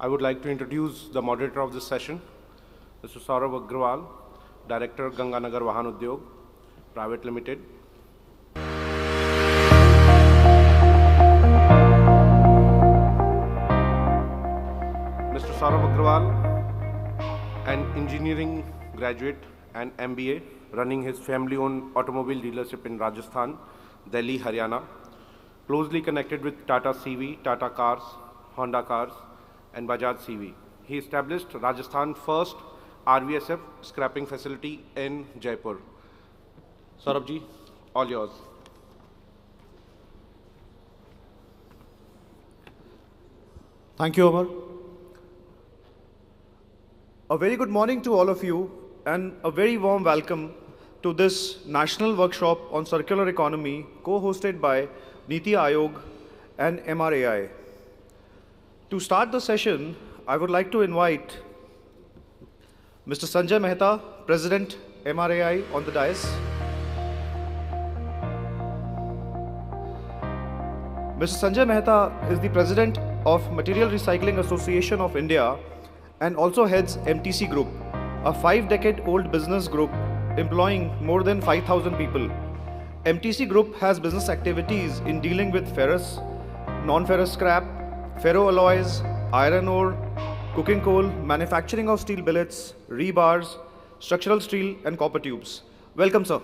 I would like to introduce the moderator of this session, Mr. Saurabh Agrawal, Director, Ganganagar Vahan Udyog, Private Limited. Mr. Saurabh Agrawal, an engineering graduate and MBA, running his family-owned automobile dealership in Rajasthan, Delhi, Haryana, closely connected with Tata CV, Tata Cars, Honda Cars, and Bajaj CV. He established Rajasthan's first RVSF scrapping facility in Jaipur. Saurabh ji, all yours. Thank you, Amar. A very good morning to all of you and a very warm welcome to this national workshop on circular economy co-hosted by Niti Aayog and MRAI. To start the session, I would like to invite Mr. Sanjay Mehta, President MRAI, on the dais. Mr. Sanjay Mehta is the President of Material Recycling Association of India and also heads MTC Group, a 5-decade-old business group employing more than 5,000 people. MTC Group has business activities in dealing with ferrous, non-ferrous scrap, ferroalloys, iron ore, cooking coal, manufacturing of steel billets, rebars, structural steel, and copper tubes. Welcome, sir.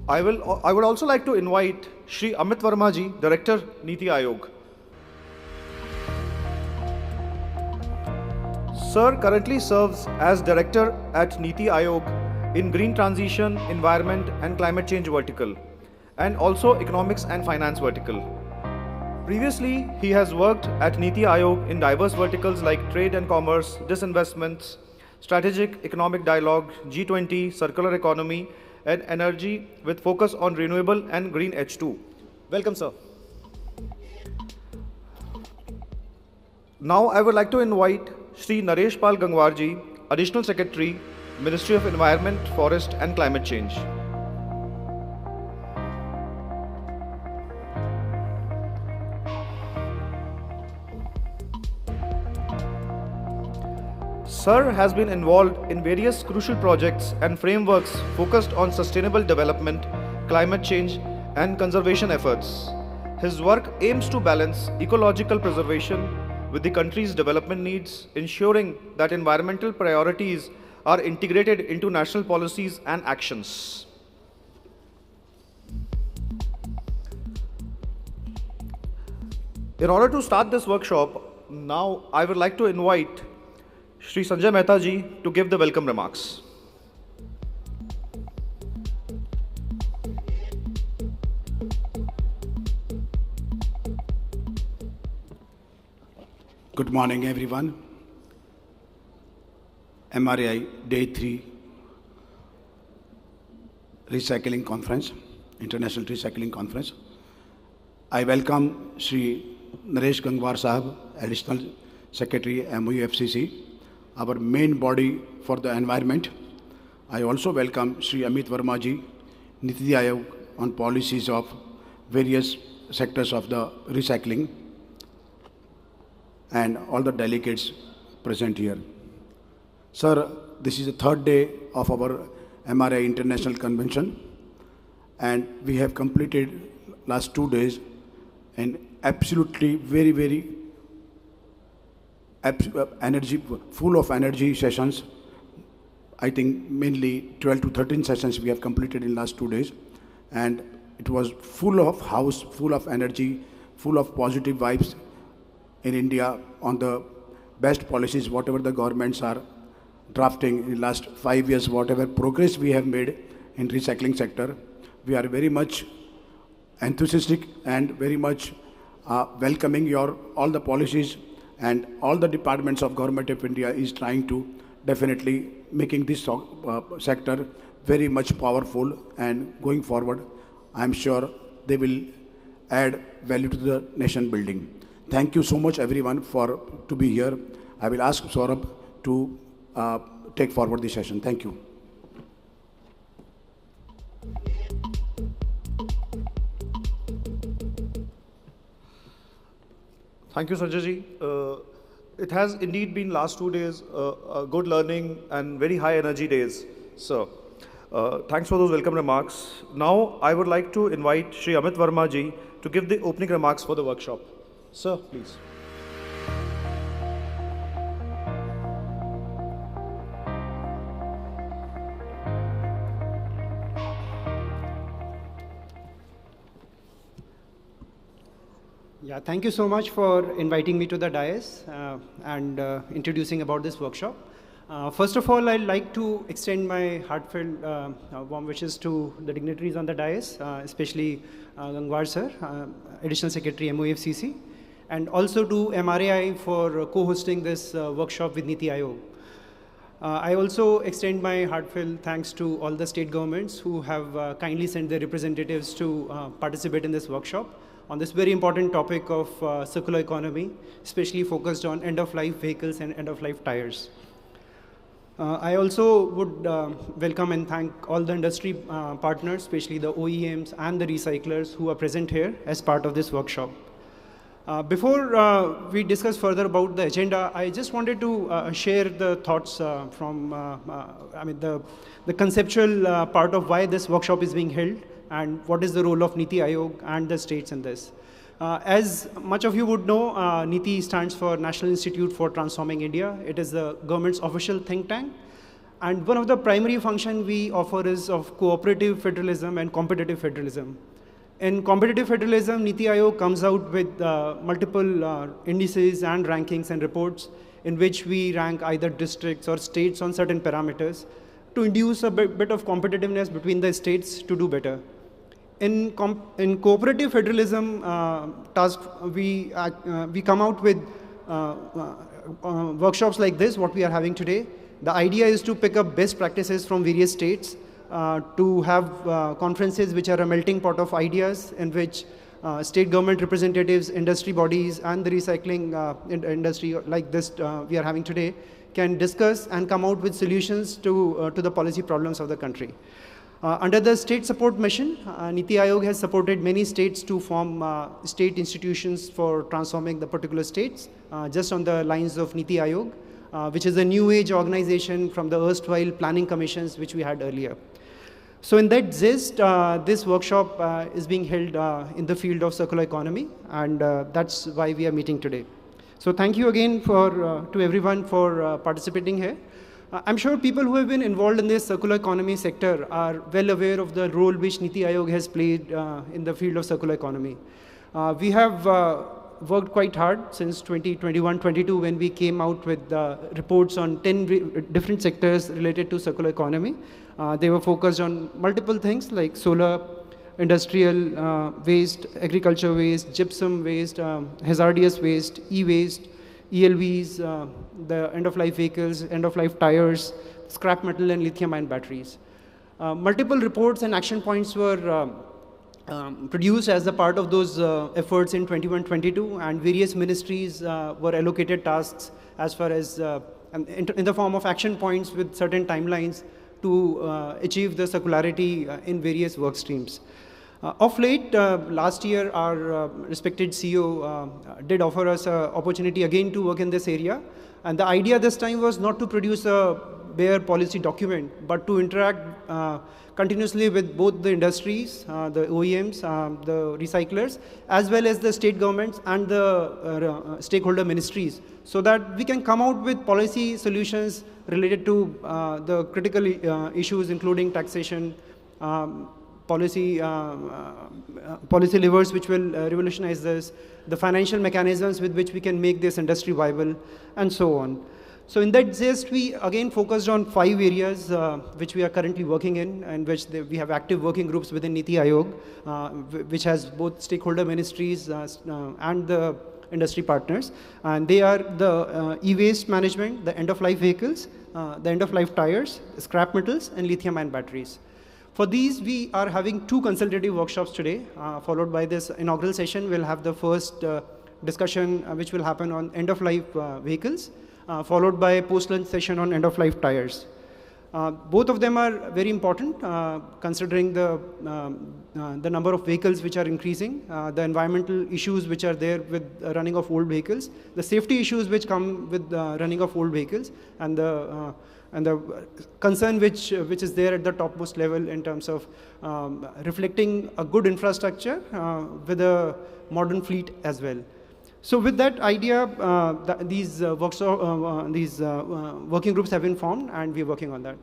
I would also like to invite Shri Amit Verma ji, Director, Niti Aayog. Sir currently serves as Director at Niti Aayog in Green Transition, Environment and Climate Change vertical, and also Economics and Finance vertical. Previously, he has worked at Niti Aayog in diverse verticals like Trade and Commerce, Disinvestments, Strategic Economic Dialogue, G20, Circular Economy, and Energy with focus on renewable and green H2. Welcome, sir. Now, I would like to invite Shri Naresh Pal Gangwar ji, Additional Secretary, Ministry of Environment, Forest and Climate Change. Sir has been involved in various crucial projects and frameworks focused on sustainable development, climate change, and conservation efforts. His work aims to balance ecological preservation with the country's development needs, ensuring that environmental priorities are integrated into national policies and actions. In order to start this workshop, now I would like to invite Shri Sanjay Mehta ji to give the welcome remarks. Good morning, everyone. MRAI Day 3 Recycling Conference, International Recycling Conference. I welcome Shri Naresh Gangwar Sahab, Additional Secretary, MOUFCC, our main body for the environment. I also welcome Shri Amit Verma ji, Niti Aayog on policies of various sectors of the recycling, and all the delegates present here. Sir, this is the third day of our MRAI International Convention, and we have completed last 2 days and absolutely very full of energy sessions. I think mainly 12 to 13 sessions we have completed in last 2 days, and it was full of house, full of energy, full of positive vibes in India on the best policies, whatever the governments are drafting in the last 5 years, whatever progress we have made in recycling sector. We are very much enthusiastic and very much welcoming all the policies, and all the departments of government of India is trying to definitely making this sector very much powerful, and going forward, I'm sure they will add value to the nation building. Thank you so much, everyone, to be here. I will ask Saurabh to take forward the session. Thank you. Thank you, Sanjay ji. It has indeed been last 2 days, good learning and very high energy days. So, thanks for those welcome remarks. Now, I would like to invite Shri Amit Verma ji to give the opening remarks for the workshop. Sir, please. Yeah, thank you so much for inviting me to the dais and introducing about this workshop. First of all, I'd like to extend my heartfelt warm wishes to the dignitaries on the dais, especially Gangwar sir, Additional Secretary MOFCC, and also to MRAI for co-hosting this workshop with Niti Aayog. I also extend my heartfelt thanks to all the state governments who have kindly sent their representatives to participate in this workshop on this very important topic of circular economy, especially focused on end-of-life vehicles and end-of-life tires. I also would welcome and thank all the industry partners, especially the OEMs and the recyclers who are present here as part of this workshop. Before we discuss further about the agenda, I just wanted to share the thoughts from, the conceptual part of why this workshop is being held and what is the role of Niti Aayog and the states in this. As much of you would know, NITI stands for National Institute for Transforming India. It is the government's official think tank. And one of the primary functions we offer is of cooperative federalism and competitive federalism. In competitive federalism, Niti Aayog comes out with multiple indices and rankings and reports in which we rank either districts or states on certain parameters to induce a bit of competitiveness between the states to do better. In cooperative federalism task, we come out with workshops like this, what we are having today. The idea is to pick up best practices from various states, to have conferences which are a melting pot of ideas in which state government representatives, industry bodies, and the recycling industry like this we are having today can discuss and come out with solutions to the policy problems of the country. Under the state support mission, Niti Aayog has supported many states to form state institutions for transforming the particular states, just on the lines of Niti Aayog, which is a new age organization from the erstwhile planning commissions which we had earlier. So in that gist, this workshop is being held in the field of circular economy, and that's why we are meeting today. So thank you again to everyone for participating here. I'm sure people who have been involved in this circular economy sector are well aware of the role which Niti Aayog has played in the field of circular economy. We have worked quite hard since 2021-22 when we came out with reports on 10 different sectors related to circular economy. They were focused on multiple things like solar, industrial waste, agriculture waste, gypsum waste, hazardous waste, e-waste, ELVs, the end-of-life vehicles, end-of-life tires, scrap metal, and lithium-ion batteries. Multiple reports and action points were produced as a part of those efforts in 21-22, and various ministries were allocated tasks as far as in the form of action points with certain timelines to achieve the circularity in various work streams. Of late, last year, our respected CEO did offer us an opportunity again to work in this area. And the idea this time was not to produce a bare policy document, but to interact continuously with both the industries, the OEMs, the recyclers, as well as the state governments and the stakeholder ministries, so that we can come out with policy solutions related to the critical issues, including taxation, policy levers which will revolutionize this, the financial mechanisms with which we can make this industry viable, and so on. So in that gist, we again focused on 5 areas which we are currently working in, and which we have active working groups within Niti Aayog, which has both stakeholder ministries and the industry partners. And they are the e-waste management, the end-of-life vehicles, the end-of-life tires, scrap metals, and lithium-ion batteries. For these, we are having 2 consultative workshops today, followed by this inaugural session. We'll have the first discussion which will happen on end-of-life vehicles, followed by a post-lunch session on end-of-life tires. Both of them are very important considering the number of vehicles which are increasing, the environmental issues which are there with running of old vehicles, the safety issues which come with running of old vehicles, and the concern which is there at the topmost level in terms of reflecting a good infrastructure with a modern fleet as well. So with that idea, these working groups have been formed, and we're working on that.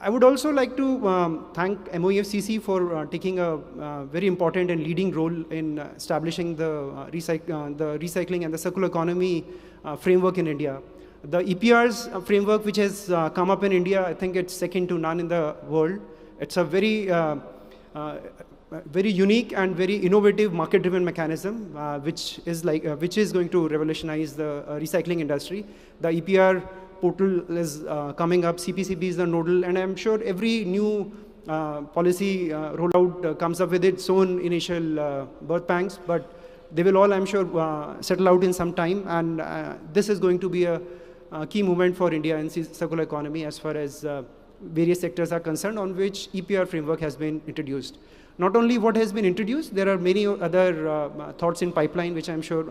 I would also like to thank MOEFCC for taking a very important and leading role in establishing the recycling and the circular economy framework in India. The EPR's framework, which has come up in India, I think it's second to none in the world. It's a very unique and very innovative market-driven mechanism, which is going to revolutionize the recycling industry. The EPR portal is coming up. CPCB is the nodal, and I'm sure every new policy rollout comes up with its own initial birth pangs, but they will all, I'm sure, settle out in some time. And this is going to be a key movement for India in circular economy as far as various sectors are concerned, on which EPR framework has been introduced. Not only what has been introduced, there are many other thoughts in pipeline, which I'm sure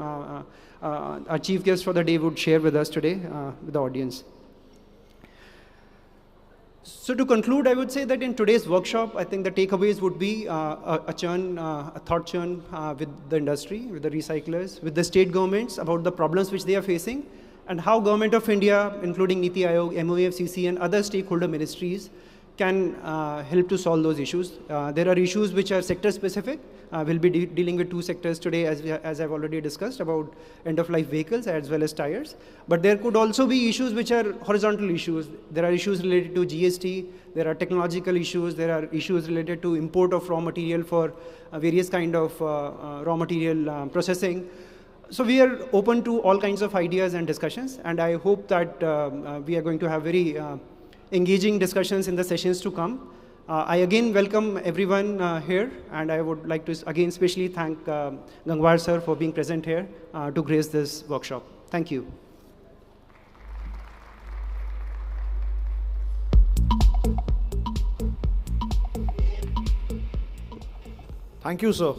our chief guest for the day would share with us today, with the audience. So to conclude, I would say that in today's workshop, I think the takeaways would be a thought churn with the industry, with the recyclers, with the state governments about the problems which they are facing, and how Government of India, including NITI Aayog, MOEFCC, and other stakeholder ministries, can help to solve those issues. There are issues which are sector-specific. We'll be dealing with two sectors today, as I've already discussed, about end-of-life vehicles as well as tires. But there could also be issues which are horizontal issues. There are issues related to GST. There are technological issues. There are issues related to import of raw material for various kind of raw material processing. So we are open to all kinds of ideas and discussions, and I hope that we are going to have very engaging discussions in the sessions to come. I again welcome everyone here, and I would like to again especially thank Gangwar sir for being present here to grace this workshop. Thank you. Thank you, sir.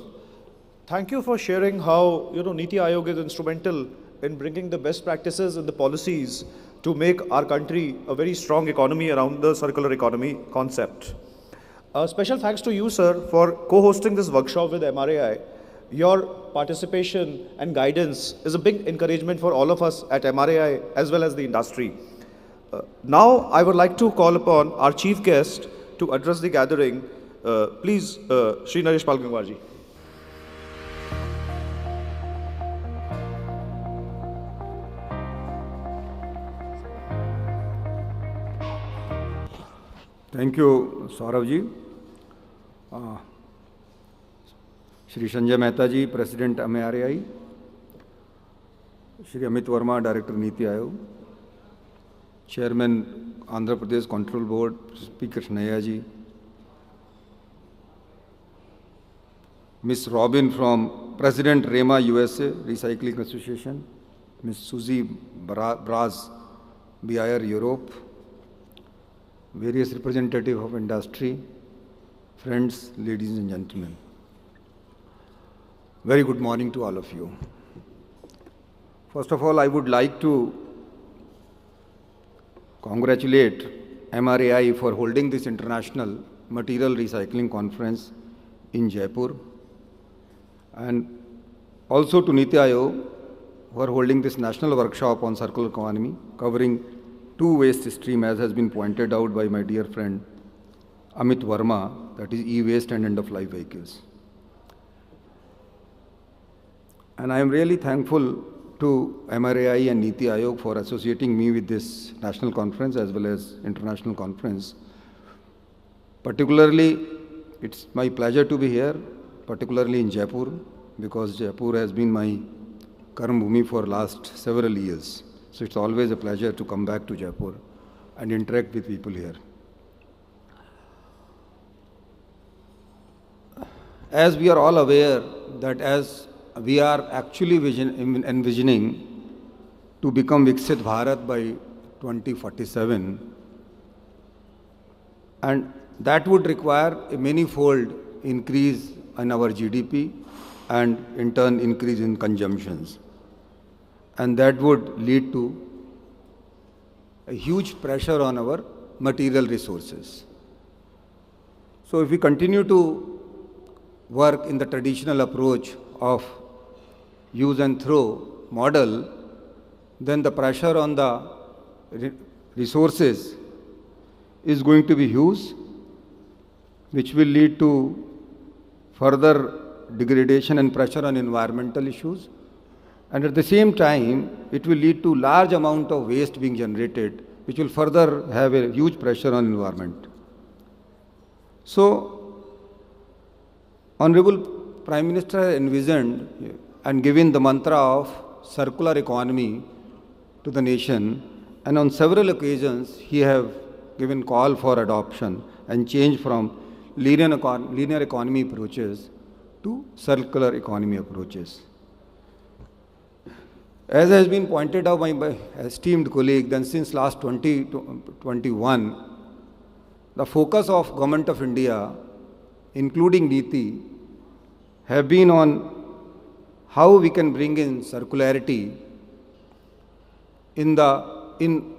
Thank you for sharing how NITI Aayog is instrumental in bringing the best practices and the policies to make our country a very strong economy around the circular economy concept. Special thanks to you, sir, for co-hosting this workshop with MRAI. Your participation and guidance is a big encouragement for all of us at MRAI as well as the industry. Now, I would like to call upon our chief guest to address the gathering. Please, Shri Naresh Pal Gangwar ji. Thank you, Saurav ji. Shri Sanjay Mehta ji, President MRAI. Shri Amit Verma, Director NITI Aayog. Chairman Andhra Pradesh Control Board, Speaker Sneha ji. Ms. Robin from President REMA USA Recycling Association. Ms. Suzy Braz, BIR Europe. Various representatives of industry, friends, ladies and gentlemen. Very good morning to all of you. First of all, I would like to congratulate MRAI for holding this International Material Recycling Conference in Jaipur, and also to NITI Aayog for holding this national workshop on circular economy, covering two waste stream, as has been pointed out by my dear friend Amit Verma, that is e-waste and end-of-life vehicles. And I am really thankful to MRAI and NITI Aayog for associating me with this national conference as well as international conference. Particularly, it's my pleasure to be here, particularly in Jaipur, because Jaipur has been my Karm Bhumi for last several years. So it's always a pleasure to come back to Jaipur and interact with people here. As we are all aware that as we are actually envisioning to become Viksit Bharat by 2047, and that would require a many-fold increase in our GDP and in turn increase in consumptions. And that would lead to a huge pressure on our material resources. So if we continue to work in the traditional approach of use and throw model, then the pressure on the resources is going to be huge, which will lead to further degradation and pressure on environmental issues. And at the same time, it will lead to large amount of waste being generated, which will further have a huge pressure on environment. So, Honorable Prime Minister envisioned and given the mantra of circular economy to the nation, and on several occasions he have given call for adoption and change from linear economy approaches to circular economy approaches. As has been pointed out by my esteemed colleague, then since last 2021, the focus of Government of India, including NITI, have been on how we can bring in circularity in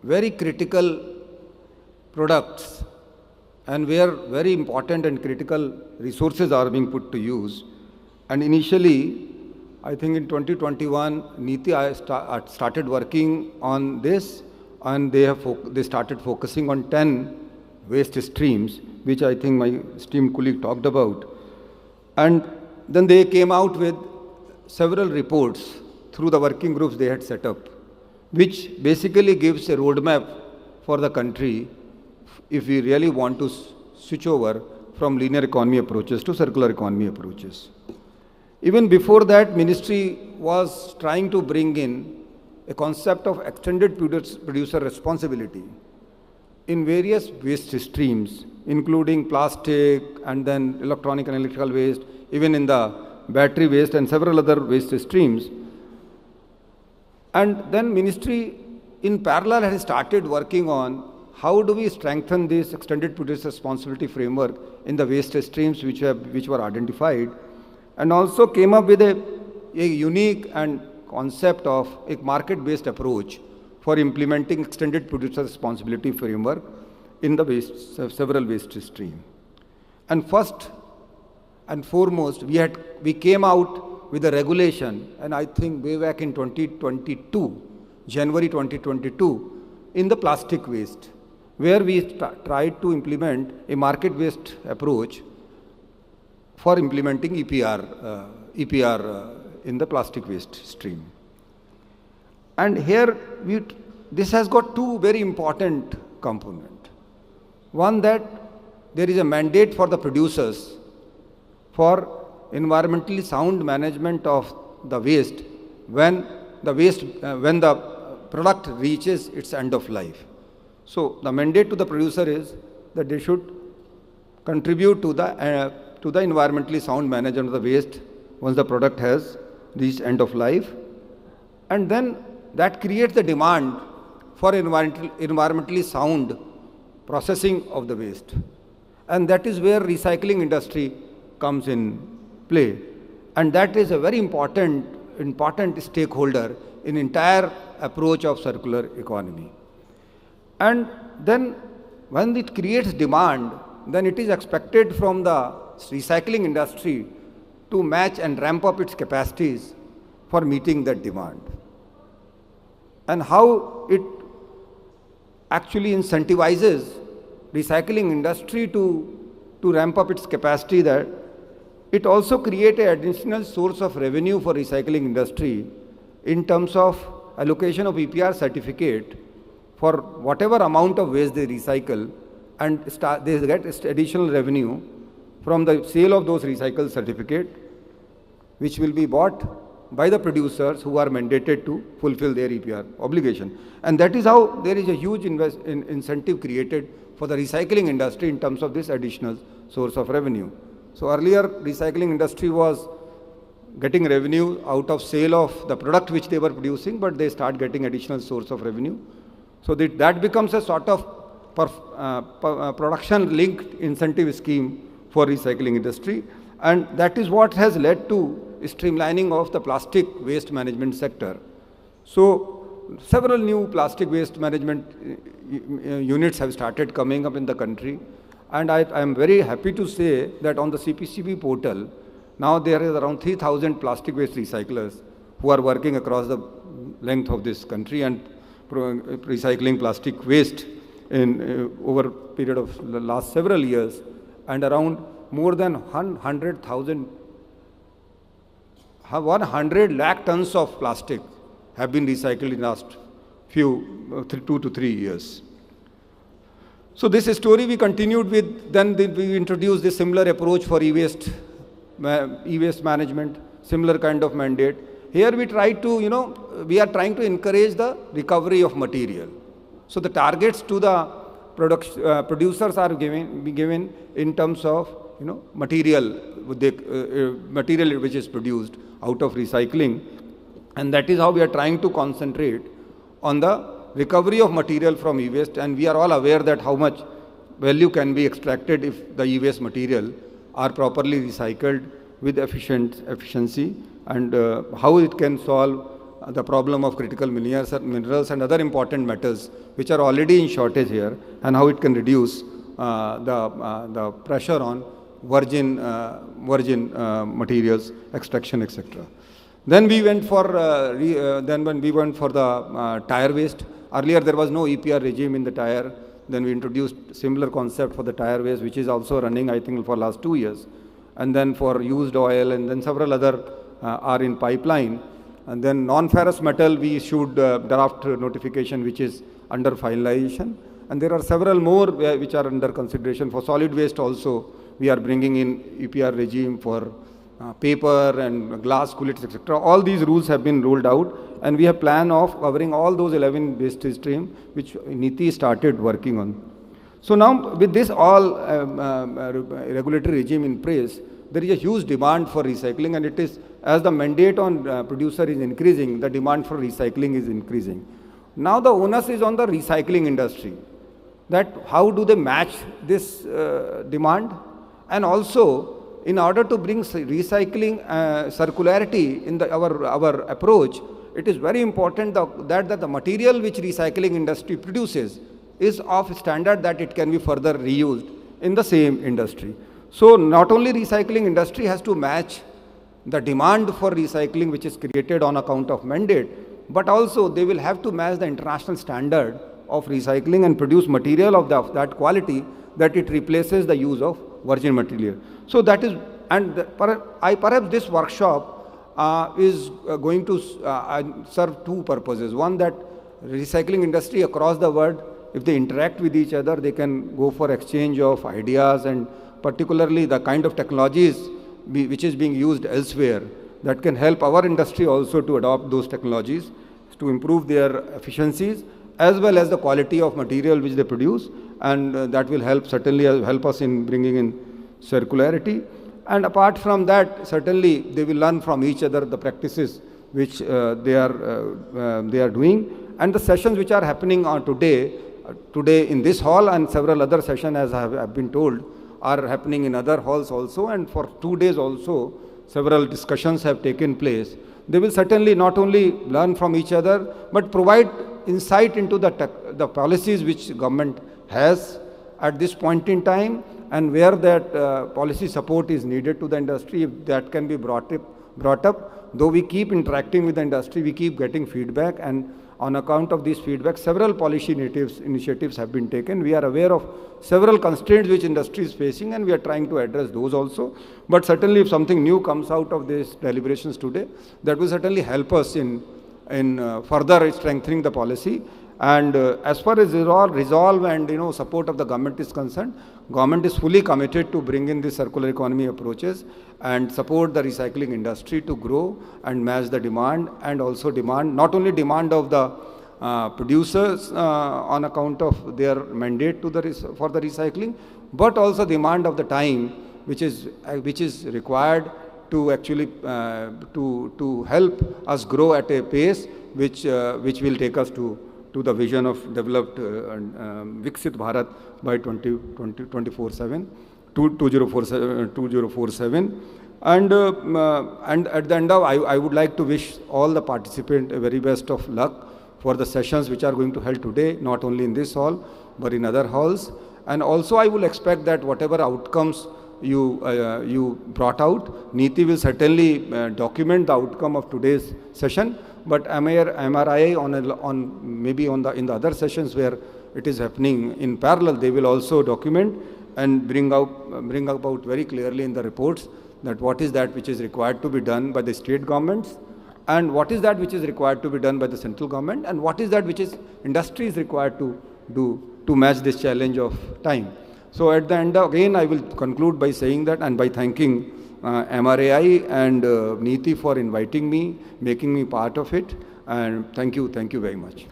very critical products and where very important and critical resources are being put to use. And initially, I think in 2021, NITI started working on this, and they started focusing on 10 waste streams, which I think my esteemed colleague talked about. And then they came out with several reports through the working groups they had set up, which basically gives a roadmap for the country if we really want to switch over from linear economy approaches to circular economy approaches. Even before that, Ministry was trying to bring in a concept of extended producer responsibility in various waste streams, including plastic and then electronic and electrical waste, even in the battery waste and several other waste streams. And then Ministry in parallel has started working on how do we strengthen this extended producer responsibility framework in the waste streams which were identified, and also came up with a unique and concept of a market-based approach for implementing extended producer responsibility framework in the several waste streams. And first and foremost, we came out with a regulation, and I think way back in 2022, January 2022, in the plastic waste, where we tried to implement a market-based approach for implementing EPR in the plastic waste stream. And here, this has got two very important components. One, that there is a mandate for the producers for environmentally sound management of the waste when the product reaches its end of life. So the mandate to the producer is that they should contribute to the environmentally sound management of the waste once the product has reached end of life. And then that creates the demand for environmentally sound processing of the waste. And that is where recycling industry comes in play. And that is a very important stakeholder in entire approach of circular economy. And then when it creates demand, then it is expected from the recycling industry to match and ramp up its capacities for meeting that demand. And how it actually incentivizes recycling industry to ramp up its capacity, that it also creates an additional source of revenue for recycling industry in terms of allocation of EPR certificate for whatever amount of waste they recycle, and they get additional revenue from the sale of those recycled certificate, which will be bought by the producers who are mandated to fulfill their EPR obligation. And that is how there is a huge incentive created for the recycling industry in terms of this additional source of revenue. So earlier, recycling industry was getting revenue out of sale of the product which they were producing, but they start getting additional source of revenue. So that becomes a sort of production-linked incentive scheme for recycling industry, and that is what has led to streamlining of the plastic waste management sector. So several new plastic waste management units have started coming up in the country, and I am very happy to say that on the CPCB portal, now there is around 3,000 plastic waste recyclers who are working across the length of this country and recycling plastic waste in over a period of the last several years, and around more than 100 lakh tons of plastic have been recycled in the last few 2 to 3 years. So this story we continued with, then we introduced this similar approach for e-waste management, similar kind of mandate. Here we try to, we are trying to encourage the recovery of material. So the targets to the producers are given in terms of, material, material which is produced out of recycling. And that is how we are trying to concentrate on the recovery of material from e-waste. And we are all aware that how much value can be extracted if the e-waste material are properly recycled with efficiency, and how it can solve the problem of critical minerals and other important metals which are already in shortage here, and how it can reduce the pressure on virgin materials extraction, etc. Then we went for when we went for the tire waste. Earlier there was no EPR regime in the tire. Then we introduced similar concept for the tire waste, which is also running, I think, for last 2 years. And then for used oil, and then several other are in pipeline. And then non-ferrous metal, we issued draft notification, which is under finalization. And there are several more which are under consideration. For solid waste also, we are bringing in EPR regime for paper and glass cullets, etc. All these rules have been rolled out, and we have plan of covering all those 11 waste stream which NITI started working on. So now with this all regulatory regime in place, there is a huge demand for recycling, and it is, as the mandate on producer is increasing, the demand for recycling is increasing. Now the onus is on the recycling industry, that how do they match this demand, and also in order to bring recycling circularity in our approach, it is very important that the material which recycling industry produces is of standard that it can be further reused in the same industry. So not only recycling industry has to match the demand for recycling which is created on account of mandate, but also they will have to match the international standard of recycling and produce material of that quality that it replaces the use of virgin material. So that is, and perhaps this workshop is going to serve two purposes. One, that recycling industry across the world, if they interact with each other, they can go for exchange of ideas, and particularly the kind of technologies which is being used elsewhere that can help our industry also to adopt those technologies to improve their efficiencies as well as the quality of material which they produce, and that will certainly help us in bringing in circularity. And apart from that, certainly they will learn from each other the practices which they are doing, and the sessions which are happening on today in this hall, and several other sessions, as I have been told, are happening in other halls also, and for 2 days also several discussions have taken place. They will certainly not only learn from each other, but provide insight into the policies which government has at this point in time, and where that policy support is needed to the industry, if that can be brought up. Though we keep interacting with the industry, we keep getting feedback, and on account of this feedback, several policy initiatives have been taken. We are aware of several constraints which industry is facing, and we are trying to address those also. But certainly if something new comes out of these deliberations today, that will certainly help us in further strengthening the policy. And as far as resolve and support of the government is concerned, government is fully committed to bring in the circular economy approaches and support the recycling industry to grow and match the demand, and also not only demand of the producers on account of their mandate for the recycling, but also demand of the time which is required to actually to help us grow at a pace which will take us to to the vision of developed Viksit Bharat by 2047. And at the end of, I would like to wish all the participants a very best of luck for the sessions which are going to held today, not only in this hall, but in other halls. And also I will expect that whatever outcomes you brought out, Niti will certainly document the outcome of today's session, but MRAI in the other sessions where it is happening in parallel, they will also document and bring about very clearly in the reports that what is that which is required to be done by the state governments, and what is that which is required to be done by the central government, and what is that which is industry is required to do to match this challenge of time. So at the end, again, I will conclude by saying that and by thanking MRAI and Niti for inviting me, making me part of it, and thank you very much.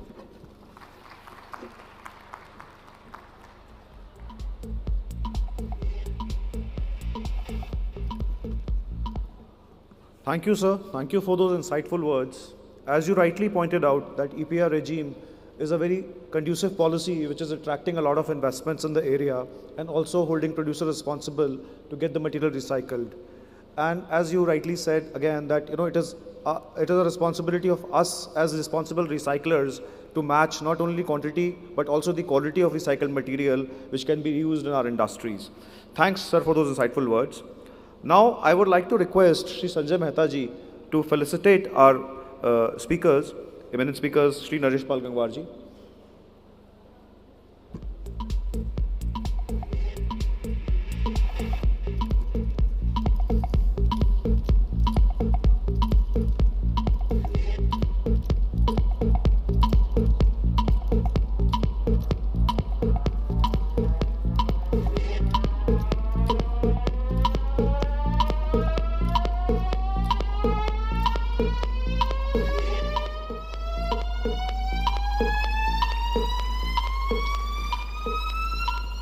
Thank you, sir. Thank you for those insightful words. As you rightly pointed out, that EPR regime is a very conducive policy which is attracting a lot of investments in the area and also holding producers responsible to get the material recycled. And as you rightly said again, that it is a responsibility of us as responsible recyclers to match not only quantity but also the quality of recycled material which can be used in our industries. Thanks, sir, for those insightful words. Now I would like to request Shri Sanjay Mehta ji to felicitate our speakers, eminent speakers, Shri Naresh Pal Gangwar ji.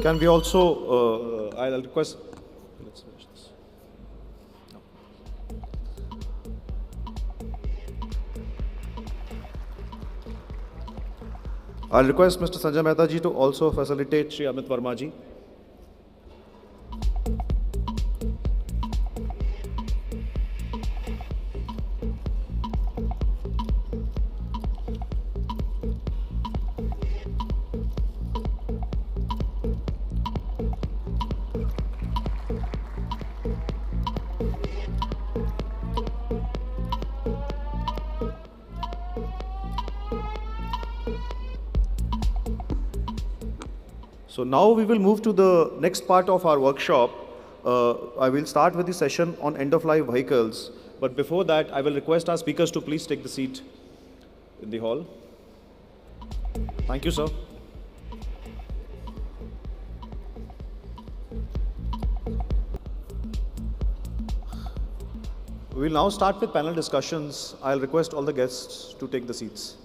Can we also, I'll request, let's finish this. No. I'll request Mr. Sanjay Mehta ji to also facilitate Shri Amit Verma ji. So now we will move to the next part of our workshop. I will start with the session on end-of-life vehicles. But before that, I will request our speakers to please take the seat in the hall. Thank you, sir. We will now start with panel discussions. I'll request all the guests to take the seats.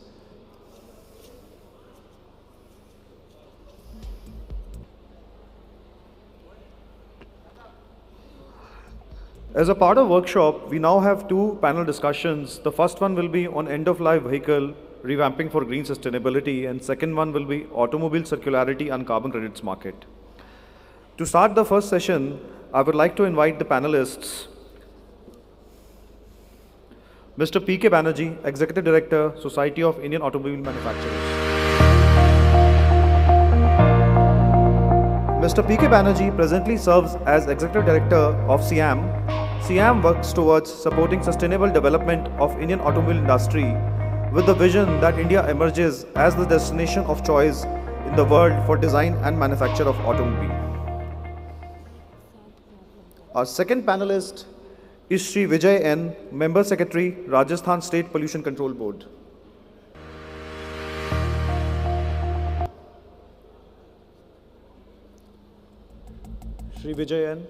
As a part of workshop, we now have two panel discussions. The first one will be on end-of-life vehicle, revamping for green sustainability, and second one will be automobile circularity and carbon credits market. To start the first session, I would like to invite the panelists. Mr. P.K. Banerjee, Executive Director, Society of Indian Automobile Manufacturers. Mr. P.K. Banerjee presently serves as Executive Director of SIAM. SIAM works towards supporting sustainable development of Indian automobile industry with the vision that India emerges as the destination of choice in the world for design and manufacture of automobile. Our second panelist is Shri Vijay N., Member Secretary, Rajasthan State Pollution Control Board. Shri Vijay N.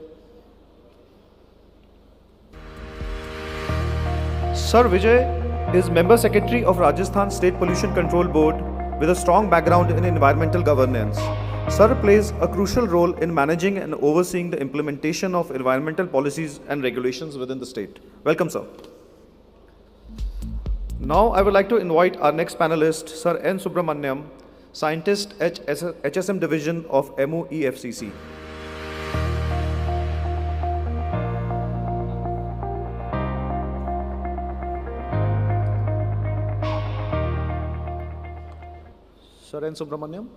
Sir Vijay is Member Secretary of Rajasthan State Pollution Control Board with a strong background in environmental governance. Sir plays a crucial role in managing and overseeing the implementation of environmental policies and regulations within the state. Welcome, sir. Now I would like to invite our next panelist, Sir N. Subramaniam, Scientist at HSM Division of MOEFCC. Sir N. Subramaniam.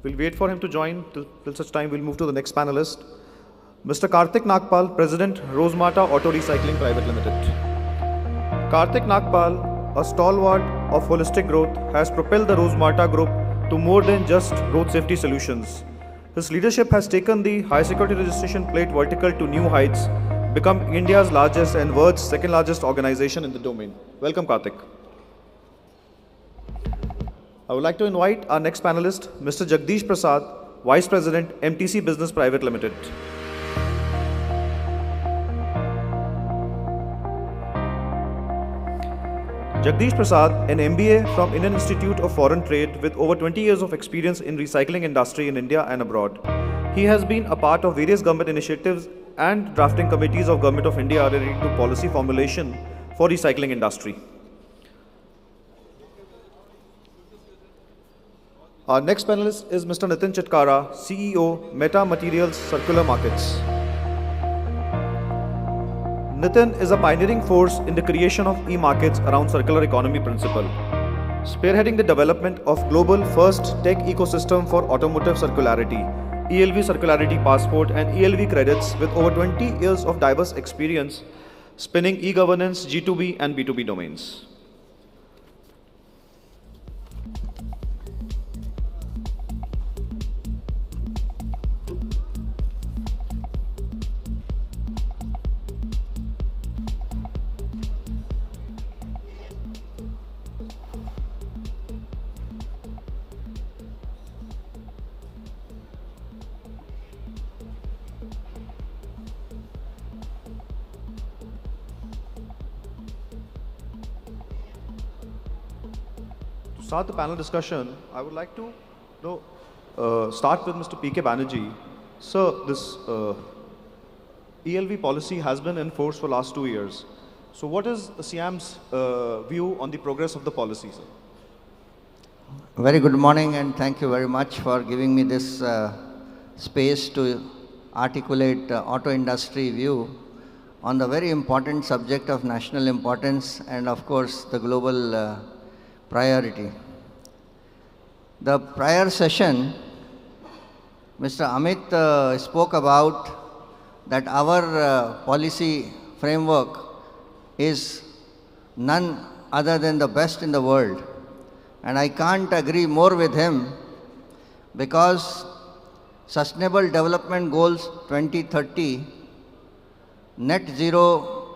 We'll wait for him to join. Till such time, we'll move to the next panelist. Mr. Karthik Nagpal, President, Rosemata Auto Recycling Private Limited. Karthik Nagpal, a stalwart of holistic growth, has propelled the Rosemata Group to more than just road safety solutions. His leadership has taken the high security registration plate vertical to new heights, become India's largest and world's second largest organization in the domain. Welcome, Karthik. I would like to invite our next panelist, Mr. Jagdish Prasad, Vice President, MTC Business Private Limited. Jagdish Prasad, an MBA from Indian Institute of Foreign Trade with over 20 years of experience in recycling industry in India and abroad. He has been a part of various government initiatives and drafting committees of Government of India relating to policy formulation for recycling industry. Our next panelist is Mr. Nitin Chitkara, CEO, Meta Materials Circular Markets. Nitin is a pioneering force in the creation of e-markets around circular economy principle, spearheading the development of global first tech ecosystem for automotive circularity, ELV Circularity Passport and ELV credits with over 20 years of diverse experience spanning e-governance, G2B and B2B domains. Start the panel discussion, I would like to start with Mr. P.K. Banerjee. Sir, this ELV policy has been in force for the last 2 years. So what is SIAM's view on the progress of the policy, sir? Very good morning and thank you very much for giving me this space to articulate auto industry view on the very important subject of national importance and of course the global priority. The prior session, Mr. Amit spoke about that our policy framework is none other than the best in the world. And I can't agree more with him because Sustainable Development Goals 2030, net zero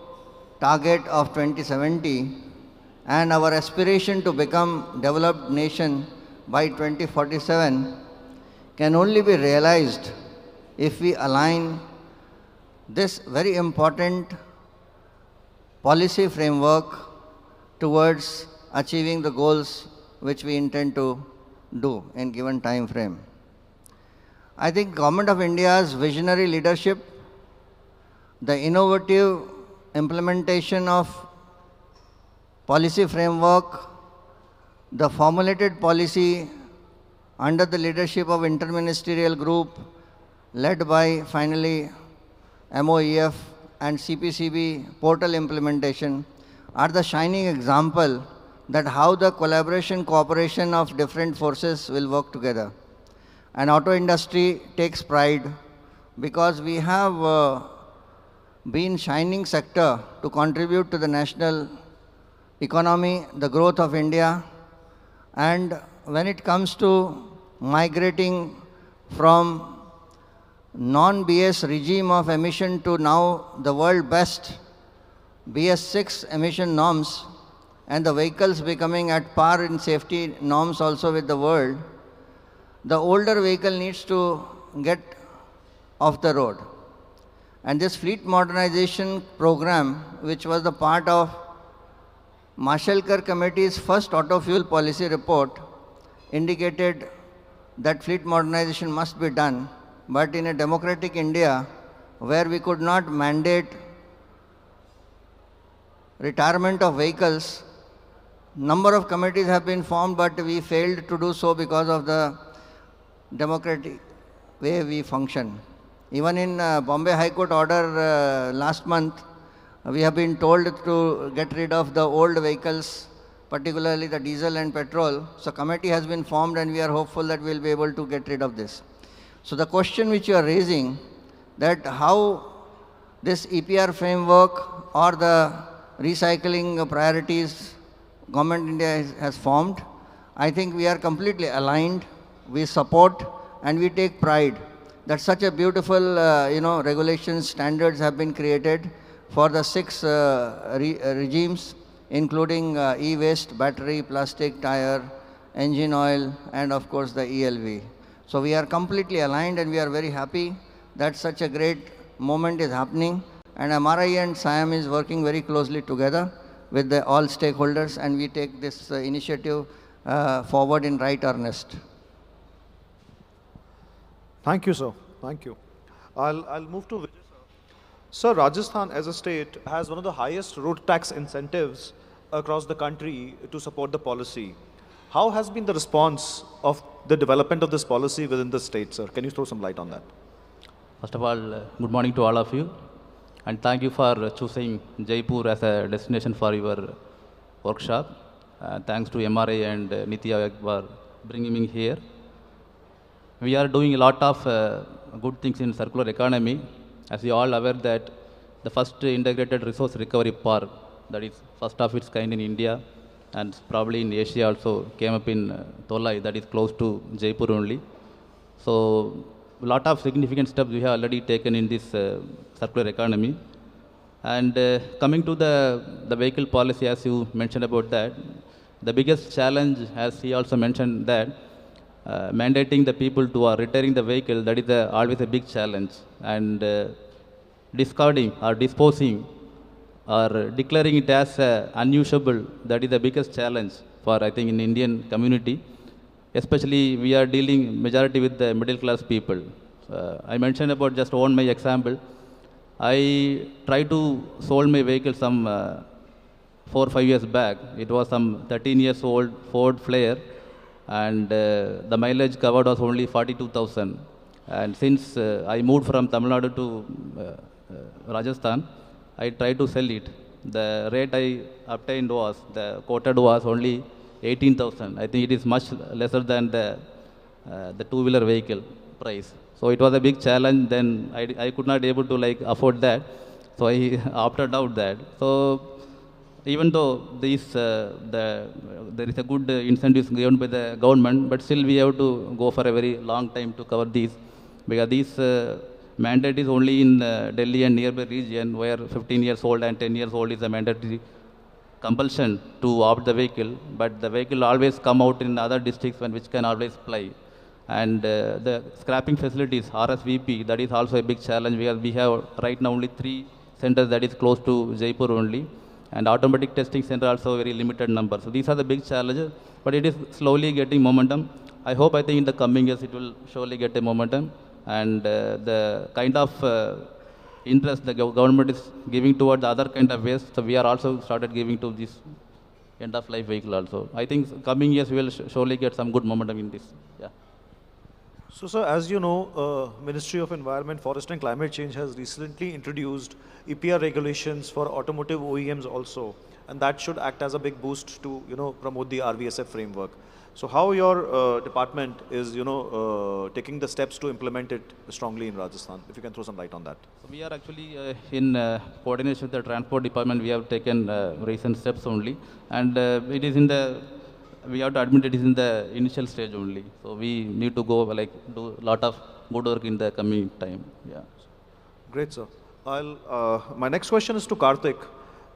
target of 2070, and our aspiration to become developed nation by 2047 can only be realized if we align this very important policy framework towards achieving the goals which we intend to do in given time frame. I think Government of India's visionary leadership, the innovative implementation of policy framework, the formulated policy under the leadership of interministerial group led by finally MOEF and CPCB portal implementation are the shining example that how the collaboration, cooperation of different forces will work together. And auto industry takes pride because we have been shining sector to contribute to the national economy, the growth of India, and when it comes to migrating from non-BS regime of emission to now the world best BS6 emission norms and the vehicles becoming at par in safety norms also with the world, the older vehicle needs to get off the road. And this fleet modernization program, which was the part of Mashelkar Committee's first auto fuel policy report, indicated that fleet modernization must be done, but in a democratic India where we could not mandate retirement of vehicles, number of committees have been formed, but we failed to do so because of the democratic way we function. Even in Bombay High Court order last month, we have been told to get rid of the old vehicles, particularly the diesel and petrol. So committee has been formed and we are hopeful that we will be able to get rid of this. So the question which you are raising, that how this EPR framework or the recycling priorities Government India has formed, I think we are completely aligned, we support and we take pride that such a beautiful regulations, standards have been created for the 6 regimes, including e-waste, battery, plastic, tire, engine oil, and of course the ELV. So we are completely aligned and we are very happy that such a great moment is happening, and MRAI and SIAM is working very closely together with all stakeholders, and we take this initiative forward in right earnest. Thank you, sir. Thank you. I'll move to Vijay, sir. Sir, Rajasthan as a state has one of the highest road tax incentives across the country to support the policy. How has been the response of the development of this policy within the state, sir? Can you throw some light on that? First of all, good morning to all of you, and thank you for choosing Jaipur as a destination for your workshop. Thanks to MRAI and Niti Aayog for bringing me here. We are doing a lot of good things in circular economy. As you all aware that the first integrated resource recovery park, that is first of its kind in India and probably in Asia also, came up in Tolai, that is close to Jaipur only. So a lot of significant steps we have already taken in this circular economy. And coming to the vehicle policy, as you mentioned about that, the biggest challenge, as he also mentioned, that mandating the people to retiring the vehicle, that is always a big challenge. And discarding or disposing or declaring it as unusable, that is the biggest challenge for, I think, in Indian community. Especially we are dealing majority with the middle class people. I mentioned about just my example. I tried to sold my vehicle some 4 or 5 years back. It was some 13 years old Ford Flare, and the mileage covered was only 42,000. And since I moved from Tamil Nadu to Rajasthan, I tried to sell it. The rate I obtained was, the quoted was only 18,000. I think it is much lesser than the two-wheeler vehicle price. So it was a big challenge. Then I could not able to afford that. So I opted out that. So even though there is a good incentives given by the government, but still we have to go for a very long time to cover these, because this mandate is only in Delhi and nearby region, where 15 years old and 10 years old is a mandatory compulsion to opt the vehicle, but the vehicle always come out in other districts which can always fly. And the scrapping facilities, RSVP, that is also a big challenge, because we have right now only 3 centers that is close to Jaipur only, and automatic testing center also very limited number. So these are the big challenges, but it is slowly getting momentum. I think in the coming years it will surely get a momentum, and the kind of interest the government is giving towards other kind of waste, so we are also started giving to this end of life vehicle also. I think coming years we will surely get some good momentum in this. Yeah. So, sir, as you know, Ministry of Environment, Forest and Climate Change has recently introduced EPR regulations for automotive OEMs also, and that should act as a big boost to promote the RVSF framework. So, how your department is taking the steps to implement it strongly in Rajasthan? If you can throw some light on that. So we are actually in coordination with the transport department. We have taken recent steps only, and it is in the. We have to admit it is in the initial stage only. So we need to go do a lot of good work in the coming time. Yeah. Great, sir. My next question is to Karthik.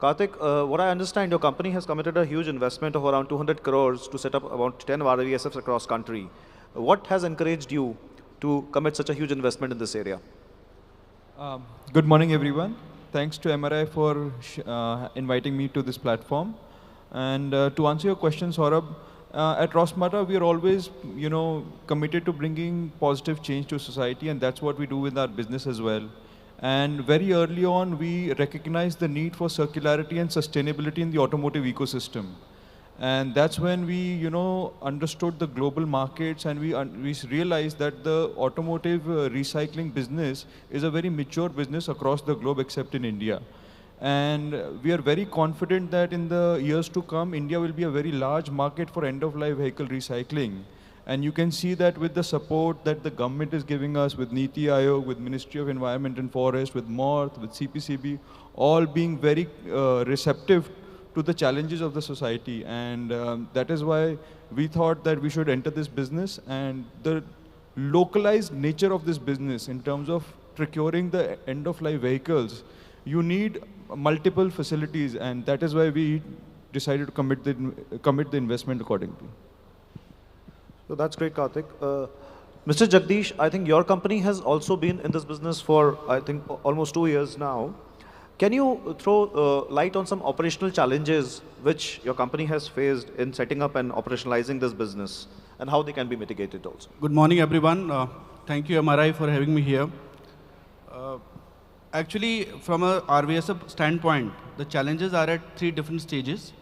Karthik, what I understand, your company has committed a huge investment of around 200 crores to set up about 10 RVSFs across country. What has encouraged you to commit such a huge investment in this area? Good morning, everyone. Thanks to MRAI for inviting me to this platform. And to answer your question, Saurabh, at Rosmata, we are always, committed to bringing positive change to society, and that's what we do with our business as well. And very early on, we recognized the need for circularity and sustainability in the automotive ecosystem. And that's when we, understood the global markets, and we realized that the automotive recycling business is a very mature business across the globe except in India. And we are very confident that in the years to come, India will be a very large market for end-of-life vehicle recycling. And you can see that with the support that the government is giving us, with Niti Aayog, with Ministry of Environment and Forest, with MORTH, with CPCB, all being very receptive to the challenges of the society. And that is why we thought that we should enter this business. And the localized nature of this business in terms of procuring the end-of-life vehicles, you need multiple facilities, and that is why we decided to commit the investment accordingly. So that's great, Karthik. Mr. Jagdish, I think your company has also been in this business for, I think, almost 2 years now. Can you throw light on some operational challenges which your company has faced in setting up and operationalizing this business, and how they can be mitigated also? Good morning, everyone. Thank you, MRAI, for having me here. Actually, from a RVSF standpoint, the challenges are at 3 different stages.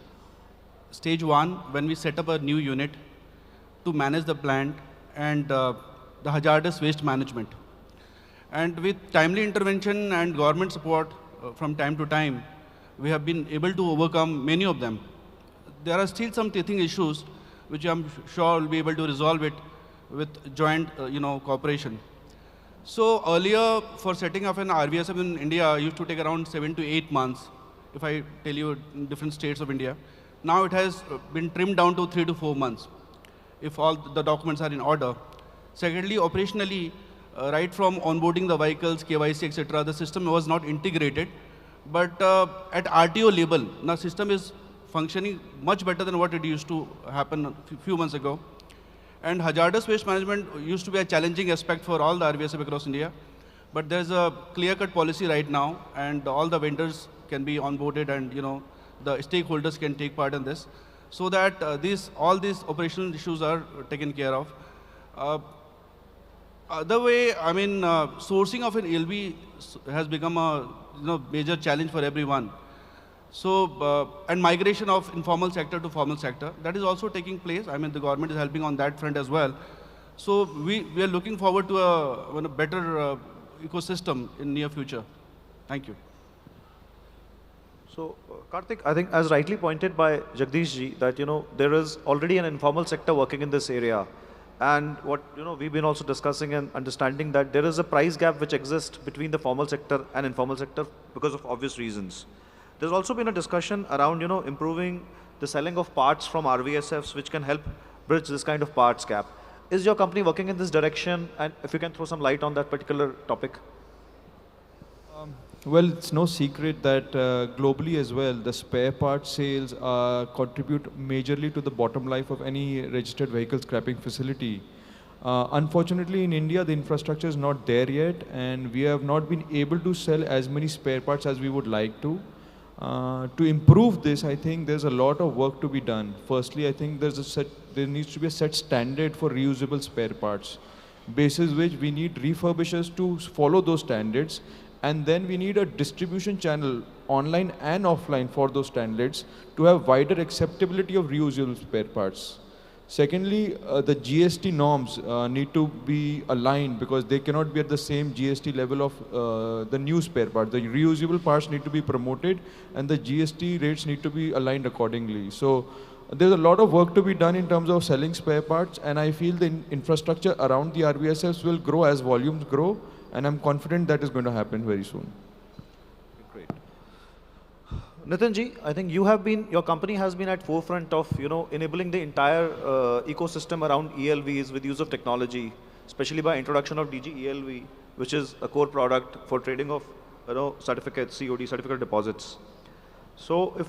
Stage 1, when we set up a new unit to manage the plant and the hazardous waste management. And with timely intervention and government support from time to time, we have been able to overcome many of them. There are still some teething issues which I'm sure we'll be able to resolve it with joint cooperation. So earlier, for setting up an RVSF in India, used to take around 7 to 8 months, if I tell you in different states of India. Now it has been trimmed down to 3 to 4 months, if all the documents are in order. Secondly, operationally, right from onboarding the vehicles, KYC, etc., the system was not integrated. But at RTO level, now system is functioning much better than what it used to happen a few months ago. And hazardous waste management used to be a challenging aspect for all the RVSF across India. But there's a clear-cut policy right now, and all the vendors can be onboarded, and the stakeholders can take part in this, so that all these operational issues are taken care of. Other way, I mean, sourcing of an ELV has become a major challenge for everyone. So, and migration of informal sector to formal sector, that is also taking place. I mean, the government is helping on that front as well. So we are looking forward to a better ecosystem in near future. Thank you. So, Karthik, I think as rightly pointed by Jagdish ji, that there is already an informal sector working in this area. And what we've been also discussing and understanding that there is a price gap which exists between the formal sector and informal sector because of obvious reasons. There's also been a discussion around improving the selling of parts from RVSFs which can help bridge this kind of parts gap. Is your company working in this direction? And if you can throw some light on that particular topic. Well, it's no secret that globally as well, the spare parts sales contribute majorly to the bottom line of any registered vehicle scrapping facility. Unfortunately, in India, the infrastructure is not there yet, and we have not been able to sell as many spare parts as we would like to. To improve this, I think there's a lot of work to be done. Firstly, I think there needs to be a set standard for reusable spare parts, basis which we need refurbishers to follow those standards. And then we need a distribution channel, online and offline, for those standards to have wider acceptability of reusable spare parts. Secondly, the GST norms need to be aligned, because they cannot be at the same GST level of the new spare parts. The reusable parts need to be promoted, and the GST rates need to be aligned accordingly. So there's a lot of work to be done in terms of selling spare parts, and I feel the infrastructure around the RVSFs will grow as volumes grow. And I'm confident that is going to happen very soon. Great. Nitin ji, I think your company has been at forefront of, enabling the entire ecosystem around ELVs with use of technology, especially by introduction of DG ELV, which is a core product for trading of, certificates, COD, certificate deposits. So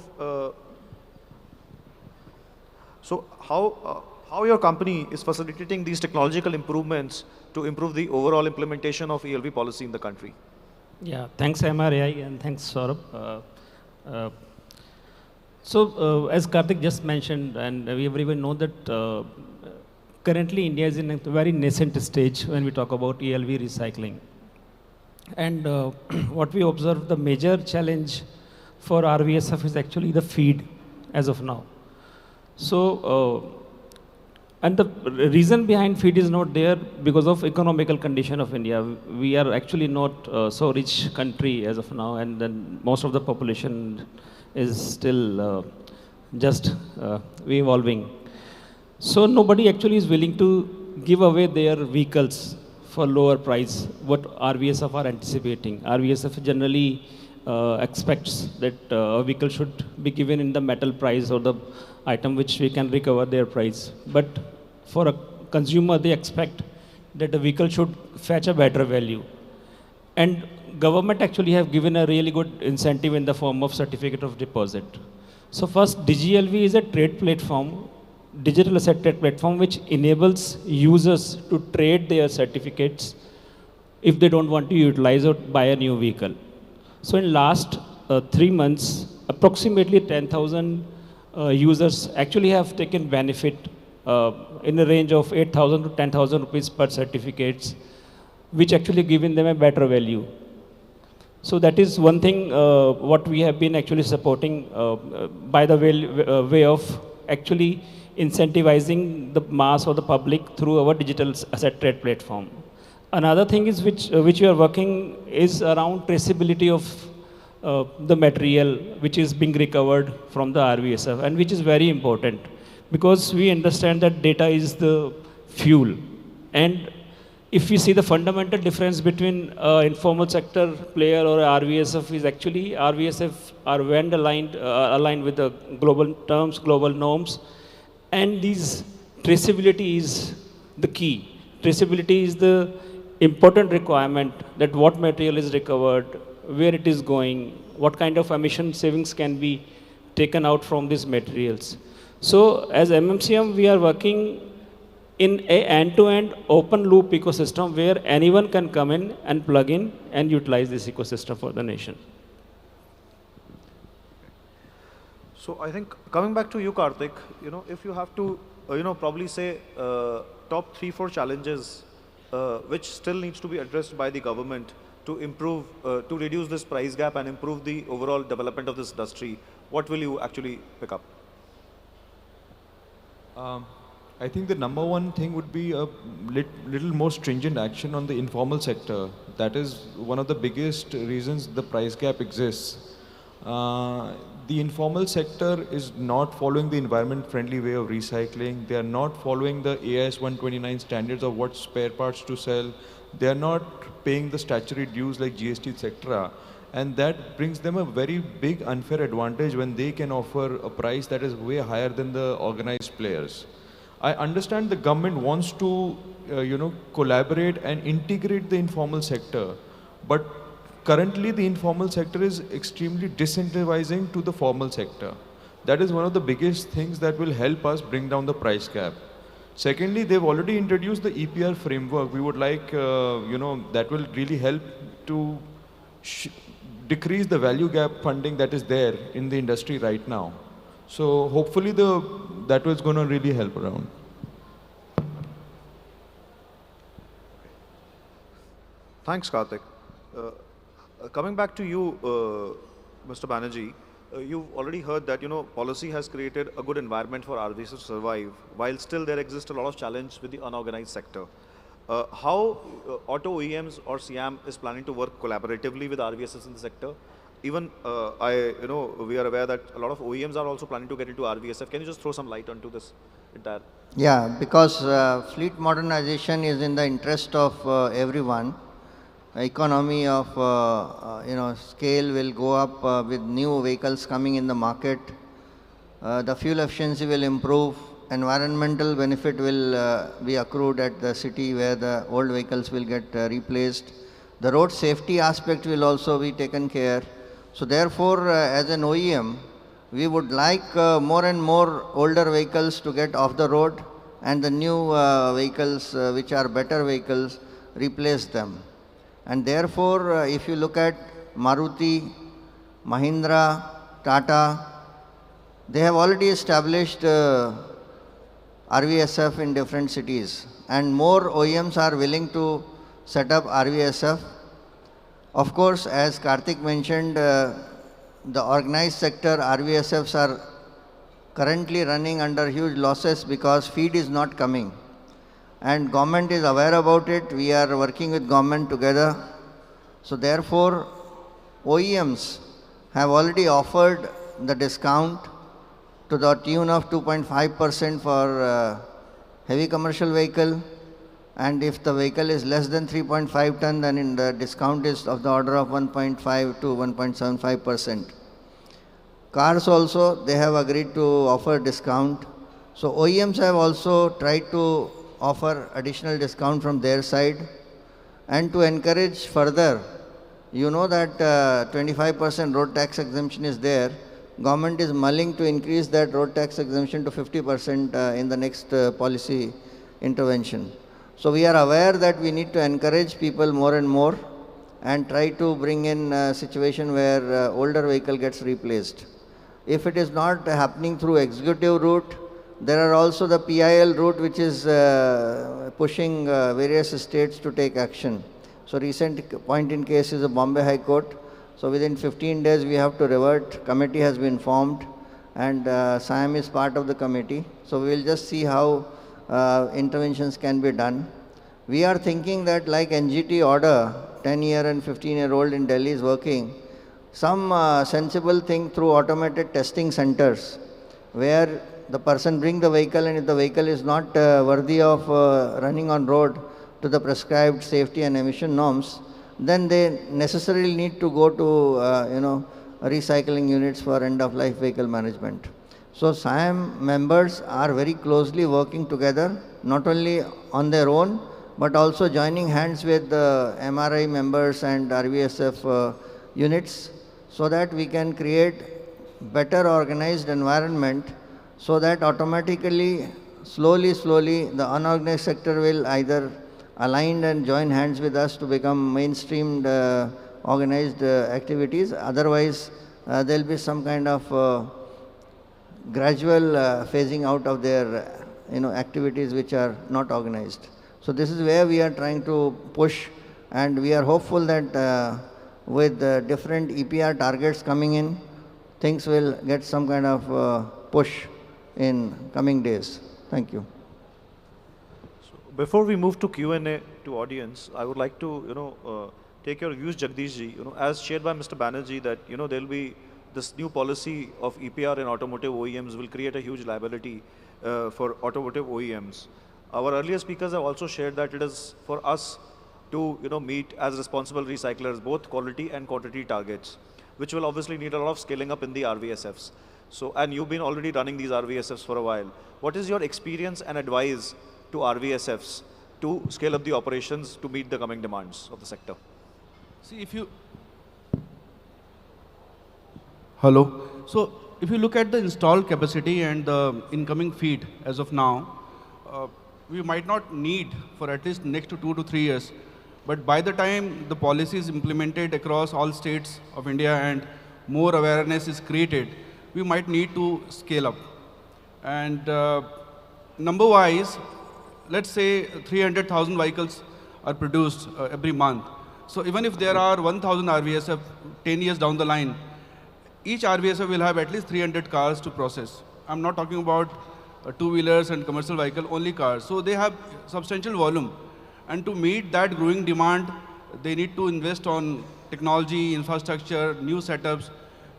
how your company is facilitating these technological improvements to improve the overall implementation of ELV policy in the country? Yeah, thanks MRAI, and thanks Saurabh. As Karthik just mentioned, and we everyone know that currently India is in a very nascent stage when we talk about ELV recycling. And what we observe, the major challenge for RVSF is actually the feed as of now. So, and the reason behind feed is not there because of economical condition of India. We are actually not so rich country as of now, and then most of the population is still just evolving. So nobody actually is willing to give away their vehicles for lower price, what RVSF are anticipating. RVSF generally expects that a vehicle should be given in the metal price or the item which we can recover their price. But for a consumer, they expect that the vehicle should fetch a better value. And government actually have given a really good incentive in the form of certificate of deposit. So first, DGLV is a trade platform, digital asset trade platform, which enables users to trade their certificates if they don't want to utilize or buy a new vehicle. So in last 3 months, approximately 10,000 users actually have taken benefit in a range of 8,000 to 10,000 rupees per certificates, which actually given them a better value. So that is one thing what we have been actually supporting by the way of actually incentivizing the mass or the public through our digital asset trade platform. Another thing is which we are working is around traceability of the material which is being recovered from the RVSF, and which is very important because we understand that data is the fuel. And if we see the fundamental difference between informal sector player or RVSF is actually RVSF are well aligned with the global terms, global norms, and these traceability is the key. Traceability is the important requirement that what material is recovered, where it is going, what kind of emission savings can be taken out from these materials. So as MMCM, we are working in a end-to-end open loop ecosystem where anyone can come in and plug in and utilize this ecosystem for the nation. So I think coming back to you, Karthik, if you have to, probably say top 3-4 challenges which still needs to be addressed by the government to improve, to reduce this price gap and improve the overall development of this industry, what will you actually pick up? I think the number one thing would be a little more stringent action on the informal sector. That is one of the biggest reasons the price gap exists. The informal sector is not following the environment-friendly way of recycling. They are not following the AIS 129 standards of what spare parts to sell. They are not paying the statutory dues like GST, etc. And that brings them a very big unfair advantage when they can offer a price that is way higher than the organized players. I understand the government wants to, collaborate and integrate the informal sector, but currently the informal sector is extremely disincentivizing to the formal sector. That is one of the biggest things that will help us bring down the price gap. Secondly, they've already introduced the EPR framework. We would like, that will really help to decrease the value gap funding that is there in the industry right now. So hopefully that was going to really help around. Thanks, Karthik. Coming back to you, Mr. Banerjee, you've already heard that policy has created a good environment for RVs to survive, while still there exists a lot of challenge with the unorganized sector. How auto OEMs or SIAM is planning to work collaboratively with RVSs in the sector? Even we are aware that a lot of OEMs are also planning to get into RVSF. Can you just throw some light onto this entire? Yeah, because fleet modernization is in the interest of everyone. Economy of scale will go up with new vehicles coming in the market. The fuel efficiency will improve. Environmental benefit will be accrued at the city where the old vehicles will get replaced. The road safety aspect will also be taken care. So therefore, as an OEM, we would like more and more older vehicles to get off the road and the new vehicles, which are better vehicles, replace them. And therefore, if you look at Maruti, Mahindra, Tata, they have already established RVSF in different cities, and more OEMs are willing to set up RVSF. Of course, as Karthik mentioned, the organized sector RVSFs are currently running under huge losses because feed is not coming. And government is aware about it. We are working with government together. So therefore, OEMs have already offered the discount to the tune of 2.5% for heavy commercial vehicle, and if the vehicle is less than 3.5 ton, then in the discount is of the order of 1.5 to 1.75%. Cars also, they have agreed to offer discount. So OEMs have also tried to offer additional discount from their side. And to encourage further, you know that 25% road tax exemption is there. Government is mulling to increase that road tax exemption to 50% in the next policy intervention. So we are aware that we need to encourage people more and more and try to bring in a situation where older vehicle gets replaced. If it is not happening through executive route, there are also the PIL route which is pushing various states to take action. So recent point in case is the Bombay High Court. So within 15 days we have to revert. Committee has been formed and SIAM is part of the committee. So we will just see how interventions can be done. We are thinking that like NGT order, 10-year and 15-year-old in Delhi is working, some sensible thing through automated testing centers where the person bring the vehicle and if the vehicle is not worthy of running on road to the prescribed safety and emission norms, then they necessarily need to go to recycling units for end-of-life vehicle management. So SIAM members are very closely working together, not only on their own, but also joining hands with the MRAI members and RVSF units so that we can create better organized environment so that automatically, slowly, the unorganized sector will either align and join hands with us to become mainstreamed organized activities. Otherwise, there will be some kind of gradual phasing out of their activities which are not organized. So this is where we are trying to push, and we are hopeful that with different EPR targets coming in, things will get some kind of push in coming days. Thank you. So before we move to Q&A to audience, I would like to take your views, Jagdish ji. As shared by Mr. Banerjee, that there will be this new policy of EPR in automotive OEMs will create a huge liability for automotive OEMs. Our earlier speakers have also shared that it is for us to meet as responsible recyclers both quality and quantity targets, which will obviously need a lot of scaling up in the RVSFs. So, and you've been already running these RVSFs for a while. What is your experience and advice to RVSFs to scale up the operations to meet the coming demands of the sector? See, if you... Hello. So, if you look at the installed capacity and the incoming feed as of now, we might not need for at least next 2 to 3 years. But by the time the policy is implemented across all states of India and more awareness is created, we might need to scale up. And number-wise, let's say 300,000 vehicles are produced every month. So even if there are 1,000 RVSF 10 years down the line, each RVSF will have at least 300 cars to process. I'm not talking about two-wheelers and commercial vehicle, only cars. So they have substantial volume. And to meet that growing demand, they need to invest on technology, infrastructure, new setups.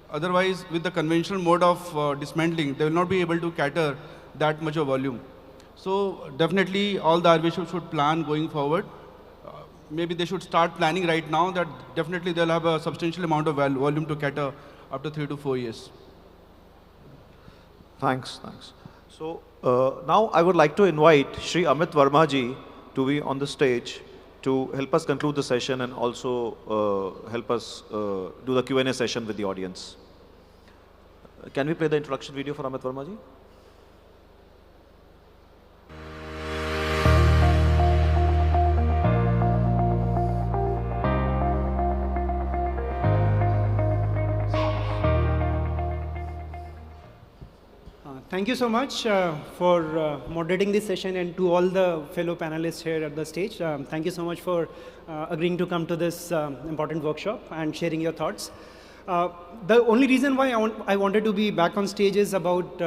Otherwise, with the conventional mode of dismantling, they will not be able to cater that much of volume. So definitely all the RVSFs should plan going forward. Maybe they should start planning right now that definitely they'll have a substantial amount of volume to cater after 3 to 4 years. Thanks. So now I would like to invite Shri Amit Verma ji to be on the stage to help us conclude the session and also help us do the Q&A session with the audience. Can we play the introduction video for Amit Verma ji? Thank you so much for moderating this session, and to all the fellow panelists here at the stage. Thank you so much for agreeing to come to this important workshop and sharing your thoughts. The only reason why I wanted to be back on stage is about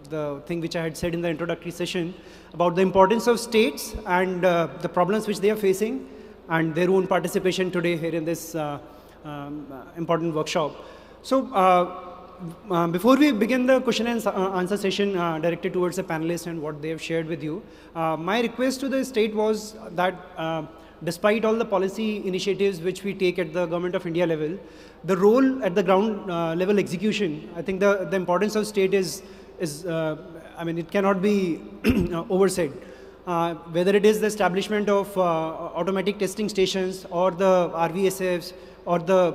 the thing which I had said in the introductory session about the importance of states and the problems which they are facing and their own participation today here in this important workshop. So before we begin the question and answer session directed towards the panelists and what they have shared with you, my request to the state was that despite all the policy initiatives which we take at the Government of India level, the role at the ground level execution, I think the importance of state is I mean, it cannot be oversaid. Whether it is the establishment of automatic testing stations or the RVSFs, or the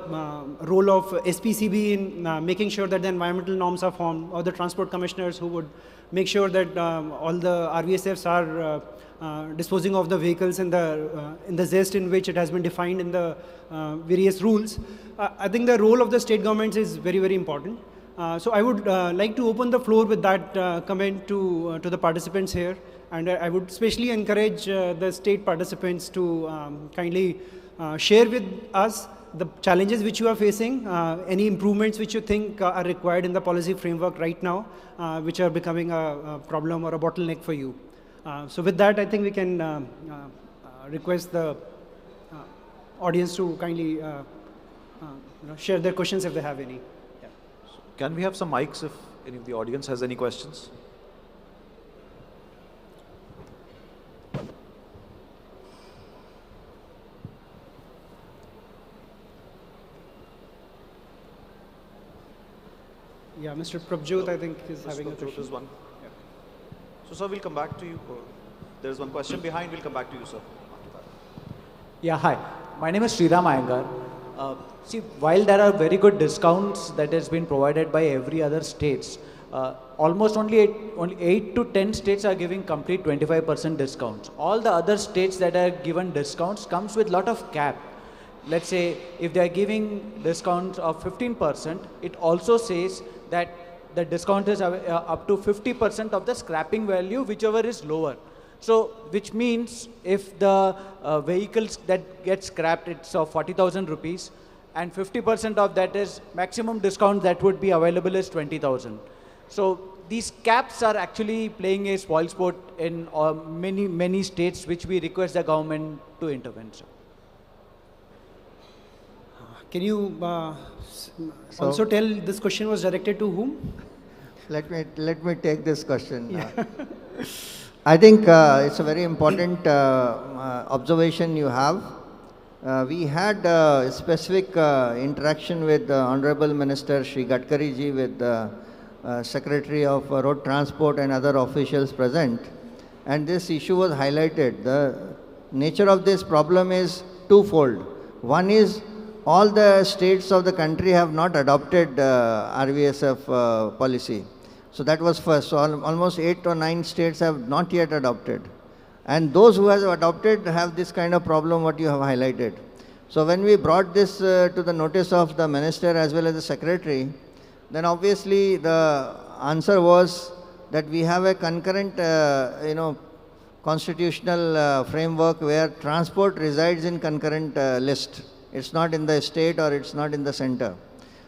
role of SPCB in making sure that the environmental norms are formed, or the transport commissioners who would make sure that all the RVSFs are disposing of the vehicles in the zest in which it has been defined in the various rules. I think the role of the state governments is very, very important. So I would like to open the floor with that comment to the participants here, and I would especially encourage the state participants to kindly share with us the challenges which you are facing, any improvements which you think are required in the policy framework right now, which are becoming a problem or a bottleneck for you. So with that, I think we can request the audience to kindly share their questions if they have any. Yeah. So can we have some mics if any of the audience has any questions? Yeah, Mr. Prabjot, I think, is having a question. Is one. Yeah. So, sir, we'll come back to you. There's one question behind. We'll come back to you, sir. Yeah, hi. My name is Sriram Iyengar. See, while there are very good discounts that has been provided by every other states, almost only 8 to 10 states are giving complete 25% discounts. All the other states that are given discounts comes with lot of cap. Let's say if they are giving discounts of 15%, it also says that the discount is up to 50% of the scrapping value, whichever is lower. So, which means if the vehicles that get scrapped, it's of 40,000 rupees, and 50% of that is maximum discount that would be available is 20,000. So, these caps are actually playing a spoilsport in many states, which we request the government to intervene. Can you also tell this question was directed to whom? Let me take this question. Yeah. I think it's a very important observation you have. We had a specific interaction with Honorable Minister Shri Gadkari ji, with the Secretary of Road Transport and other officials present, and this issue was highlighted. The nature of this problem is twofold. One is all the states of the country have not adopted RVSF policy. So that was first. So almost 8 or 9 states have not yet adopted. And those who have adopted have this kind of problem what you have highlighted. So when we brought this to the notice of the minister as well as the secretary, then obviously the answer was that we have a concurrent constitutional framework where transport resides in concurrent list. It's not in the state or it's not in the center.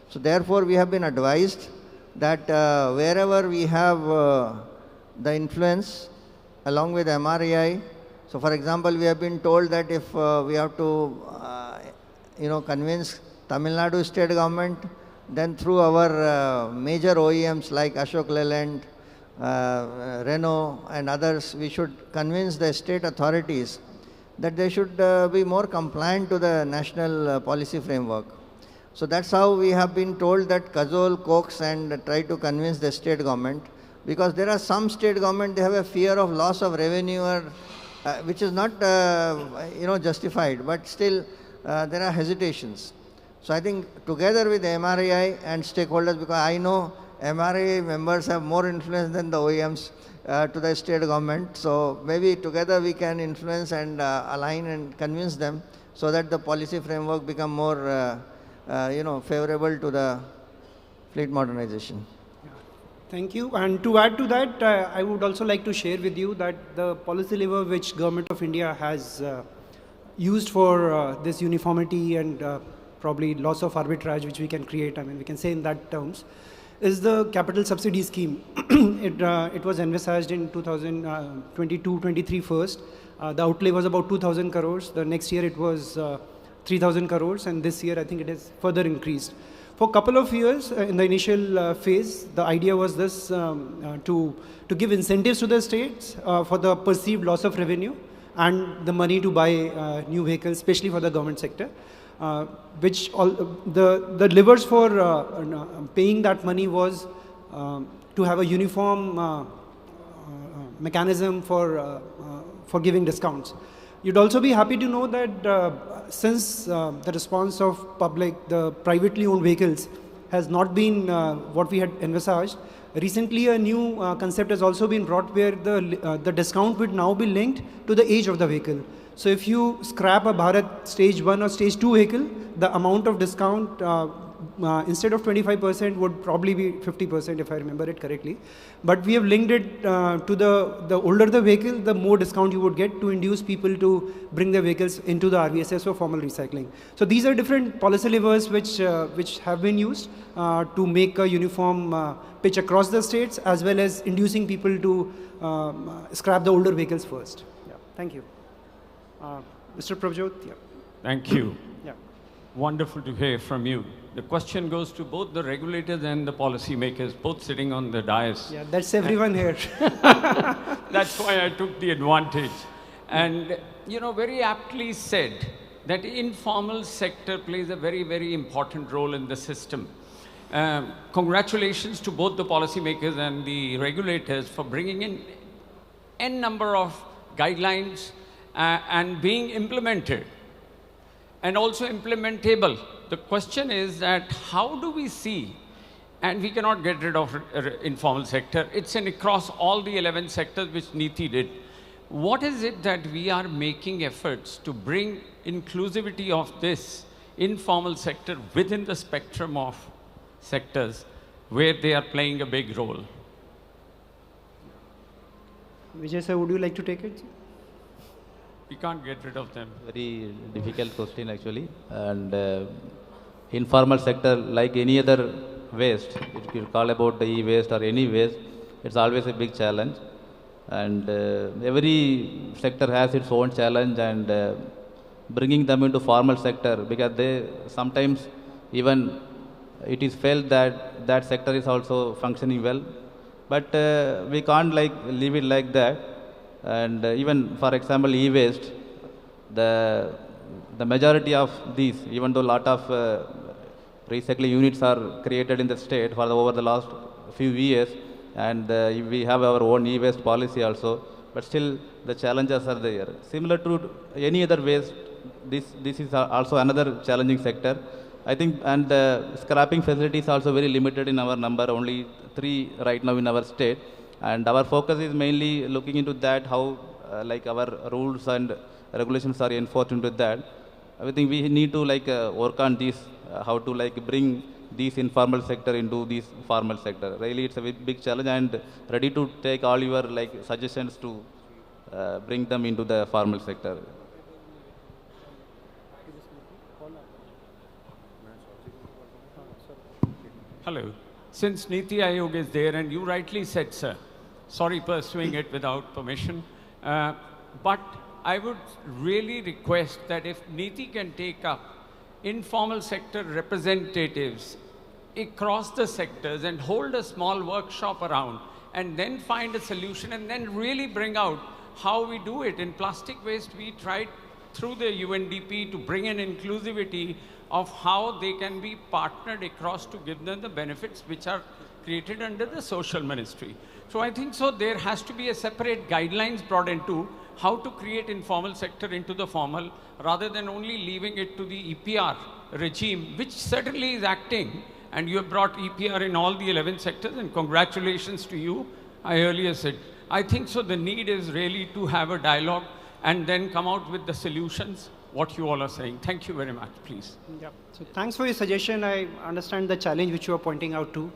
So therefore we have been advised that wherever we have the influence along with MRAI, so for example we have been told that if we have to convince Tamil Nadu state government, then through our major OEMs like Ashok Leyland, Renault and others, we should convince the state authorities that they should be more compliant to the national policy framework. So that's how we have been told that cajole, coax and try to convince the state government, because there are some state government, they have a fear of loss of revenue, or, which is not justified, but still there are hesitations. So I think together with MRAI and stakeholders, because I know MRAI members have more influence than the OEMs, to the state government. So maybe together we can influence and align and convince them so that the policy framework become more favorable to the fleet modernization. Thank you. And to add to that, I would also like to share with you that the policy lever which Government of India has used for this uniformity and probably loss of arbitrage which we can create, I mean, we can say in that terms, is the capital subsidy scheme. It was envisaged in 2022-23 first. The outlay was about 2,000 crores. The next year it was 3,000 crores, and this year I think it has further increased. For a couple of years in the initial phase, the idea was this, to give incentives to the states for the perceived loss of revenue and the money to buy new vehicles, especially for the government sector. Which all the levers for paying that money was to have a uniform mechanism for giving discounts. You'd also be happy to know that since the response of public, the privately owned vehicles has not been what we had envisaged, recently a new concept has also been brought where the discount would now be linked to the age of the vehicle. So if you scrap a Bharat stage 1 or stage 2 vehicle, the amount of discount instead of 25% would probably be 50% if I remember it correctly. But we have linked it to the older the vehicle, the more discount you would get to induce people to bring their vehicles into the RVSS for formal recycling. So these are different policy levers which have been used to make a uniform pitch across the states, as well as inducing people to scrap the older vehicles first. Yeah. Thank you. Mr. Prabhjot, yeah. Thank you. Yeah. Wonderful to hear from you. The question goes to both the regulators and the policymakers, both sitting on the dais. Yeah, that's everyone here. That's why I took the advantage. And, you know, very aptly said that informal sector plays a very, very important role in the system. Congratulations to both the policymakers and the regulators for bringing in n number of guidelines and being implemented and also implementable. The question is that how do we see, and we cannot get rid of informal sector, it's across all the 11 sectors which Niti did. What is it that we are making efforts to bring inclusivity of this informal sector within the spectrum of sectors where they are playing a big role? Vijay sir, would you like to take it? We can't get rid of them. Very difficult question actually. And informal sector, like any other waste, if you call about the e-waste or any waste, it's always a big challenge. And every sector has its own challenge, and bringing them into formal sector, because they sometimes even it is felt that that sector is also functioning well, but we can't like leave it like that. And even for example e-waste, the majority of these, even though a lot of recycling units are created in the state over the last few years, and we have our own e-waste policy also, but still the challenges are there. Similar to any other waste, this is also another challenging sector, I think. And scrapping facilities also very limited in our number, only 3 right now in our state. And our focus is mainly looking into that, how like our rules and regulations are enforced into that. I think we need to like work on this, how to like bring this informal sector into this formal sector. Really, it's a big challenge, and ready to take all your like suggestions to bring them into the formal sector. Hello. Since Niti Aayog is there, and you rightly said, sir, sorry pursuing it without permission, but I would really request that if Niti can take up informal sector representatives across the sectors and hold a small workshop around, and then find a solution, and then really bring out how we do it. In plastic waste, we tried through the UNDP to bring in inclusivity of how they can be partnered across to give them the benefits which are created under the social ministry. So I think so there has to be a separate guidelines brought into how to create informal sector into the formal, rather than only leaving it to the EPR regime, which certainly is acting, and you have brought EPR in all the 11 sectors, and congratulations to you. I earlier said, I think so the need is really to have a dialogue and then come out with the solutions, what you all are saying. Thank you very much, please. Yeah. So thanks for your suggestion. I understand the challenge which you are pointing out to.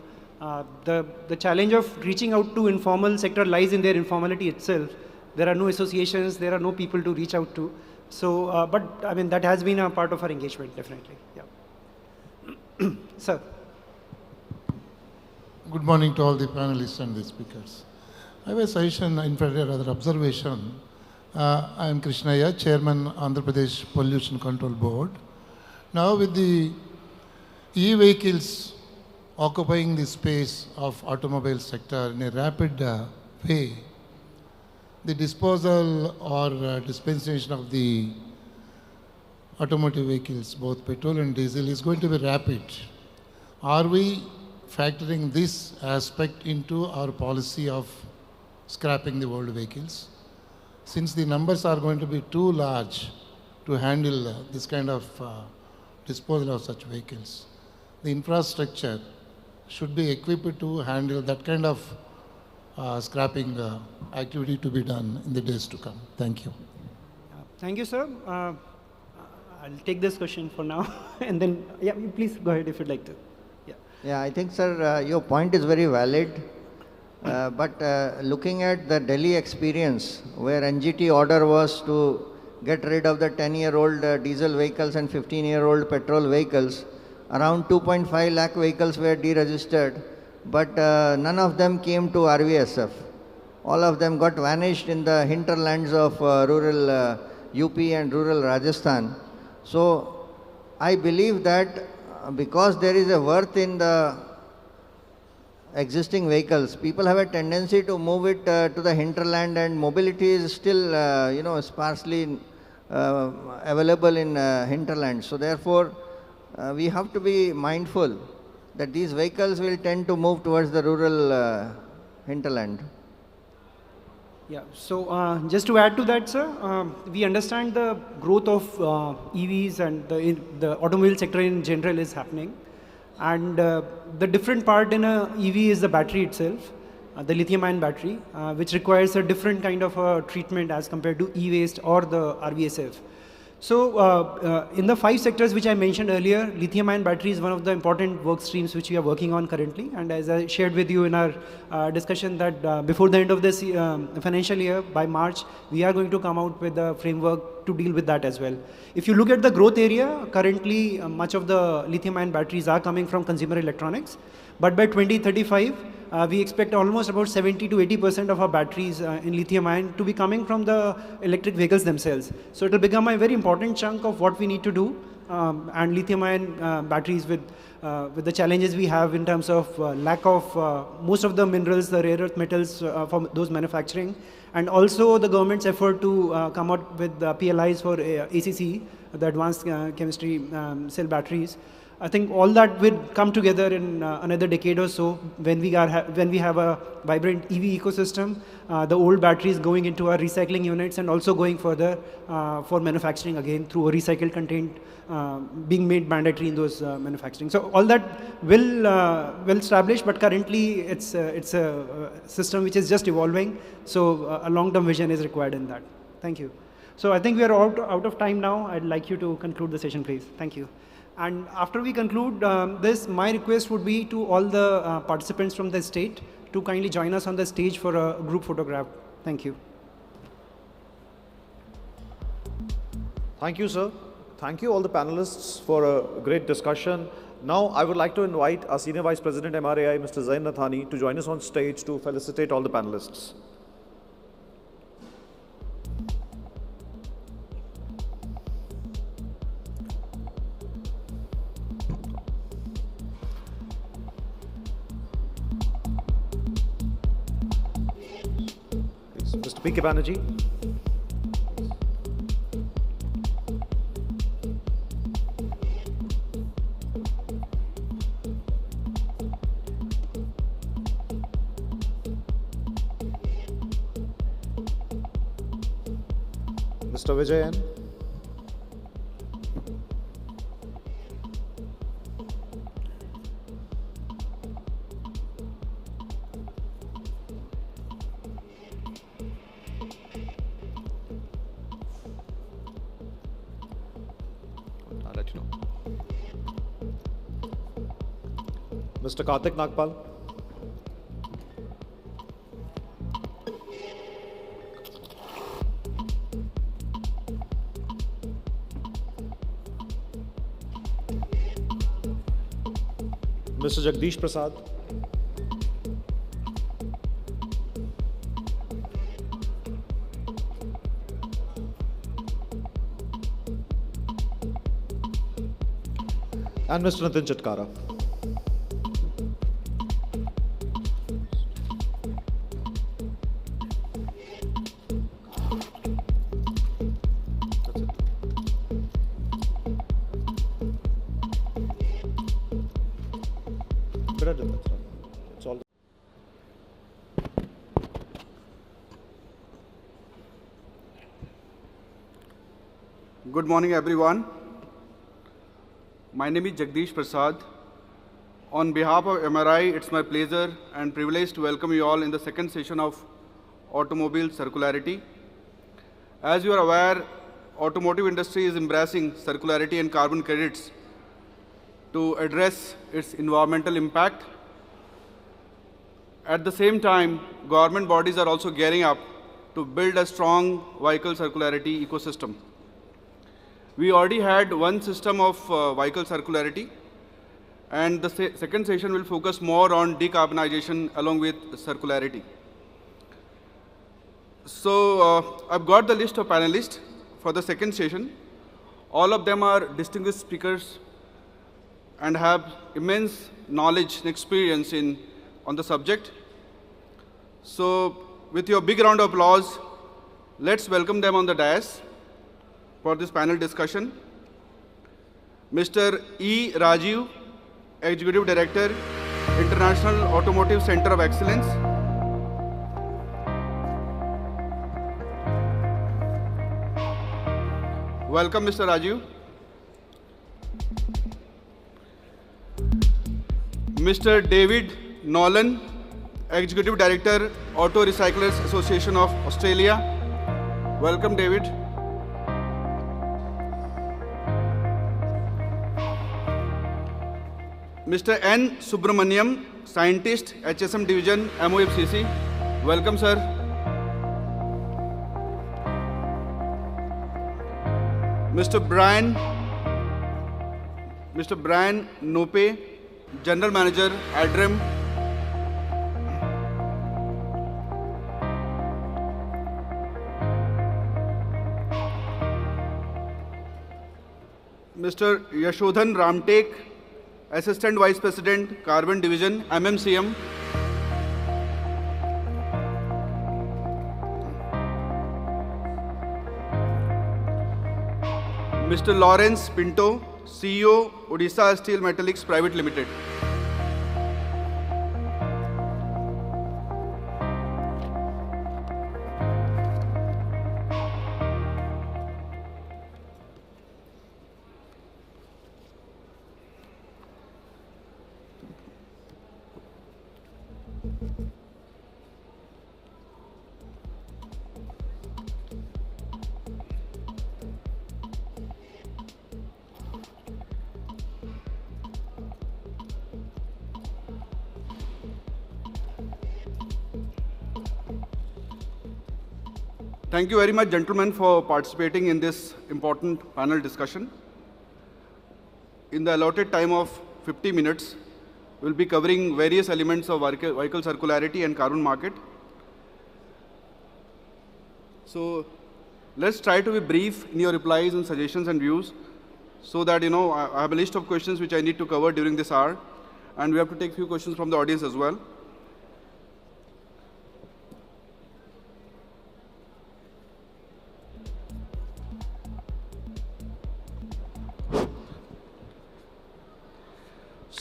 The challenge of reaching out to informal sector lies in their informality itself. There are no associations, there are no people to reach out to. So, but I mean, that has been a part of our engagement, definitely. Yeah. Sir. Good morning to all the panelists and the speakers. I have a suggestion, in fact, a rather observation. I am Krishnaya, Chairman, Andhra Pradesh Pollution Control Board. Now with the e-vehicles occupying the space of automobile sector in a rapid way, the disposal or dispensation of the automotive vehicles, both petrol and diesel, is going to be rapid. Are we factoring this aspect into our policy of scrapping the old vehicles? Since the numbers are going to be too large to handle this kind of disposal of such vehicles, the infrastructure should be equipped to handle that kind of scrapping activity to be done in the days to come. Thank you. Thank you, sir. I'll take this question for now, and then, yeah, you please go ahead if you'd like to. Yeah, I think, sir, your point is very valid. But looking at the Delhi experience, where NGT order was to get rid of the 10-year-old diesel vehicles and 15-year-old petrol vehicles, around 2.5 lakh vehicles were deregistered, but none of them came to RVSF. All of them got vanished in the hinterlands of rural UP and rural Rajasthan. So I believe that because there is a worth in the existing vehicles, people have a tendency to move it to the hinterland, and mobility is still, sparsely available in hinterland. So therefore, we have to be mindful that these vehicles will tend to move towards the rural hinterland. Yeah, so just to add to that, sir, we understand the growth of EVs and the automobile sector in general is happening. And the different part in a EV is the battery itself, the lithium-ion battery, which requires a different kind of treatment as compared to e-waste or the RVSF. So in the 5 sectors which I mentioned earlier, lithium-ion battery is one of the important work streams which we are working on currently. And as I shared with you in our discussion that before the end of this financial year, by March, we are going to come out with a framework to deal with that as well. If you look at the growth area, currently much of the lithium-ion batteries are coming from consumer electronics. But by 2035, we expect almost about 70 to 80% of our batteries in lithium-ion to be coming from the electric vehicles themselves. So it will become a very important chunk of what we need to do. And lithium-ion batteries with the challenges we have in terms of lack of most of the minerals, the rare earth metals for those manufacturing, and also the government's effort to come out with PLIs for ACC, the advanced chemistry cell batteries. I think all that will come together in another decade or so when we have a vibrant EV ecosystem, the old batteries going into our recycling units and also going further for manufacturing again through a recycled content being made mandatory in those manufacturing. So all that will establish, but currently it's a system which is just evolving. So a long-term vision is required in that. Thank you. So I think we are out of time now. I'd like you to conclude the session, please. Thank you. And after we conclude this, my request would be to all the participants from the state to kindly join us on the stage for a group photograph. Thank you. Thank you, sir. Thank you all the panelists for a great discussion. Now I would like to invite our Senior Vice President MRAI, Mr. Zain Nathani, to join us on stage to felicitate all the panelists. Mr. P.K. Banerjee. Mr. Vijayan. I'll let you know. Mr. Karthik Nagpal. Mr. Jagdish Prasad. And Mr. Nitin Chatkara. It's all. Good morning, everyone. My name is Jagdish Prasad. On behalf of MRAI, it's my pleasure and privilege to welcome you all in the second session of Automobile Circularity. As you are aware, automotive industry is embracing circularity and carbon credits to address its environmental impact. At the same time, government bodies are also gearing up to build a strong vehicle circularity ecosystem. We already had one system of vehicle circularity, and the second session will focus more on decarbonization along with circularity. So I've got the list of panelists for the second session. All of them are distinguished speakers and have immense knowledge and experience on the subject. So with your big round of applause, let's welcome them on the dais for this panel discussion. Mr. E. Rajiv, Executive Director, International Automotive Center of Excellence. Welcome, Mr. Rajiv. Mr. David Nolan, Executive Director, Auto Recyclers Association of Australia. Welcome, David. Mr. N. Subramaniam, Scientist, HSM Division, MOFCC. Welcome, sir. Mr. Brian Nope, General Manager, ADREM. Mr. Yashodhan Ramtek, Assistant Vice President, Carbon Division, MMCM. Mr. Lawrence Pinto, CEO, Odisha Steel Metallics Private Limited. Thank you very much, gentlemen, for participating in this important panel discussion. In the allotted time of 50 minutes, we'll be covering various elements of vehicle circularity and carbon market. So let's try to be brief in your replies and suggestions and views so that, I have a list of questions which I need to cover during this hour, and we have to take a few questions from the audience as well.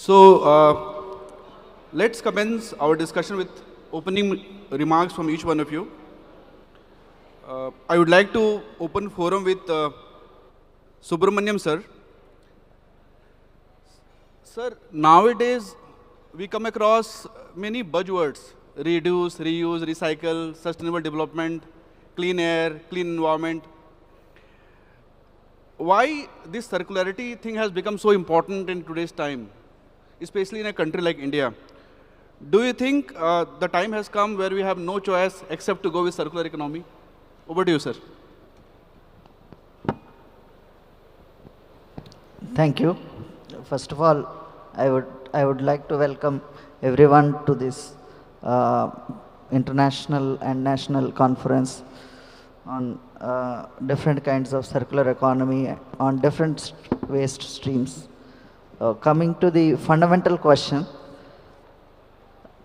So let's commence our discussion with opening remarks from each one of you. I would like to open forum with Subramaniam sir. Sir, nowadays we come across many buzzwords: reduce, reuse, recycle, sustainable development, clean air, clean environment. Why this circularity thing has become so important in today's time, especially in a country like India? Do you think the time has come where we have no choice except to go with circular economy? Over to you, sir. Thank you. First of all, I would I would like to welcome everyone to this international and national conference on different kinds of circular economy on different waste streams. Coming to the fundamental question,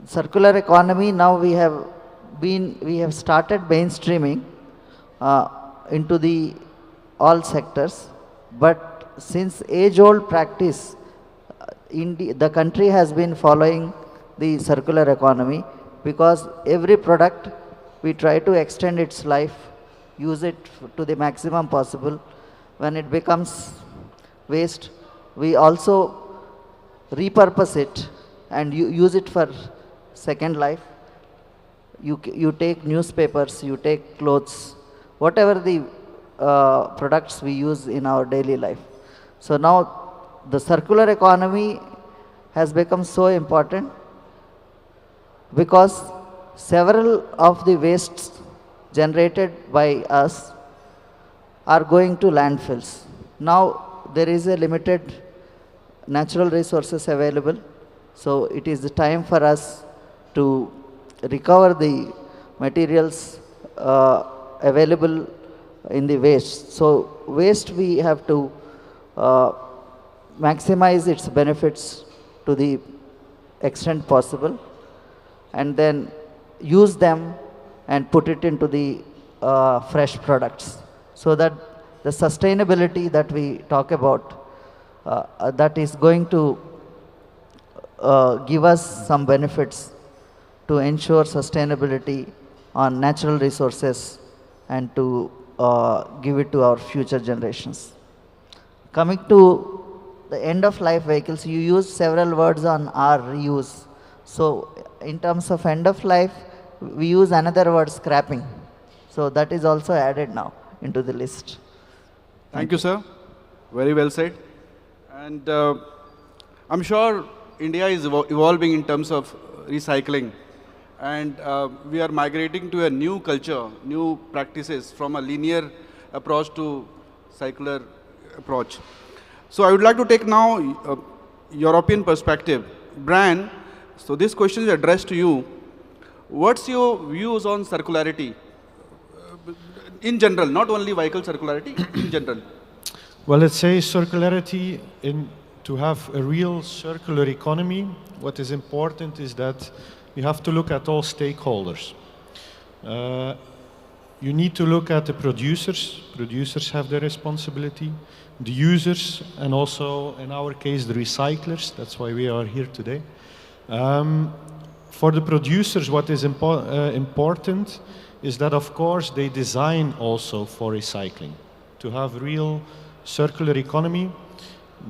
circular economy, now we have started mainstreaming into the all sectors, but since age-old practice, the country has been following the circular economy, because every product we try to extend its life, use it to the maximum possible. When it becomes waste, we also repurpose it and use it for second life. You take newspapers, you take clothes, whatever the products we use in our daily life. So now the circular economy has become so important because several of the wastes generated by us are going to landfills. Now there is a limited natural resources available, so it is the time for us to recover the materials available in the waste. So waste, we have to maximize its benefits to the extent possible, and then use them and put it into the fresh products, so that the sustainability that we talk about, that is going to give us some benefits to ensure sustainability on natural resources and to give it to our future generations. Coming to the end-of-life vehicles, you use several words on our reuse. So in terms of end-of-life, we use another word, scrapping. So that is also added now into the list. Thank you, sir. Very well said. And I'm sure India is evolving in terms of recycling. And we are migrating to a new culture, new practices from a linear approach to circular approach. So I would like to take now European perspective. Brian, so this question is addressed to you. What's your views on circularity in general, not only vehicle circularity, in general? Well, let's say circularity, to have a real circular economy, what is important is that you have to look at all stakeholders. You need to look at the producers. Producers have their responsibility, the users, and also, in our case, the recyclers. That's why we are here today. For the producers, what is important is that, of course, they design also for recycling. To have real circular economy,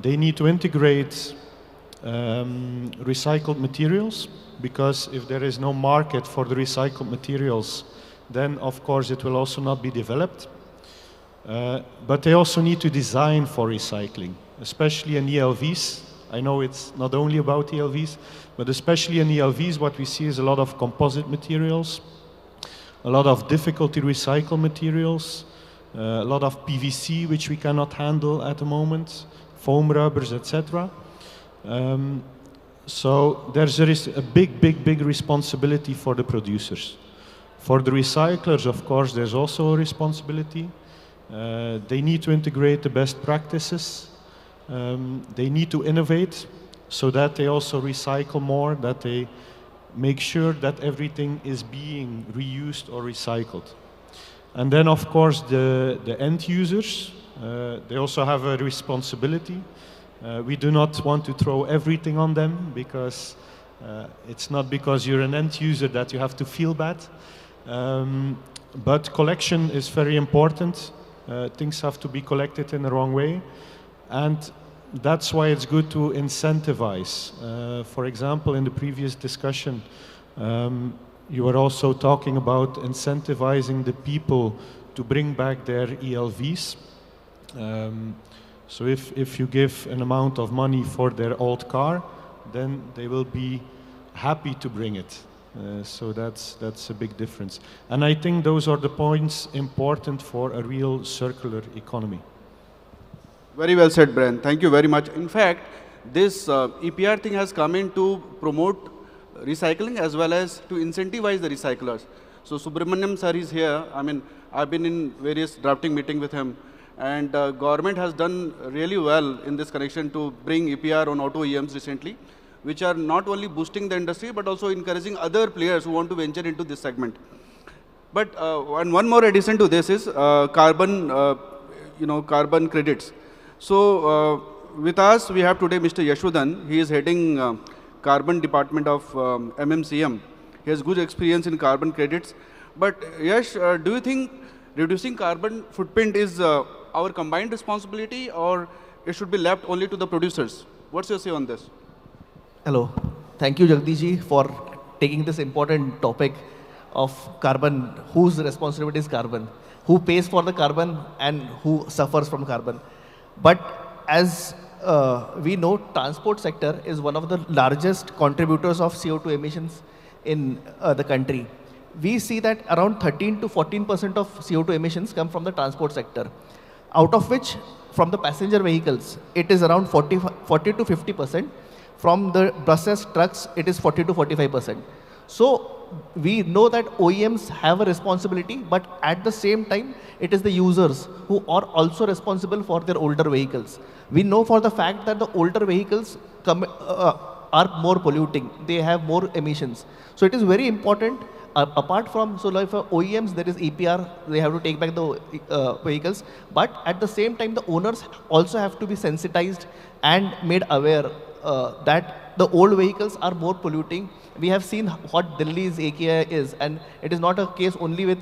they need to integrate recycled materials, because if there is no market for the recycled materials, then of course it will also not be developed. But they also need to design for recycling, especially in ELVs. I know it's not only about ELVs, but especially in ELVs, what we see is a lot of composite materials, a lot of difficulty recycle materials, a lot of PVC, which we cannot handle at the moment, foam rubbers, etc. So there is a big responsibility for the producers. For the recyclers, of course, there's also a responsibility. They need to integrate the best practices. They need to innovate so that they also recycle more, that they make sure that everything is being reused or recycled. And then, of course, the end users, they also have a responsibility. We do not want to throw everything on them, because it's not because you're an end user that you have to feel bad. But collection is very important. Things have to be collected in the wrong way. And that's why it's good to incentivize. For example, in the previous discussion, you were also talking about incentivizing the people to bring back their ELVs. So if you give an amount of money for their old car, then they will be happy to bring it. So that's a big difference. And I think those are the points important for a real circular economy. Very well said, Brian. Thank you very much. In fact, this EPR thing has come in to promote recycling as well as to incentivize the recyclers. So Subramaniam sir is here. I mean, I've been in various drafting meetings with him. And government has done really well in this connection to bring EPR on auto EMs recently, which are not only boosting the industry, but also encouraging other players who want to venture into this segment. But and one more addition to this is carbon, carbon credits. So with us, we have today Mr. Yashodan. He is heading carbon department of MMCM. He has good experience in carbon credits. But Yash, do you think reducing carbon footprint is our combined responsibility, or it should be left only to the producers? What's your say on this? Hello. Thank you, Jagdishji, for taking this important topic of carbon. Whose responsibility is carbon? Who pays for the carbon and who suffers from carbon? But as we know, transport sector is one of the largest contributors of CO2 emissions in the country. We see that around 13 to 14% of CO2 emissions come from the transport sector, out of which from the passenger vehicles, it is around 40 to 50%. From the buses, trucks, it is 40 to 45%. So we know that OEMs have a responsibility, but at the same time, it is the users who are also responsible for their older vehicles. We know for the fact that the older vehicles are more polluting. They have more emissions. So it is very important. Apart from, so like for OEMs, there is EPR, they have to take back the vehicles, but at the same time, the owners also have to be sensitized and made aware that the old vehicles are more polluting. We have seen what Delhi's AQI is, and it is not a case only with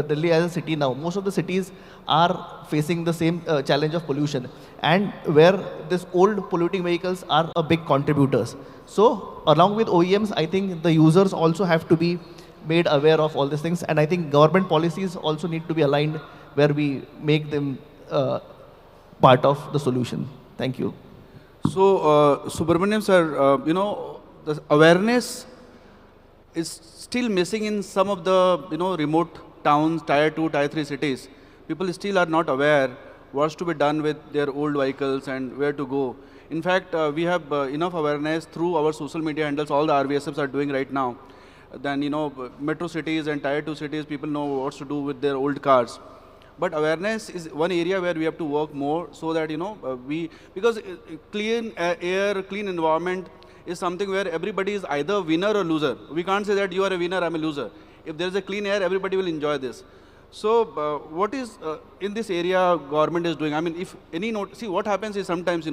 Delhi as a city now. Most of the cities are facing the same challenge of pollution, and where these old polluting vehicles are a big contributors. So along with OEMs, I think the users also have to be made aware of all these things, and I think government policies also need to be aligned where we make them part of the solution. Thank you. So, Subramaniam sir, the awareness is still missing in some of the, remote towns, tier 2, tier 3 cities. People still are not aware what's to be done with their old vehicles and where to go. In fact, we have enough awareness through our social media handles, all the RVSFs are doing right now. Then, metro cities and tier 2 cities, people know what to do with their old cars. But awareness is one area where we have to work more so that, because clean air, clean environment is something where everybody is either winner or loser. We can't say that you are a winner, I'm a loser. If there is a clean air, everybody will enjoy this. So what is in this area government is doing? I mean, if any see what happens is sometimes,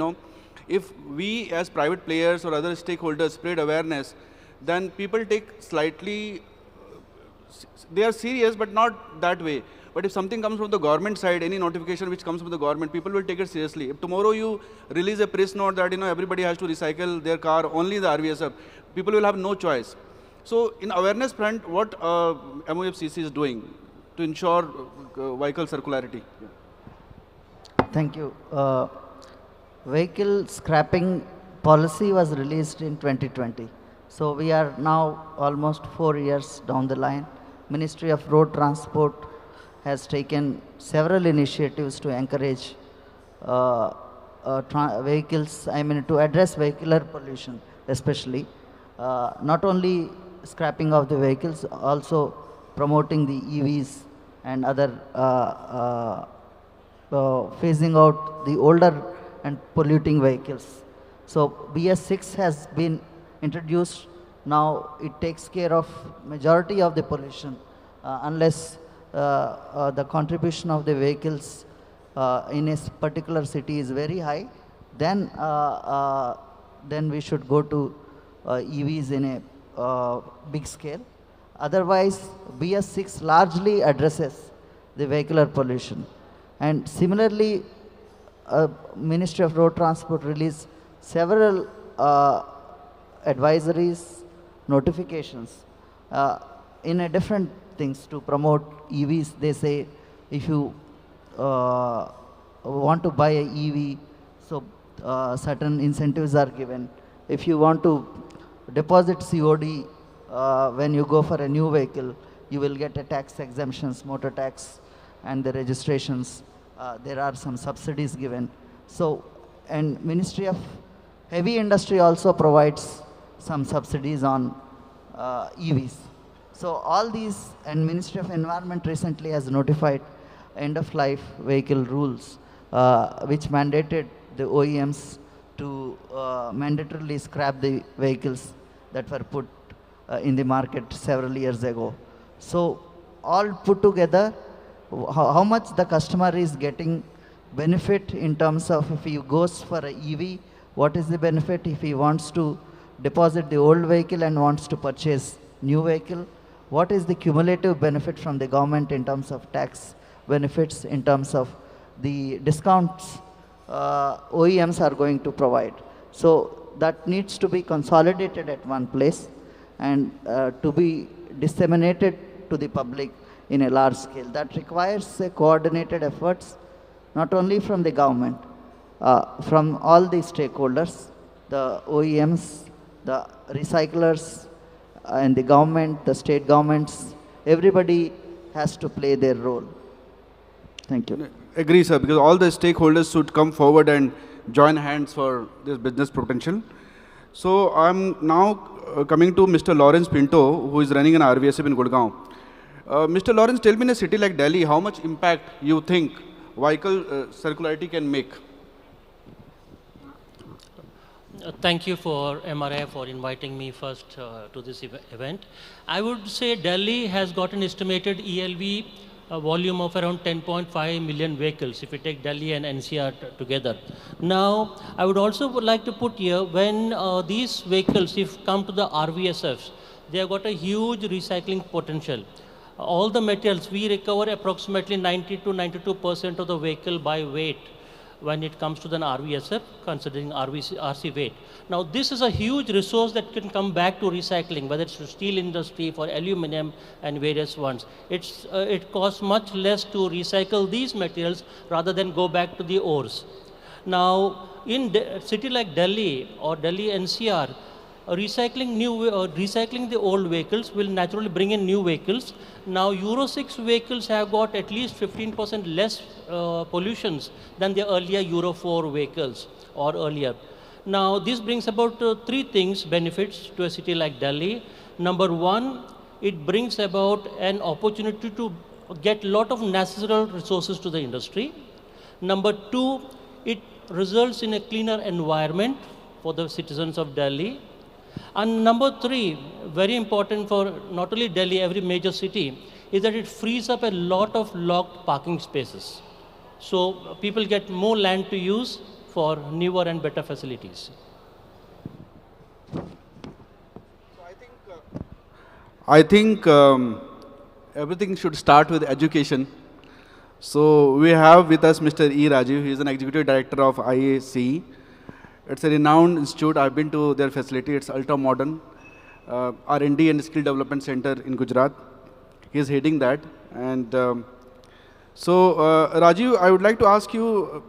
if we as private players or other stakeholders spread awareness, then people take slightly, they are serious, but not that way. But if something comes from the government side, any notification which comes from the government, people will take it seriously. If tomorrow you release a press note that, everybody has to recycle their car, only the RVSF, people will have no choice. So in awareness front, what MOFCC is doing to ensure vehicle circularity? Thank you. Vehicle scrapping policy was released in 2020. So we are now almost 4 years down the line. Ministry of Road Transport has taken several initiatives to encourage vehicles, to address vehicular pollution especially. Not only scrapping of the vehicles, also promoting the EVs and other phasing out the older and polluting vehicles. So BS6 has been introduced. Now it takes care of majority of the pollution unless the contribution of the vehicles in a particular city is very high, then we should go to EVs in a big scale. Otherwise, BS6 largely addresses the vehicular pollution. And similarly, Ministry of Road Transport released several advisories, notifications in a different things to promote EVs. They say if you want to buy an EV, so certain incentives are given. If you want to deposit COD when you go for a new vehicle, you will get a tax exemptions, motor tax and the registrations. There are some subsidies given. So, and Ministry of Heavy industry also provides some subsidies on EVs. So all these, and Ministry of Environment recently has notified end-of-life vehicle rules, which mandated the OEMs to mandatorily scrap the vehicles that were put in the market several years ago. So all put together, how much the customer is getting benefit in terms of if he goes for a EV, what is the benefit if he wants to deposit the old vehicle and wants to purchase new vehicle, what is the cumulative benefit from the government in terms of tax benefits, in terms of the discounts OEMs are going to provide. So that needs to be consolidated at one place and to be disseminated to the public in a large scale. That requires a coordinated efforts, not only from the government, from all the stakeholders, the OEMs, the recyclers, and the government, the state governments, everybody has to play their role. Thank you. Agree, sir, because all the stakeholders should come forward and join hands for this business potential. So I'm now coming to Mr. Lawrence Pinto, who is running an RVSF in Gurgaon. Mr. Lawrence, tell me in a city like Delhi, how much impact you think vehicle circularity can make? Thank you for MRAI for inviting me first to this event. I would say Delhi has got an estimated ELV volume of around 10.5 million vehicles if you take Delhi and NCR together. Now, I would also like to put here, when these vehicles, if come to the RVSFs, they have got a huge recycling potential. All the materials, we recover approximately 90 to 92% of the vehicle by weight when it comes to the RVSF, considering RC weight. Now, this is a huge resource that can come back to recycling, whether it's the steel industry, for aluminum and various ones. It costs much less to recycle these materials rather than go back to the ores. Now, in a city like Delhi or Delhi NCR, recycling the old vehicles will naturally bring in new vehicles. Now, Euro 6 vehicles have got at least 15% less pollutions than the earlier Euro 4 vehicles or earlier. Now, this brings about three things, benefits to a city like Delhi. Number one, it brings about an opportunity to get a lot of natural resources to the industry. Number two, it results in a cleaner environment for the citizens of Delhi. And number three, very important for not only Delhi, every major city, is that it frees up a lot of locked parking spaces. So people get more land to use for newer and better facilities. I think everything should start with education. So we have with us Mr. E. Rajiv. He is an executive director of IAC. It's a renowned institute. I've been to their facility. It's ultra modern. R&D and Skill Development Center in Gujarat. He's heading that. And so, Rajiv, I would like to ask you,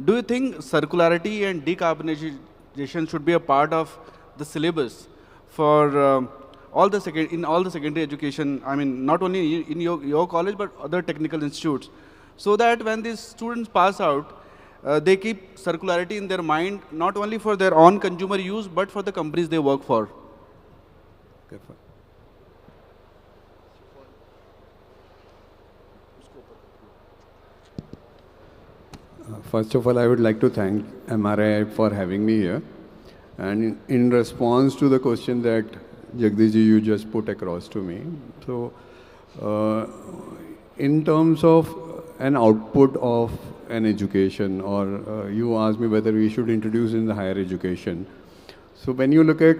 do you think circularity and decarbonization should be a part of the syllabus for all the secondary education? I mean, not only in your college, but other technical institutes, so that when these students pass out, they keep circularity in their mind, not only for their own consumer use, but for the companies they work for. Okay, First of all, I would like to thank MRAI for having me here. And in response to the question that Jagdishji you just put across to me, so in terms of an output of an education, or you asked me whether we should introduce in the higher education. So when you look at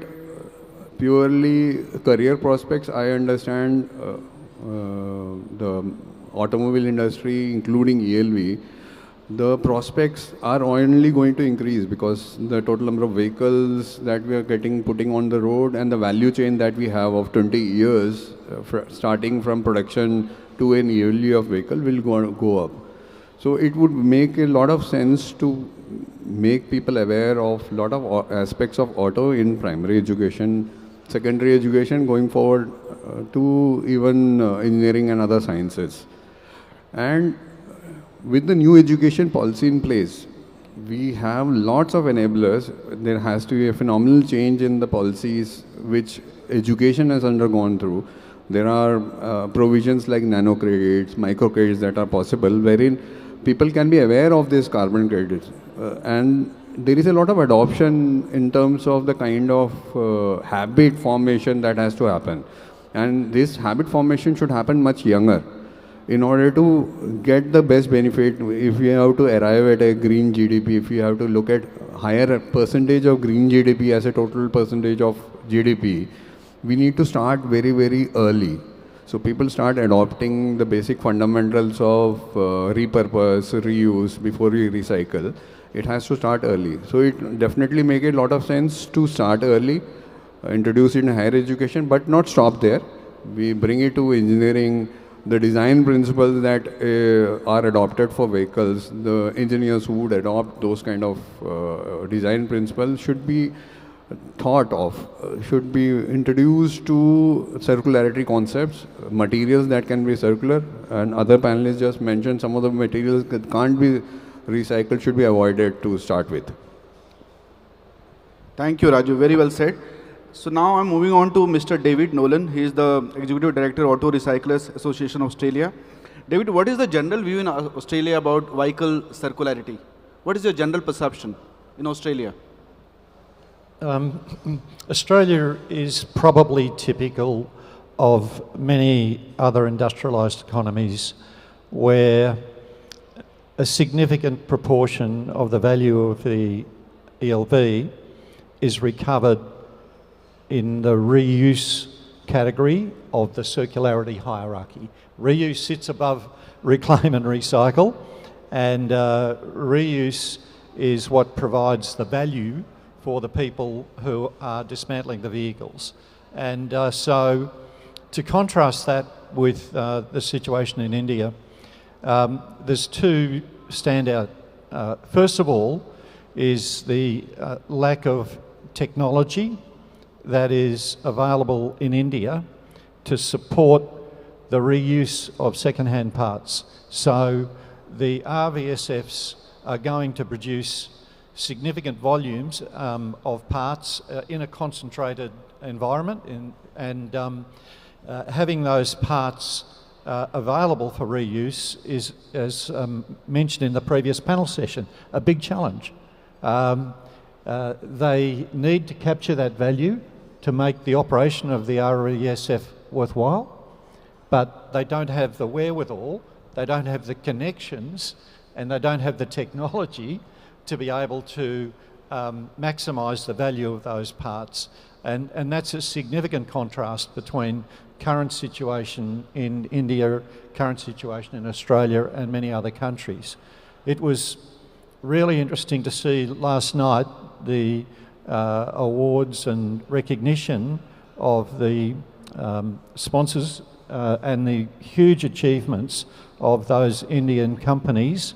purely career prospects, I understand the automobile industry, including ELV, the prospects are only going to increase because the total number of vehicles that we are putting on the road and the value chain that we have of 20 years, starting from production to an ELV of vehicle will go up. So it would make a lot of sense to make people aware of a lot of aspects of auto in primary education, secondary education, going forward to even engineering and other sciences. And with the new education policy in place, we have lots of enablers. There has to be a phenomenal change in the policies which education has undergone through. There are provisions like nano credits, micro credits that are possible, wherein people can be aware of these carbon credits. And there is a lot of adoption in terms of the kind of habit formation that has to happen. And this habit formation should happen much younger. In order to get the best benefit, if we have to arrive at a green GDP, if we have to look at higher percentage of green GDP as a total percentage of GDP, we need to start very, very early. So people start adopting the basic fundamentals of repurpose, reuse before we recycle. It has to start early. So it definitely makes a lot of sense to start early, introduce it in higher education, but not stop there. We bring it to engineering. The design principles that are adopted for vehicles, the engineers who would adopt those kind of design principles should be thought of, should be introduced to circularity concepts, materials that can be circular, and other panelists just mentioned some of the materials that can't be recycled should be avoided to start with. Thank you, Raju. Very well said. So now I'm moving on to Mr. David Nolan. He is the Executive Director, Auto Recyclers Association Australia. David, what is the general view in Australia about vehicle circularity? What is your general perception in Australia? Australia is probably typical of many other industrialised economies where a significant proportion of the value of the ELV is recovered in the reuse category of the circularity hierarchy. Reuse sits above reclaim and recycle, and reuse is what provides the value for the people who are dismantling the vehicles. And so to contrast that with the situation in India, there's two standout. First of all is the lack of technology that is available in India to support the reuse of second-hand parts. So the RVSFs are going to produce significant volumes of parts in a concentrated environment, and having those parts available for reuse is, as mentioned in the previous panel session, a big challenge. They need to capture that value to make the operation of the RESF worthwhile, but they don't have the wherewithal, they don't have the connections, and they don't have the technology to be able to maximise the value of those parts. And that's a significant contrast between current situation in India, current situation in Australia and many other countries. It was really interesting to see last night the awards and recognition of the sponsors and the huge achievements of those Indian companies,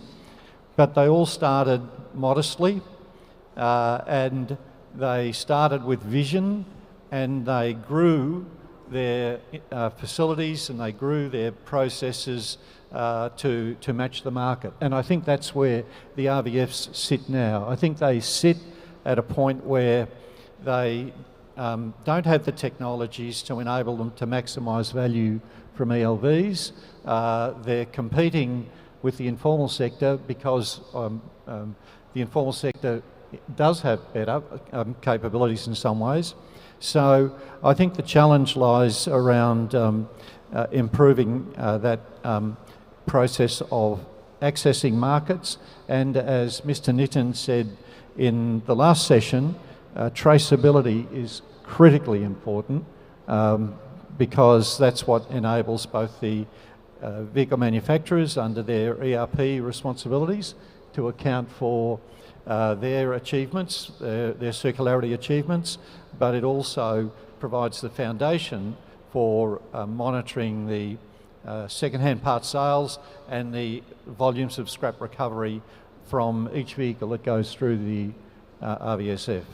but they all started modestly and they started with vision, and they grew their facilities and they grew their processes to match the market. And I think that's where the RVFs sit now. I think they sit at a point where they don't have the technologies to enable them to maximise value from ELVs. They're competing with the informal sector because the informal sector does have better capabilities in some ways. So I think the challenge lies around improving that process of accessing markets, and as Mr. Nitin said in the last session, traceability is critically important because that's what enables both the vehicle manufacturers under their ERP responsibilities to account for their achievements, their circularity achievements, but it also provides the foundation for monitoring the second-hand part sales and the volumes of scrap recovery from each vehicle that goes through the RVSF.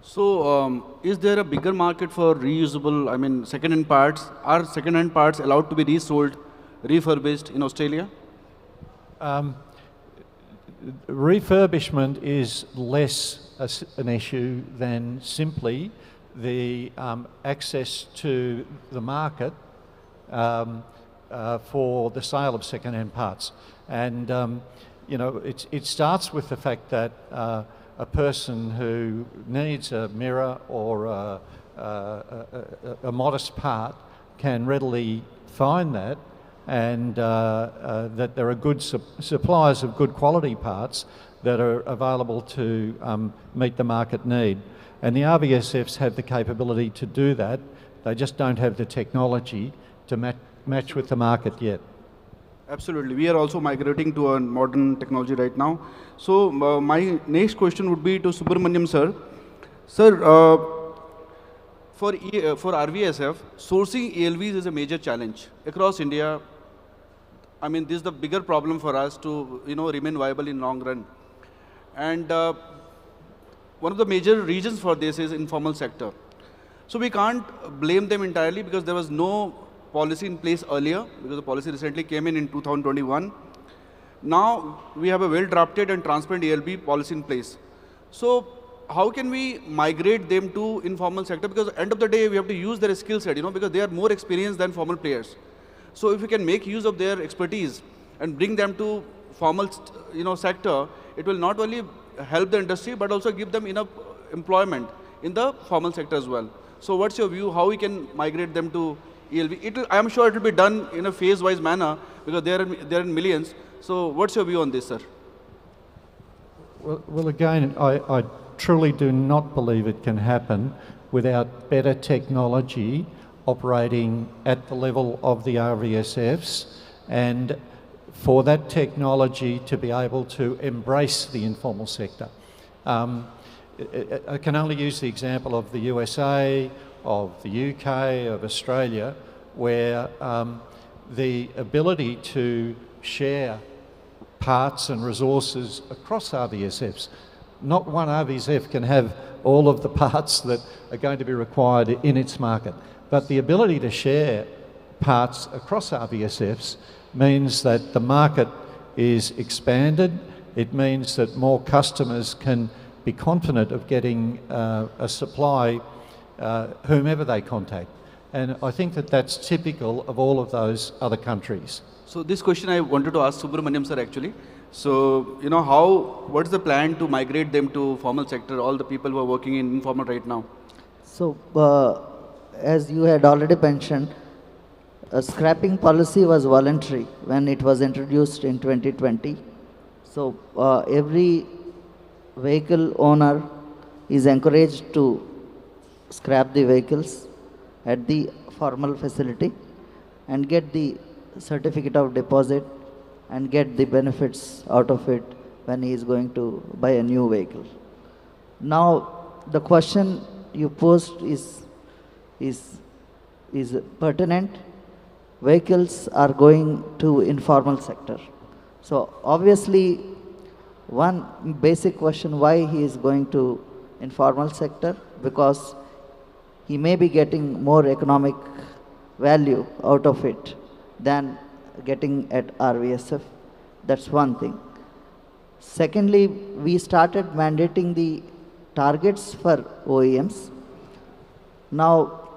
So, is there a bigger market for reusable, second-hand parts? Are second-hand parts allowed to be resold, refurbished in Australia? refurbishment is less an issue than simply the access to the market for the sale of second-hand parts. And, you know, it starts with the fact that a person who needs a mirror or a modest part can readily find that, and that there are good suppliers of good quality parts that are available to meet the market need. And the RVSFs have the capability to do that. They just don't have the technology to match with the market yet. Absolutely. We are also migrating to a modern technology right now. So my next question would be to Subramaniam sir. Sir, for RVSF, sourcing ELVs is a major challenge across India. I mean, this is the bigger problem for us to, you know, remain viable in long run. And one of the major reasons for this is informal sector. So we can't blame them entirely because there was no policy in place earlier, because the policy recently came in 2021. Now we have a well-drafted and transparent ELB policy in place. So how can we migrate them to informal sector? Because at the end of the day, we have to use their skill set, you know, because they are more experienced than formal players. So if we can make use of their expertise and bring them to formal, you know, sector, it will not only help the industry, but also give them enough employment in the formal sector as well. So what's your view, how we can migrate them to ELV? I am sure it will be done in a phase-wise manner because they are in millions. So what's your view on this, sir? Well again, I truly do not believe it can happen without better technology operating at the level of the RVSFs, and for that technology to be able to embrace the informal sector. I can only use the example of the USA, of the UK, of Australia, where the ability to share parts and resources across RVSFs. Not one RVSF can have all of the parts that are going to be required in its market, but the ability to share parts across RVSFs means that the market is expanded. It means that more customers can be confident of getting a supply whomever they contact. And I think that that's typical of all of those other countries. So this question I wanted to ask Subramaniam sir actually. So, you know, what is the plan to migrate them to formal sector, all the people who are working in informal right now? So, as you had already mentioned, a scrapping policy was voluntary when it was introduced in 2020. So, every vehicle owner is encouraged to scrap the vehicles at the formal facility and get the certificate of deposit and get the benefits out of it when he is going to buy a new vehicle. Now, the question you posed is pertinent. Vehicles are going to informal sector. So obviously, one basic question why he is going to informal sector, because he may be getting more economic value out of it than getting at RVSF. That's one thing. Secondly, we started mandating the targets for OEMs. Now,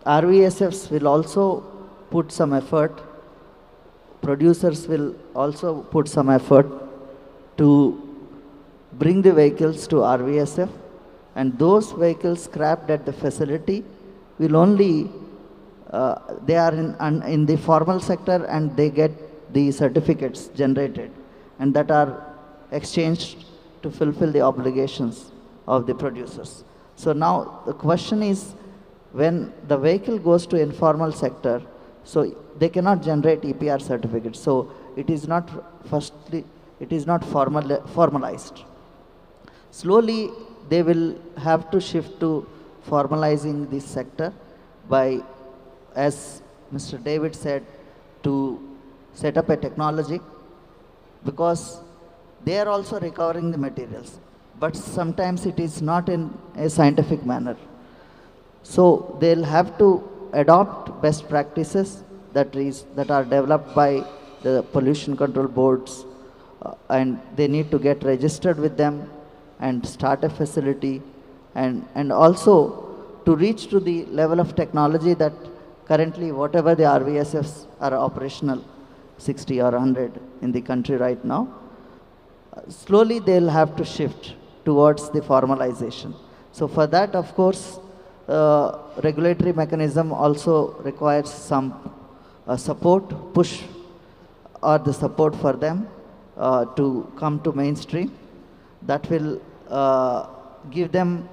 RVSFs will also put some effort, producers will also put some effort to bring the vehicles to RVSF, and those vehicles scrapped at the facility will only, they are in the formal sector and they get the certificates generated and that are exchanged to fulfill the obligations of the producers. So now the question is, when the vehicle goes to informal sector, so they cannot generate EPR certificates. So it is not formalized. Slowly they will have to shift to formalizing this sector by, as Mr. David said, to set up a technology, because they are also recovering the materials, but sometimes it is not in a scientific manner. So they'll have to adopt best practices that are developed by the pollution control boards and they need to get registered with them and start a facility, and also to reach to the level of technology that currently whatever the RVSFs are operational, 60 or 100 in the country right now, slowly they'll have to shift towards the formalization. So for that, of course, regulatory mechanism also requires some support, push, or the support for them to come to mainstream. That will give them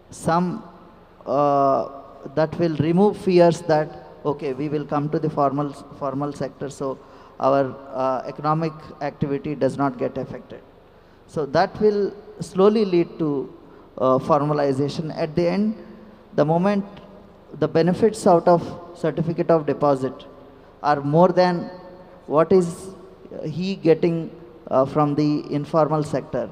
some, that will remove fears that, okay, we will come to the formal sector, so our economic activity does not get affected. So that will slowly lead to formalization. At the end, the moment the benefits out of certificate of deposit are more than what is he getting from the informal sector,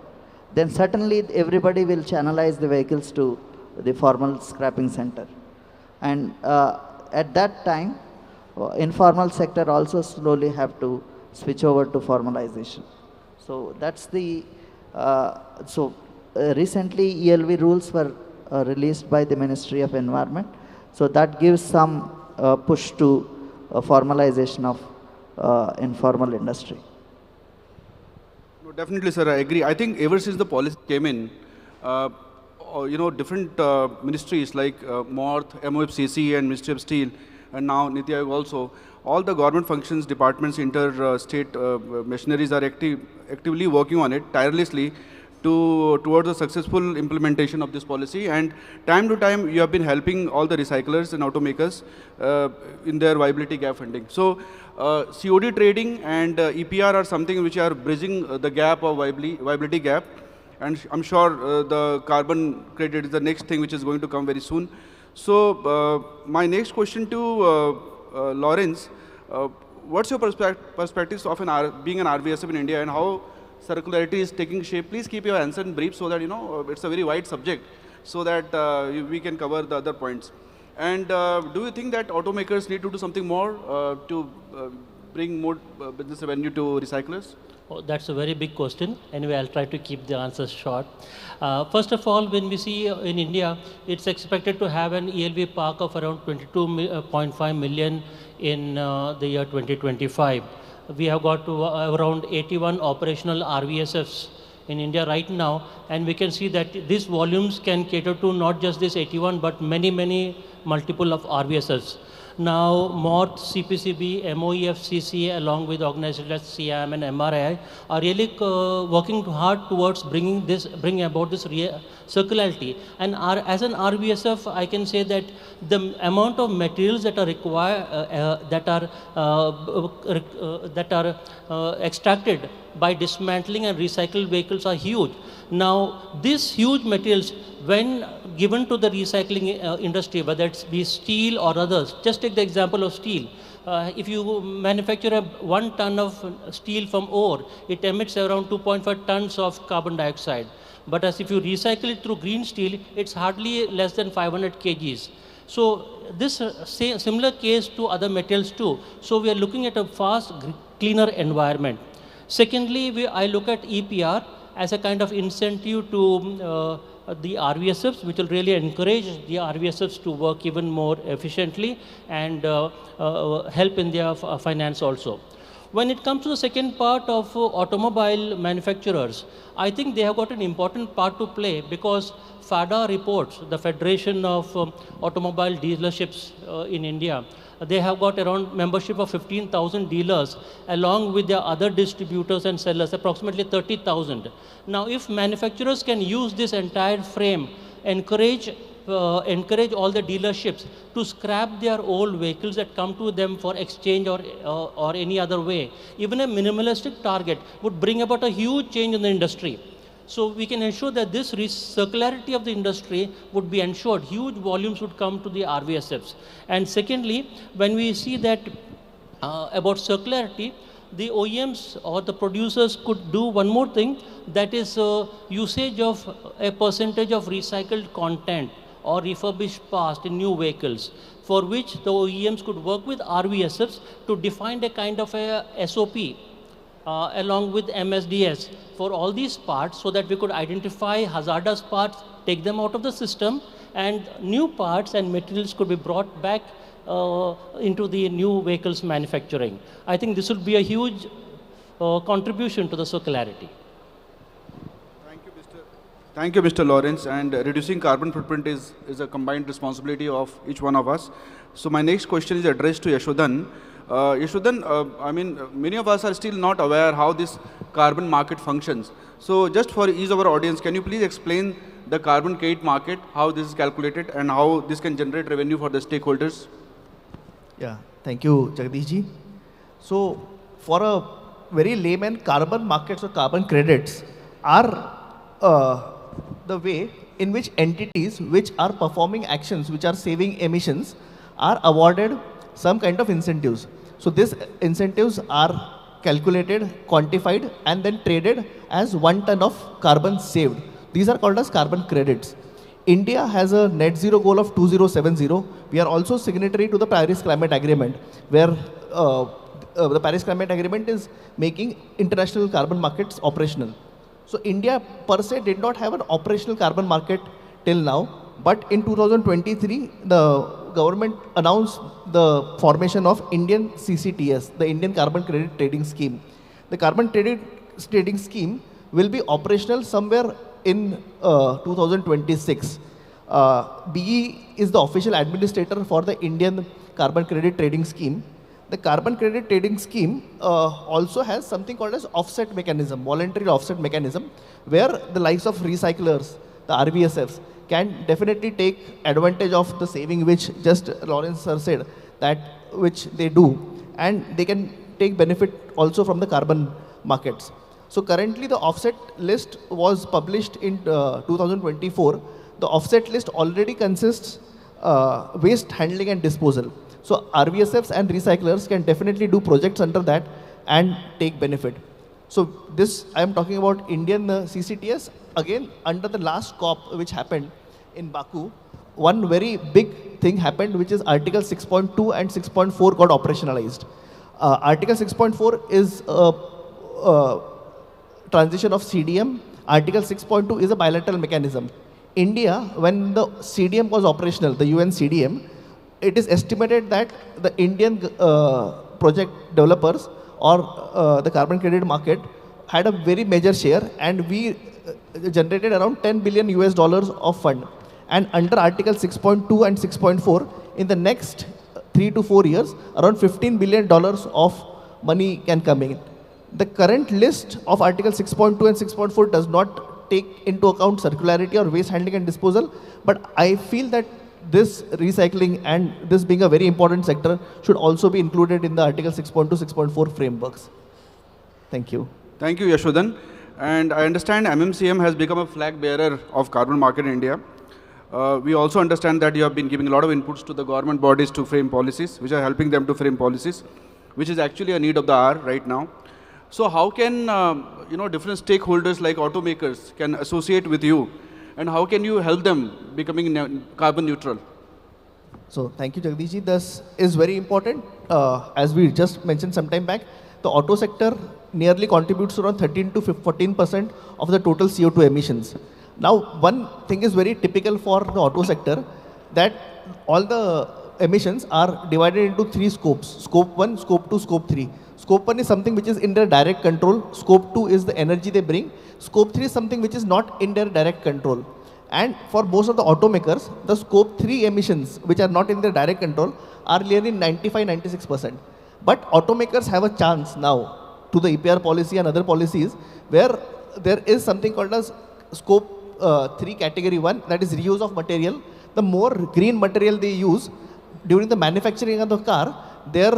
then certainly everybody will channelize the vehicles to the formal scrapping center. And at that time, informal sector also slowly have to switch over to formalization. So that's the, recently ELV rules were released by the Ministry of Environment. So that gives some push to formalization of informal industry. No, definitely, sir, I agree. I think ever since the policy came in, different ministries like MORTH, MOFCC and Ministry of Steel, and now Niti Aayog also, all the government functions, departments, inter-state machineries are actively working on it tirelessly towards the successful implementation of this policy. And time to time, you have been helping all the recyclers and automakers in their viability gap funding. So COD trading and EPR are something which are bridging the gap of viability gap. And I'm sure the carbon credit is the next thing which is going to come very soon. So my next question to Lawrence, what's your perspectives of being an RVSF in India, and how circularity is taking shape? Please keep your answer in brief so that, it's a very wide subject, so that we can cover the other points. And do you think that automakers need to do something more to bring more business revenue to recyclers? Oh, that's a very big question. Anyway, I'll try to keep the answers short. First of all, when we see in India, it's expected to have an ELV park of around 22.5 million in the year 2025. We have got to around 81 operational RVSFs in India right now, and we can see that these volumes can cater to not just this 81, but many multiple of RVSFs. Now, MORTH, CPCB, MOEFCC, along with organizations like CIAM and MRAI, are really working hard towards bringing about this circularity. And as an RVSF, I can say that the amount of materials that are required, that are extracted by dismantling and recycled vehicles are huge. Now, these huge materials, when given to the recycling industry, whether it's be steel or others, just take the example of steel. If you manufacture 1 ton of steel from ore, it emits around 2.5 tons of carbon dioxide. But as if you recycle it through green steel, it's hardly less than 500 kgs. So this similar case to other materials too. So we are looking at a fast, cleaner environment. Secondly, I look at EPR as a kind of incentive to the RVSFs, which will really encourage the RVSFs to work even more efficiently and help in their finance also. When it comes to the second part of automobile manufacturers, I think they have got an important part to play, because FADA reports, the Federation of Automobile Dealerships in India, they have got around membership of 15,000 dealers, along with their other distributors and sellers, approximately 30,000. Now, if manufacturers can use this entire frame, encourage all the dealerships to scrap their old vehicles that come to them for exchange or any other way, even a minimalistic target would bring about a huge change in the industry. So we can ensure that this circularity of the industry would be ensured. Huge volumes would come to the RVSFs. And secondly, when we see that about circularity, the OEMs or the producers could do one more thing, that is usage of a percentage of recycled content or refurbished parts in new vehicles, for which the OEMs could work with RVSFs to define a kind of a SOP along with MSDS for all these parts so that we could identify hazardous parts, take them out of the system, and new parts and materials could be brought back into the new vehicles manufacturing. I think this will be a huge contribution to the circularity. Thank you, Mr. Lawrence. And reducing carbon footprint is a combined responsibility of each one of us. So my next question is addressed to Yashodhan. Yashodhan, I mean, many of us are still not aware how this carbon market functions. So just for ease of our audience, can you please explain the carbon credit market, how this is calculated, and how this can generate revenue for the stakeholders? Yeah, thank you, Jagdishji. So for a very layman, carbon markets or carbon credits are the way in which entities which are performing actions which are saving emissions are awarded some kind of incentives. So these incentives are calculated, quantified, and then traded as 1 ton of carbon saved. These are called as carbon credits. India has a net zero goal of 2070. We are also signatory to the Paris Climate Agreement, where the Paris Climate Agreement is making international carbon markets operational. So India per se did not have an operational carbon market till now, but in 2023, the government announced the formation of Indian CCTS, the Indian Carbon Credit Trading Scheme. The Carbon Credit Trading Scheme will be operational somewhere in 2026. BE is the official administrator for the Indian Carbon Credit Trading Scheme. The Carbon Credit Trading Scheme also has something called as offset mechanism, voluntary offset mechanism, where the likes of recyclers, the RVSFs, can definitely take advantage of the saving which just Lawrence sir said, that which they do, and they can take benefit also from the carbon markets. So currently the offset list was published in 2024. The offset list already consists waste handling and disposal. So RVSFs and recyclers can definitely do projects under that and take benefit. So this, I am talking about Indian CCTS. Again, under the last COP which happened in Baku, one very big thing happened, which is Article 6.2 and 6.4 got operationalized. Article 6.4 is transition of CDM. Article 6.2 is a bilateral mechanism. India, when the CDM was operational, the UN CDM, it is estimated that the Indian project developers or the carbon credit market had a very major share, and we generated around $10 billion of fund. And under Article 6.2 and 6.4, in the next 3 to 4 years, around $15 billion of money can come in. The current list of Article 6.2 and 6.4 does not take into account circularity or waste handling and disposal, but I feel that this recycling and this being a very important sector should also be included in the Article 6.2, 6.4 frameworks. Thank you. Thank you, Yashodhan. And I understand MMCM has become a flag bearer of carbon market in India. We also understand that you have been giving a lot of inputs to the government bodies to frame policies, which are helping them to frame policies, which is actually a need of the hour right now. So how can different stakeholders like automakers can associate with you, and how can you help them becoming carbon neutral? So thank you, Jagdishji. This is very important. As we just mentioned some time back, the auto sector nearly contributes to around 13 to 14% of the total CO2 emissions. Now, one thing is very typical for the auto sector, that all the emissions are divided into 3 scopes: Scope 1, Scope 2, Scope 3. Scope 1 is something which is in their direct control. Scope 2 is the energy they bring. Scope 3 is something which is not in their direct control. And for most of the automakers, the Scope 3 emissions, which are not in their direct control, are nearly 95-96%. But automakers have a chance now to the EPR policy and other policies, where there is something called as Scope 3 Category 1, that is reuse of material. The more green material they use during the manufacturing of the car, their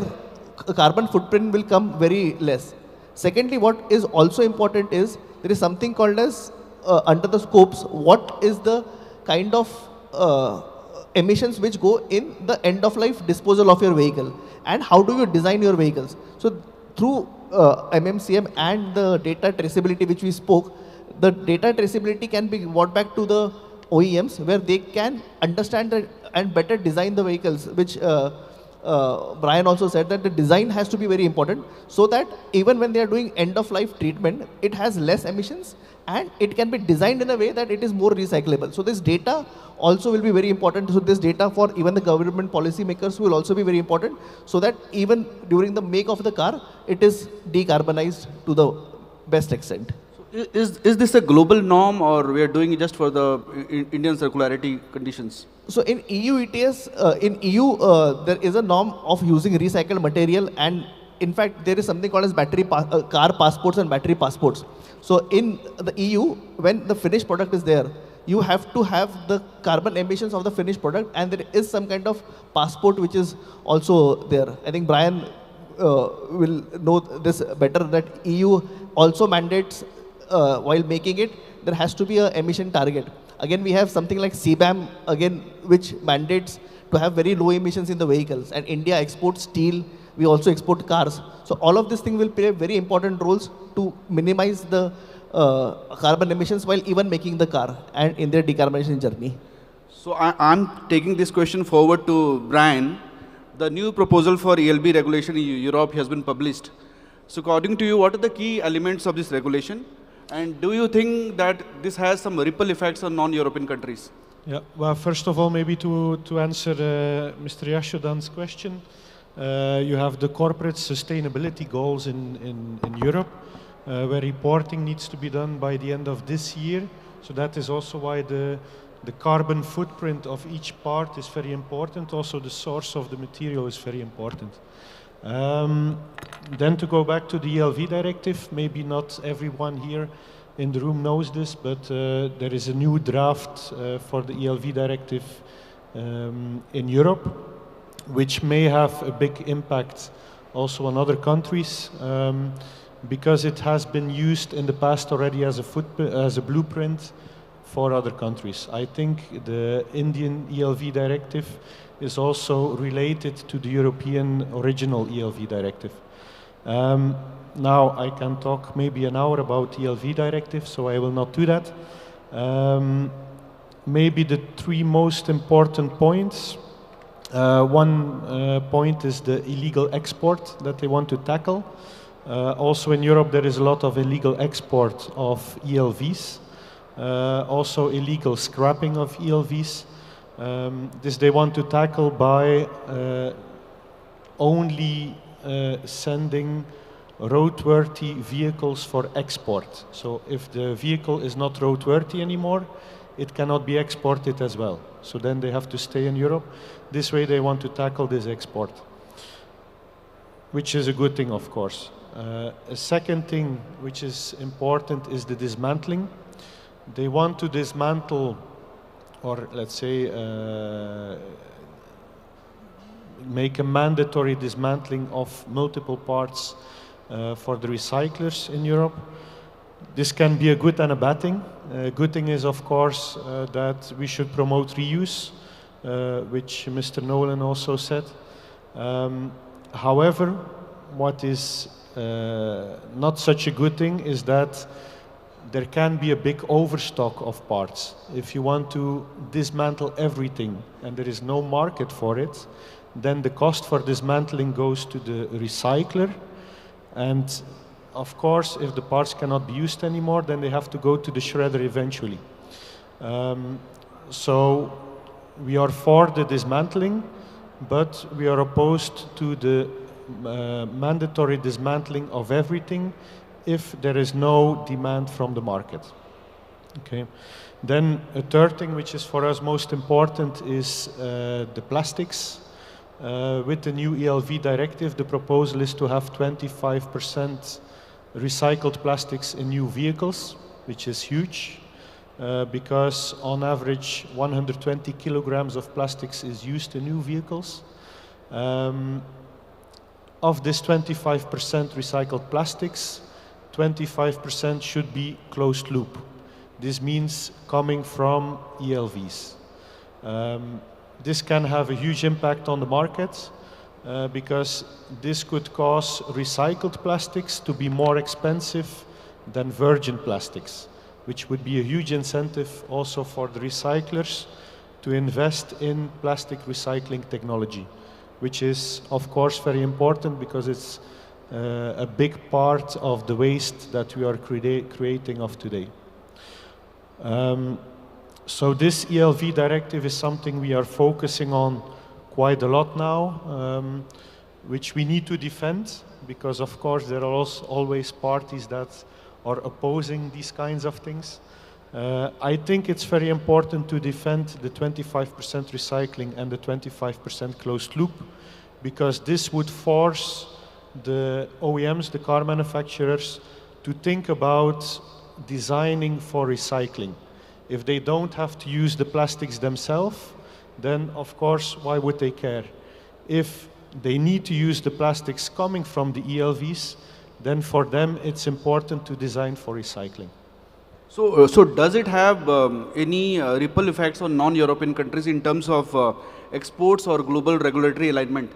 carbon footprint will come very less. Secondly, what is also important is there is something called as under the scopes, what is the kind of emissions which go in the end of life disposal of your vehicle, and how do you design your vehicles. So through MMCM and the data traceability which we spoke, the data traceability can be brought back to the OEMs, where they can understand and better design the vehicles which Brian also said that the design has to be very important so that even when they are doing end-of-life treatment, it has less emissions and it can be designed in a way that it is more recyclable. So this data also will be very important. So this data for even the government policy makers will also be very important so that even during the make of the car, it is decarbonized to the best extent. Is this a global norm or we are doing it just for the Indian circularity conditions? So in EU ETS, there is a norm of using recycled material, and in fact there is something called as car passports and battery passports. So in the EU, when the finished product is there, you have to have the carbon emissions of the finished product, and there is some kind of passport which is also there. I think Brian will know this better, that EU also mandates while making it, there has to be an emission target. Again, we have something like CBAM, again, which mandates to have very low emissions in the vehicles. And India exports steel, we also export cars. So all of these things will play very important roles to minimize the carbon emissions while even making the car and in their decarbonization journey. So I'm taking this question forward to Brian. The new proposal for ELB regulation in Europe has been published. So according to you, what are the key elements of this regulation? And do you think that this has some ripple effects on non-European countries? Yeah, well, first of all, maybe to answer Mr. Yashodan's question, you have the corporate sustainability goals in Europe, where reporting needs to be done by the end of this year. So that is also why the carbon footprint of each part is very important. Also, the source of the material is very important. Then to go back to the ELV directive, maybe not everyone here in the room knows this, but there is a new draft for the ELV directive in Europe, which may have a big impact also on other countries, because it has been used in the past already as a blueprint for other countries. I think the Indian ELV directive is also related to the European original ELV directive. Now I can talk maybe an hour about ELV directive, so I will not do that. Maybe the three most important points. One point is the illegal export that they want to tackle. Also in Europe there is a lot of illegal export of ELVs, also illegal scrapping of ELVs. This they want to tackle by only sending roadworthy vehicles for export. So if the vehicle is not roadworthy anymore, it cannot be exported as well. So then they have to stay in Europe. This way they want to tackle this export, which is a good thing, of course. A second thing which is important is the dismantling. They want to dismantle, or let's say make a mandatory dismantling of multiple parts for the recyclers in Europe. This can be a good and a bad thing. A good thing is, of course, that we should promote reuse, which Mr. Nolan also said. However, what is not such a good thing is that there can be a big overstock of parts. If you want to dismantle everything and there is no market for it, then the cost for dismantling goes to the recycler. And of course, if the parts cannot be used anymore, then they have to go to the shredder eventually. So we are for the dismantling, but we are opposed to the mandatory dismantling of everything if there is no demand from the market. Okay. Then a third thing which is for us most important is the plastics. With the new ELV directive, the proposal is to have 25% recycled plastics in new vehicles, which is huge, because on average 120 kilograms of plastics is used in new vehicles. Of this 25% recycled plastics, 25% should be closed loop. This means coming from ELVs. This can have a huge impact on the market because this could cause recycled plastics to be more expensive than virgin plastics, which would be a huge incentive also for the recyclers to invest in plastic recycling technology, which is, of course, very important because it's a big part of the waste that we are creating of today. So this ELV directive is something we are focusing on quite a lot now, which we need to defend because, of course, there are also always parties that are opposing these kinds of things. I think it's very important to defend the 25% recycling and the 25% closed loop because this would force the OEMs, the car manufacturers, to think about designing for recycling. If they don't have to use the plastics themselves, then of course, why would they care? If they need to use the plastics coming from the ELVs, then for them it's important to design for recycling. So does it have any ripple effects on non-European countries in terms of exports or global regulatory alignment?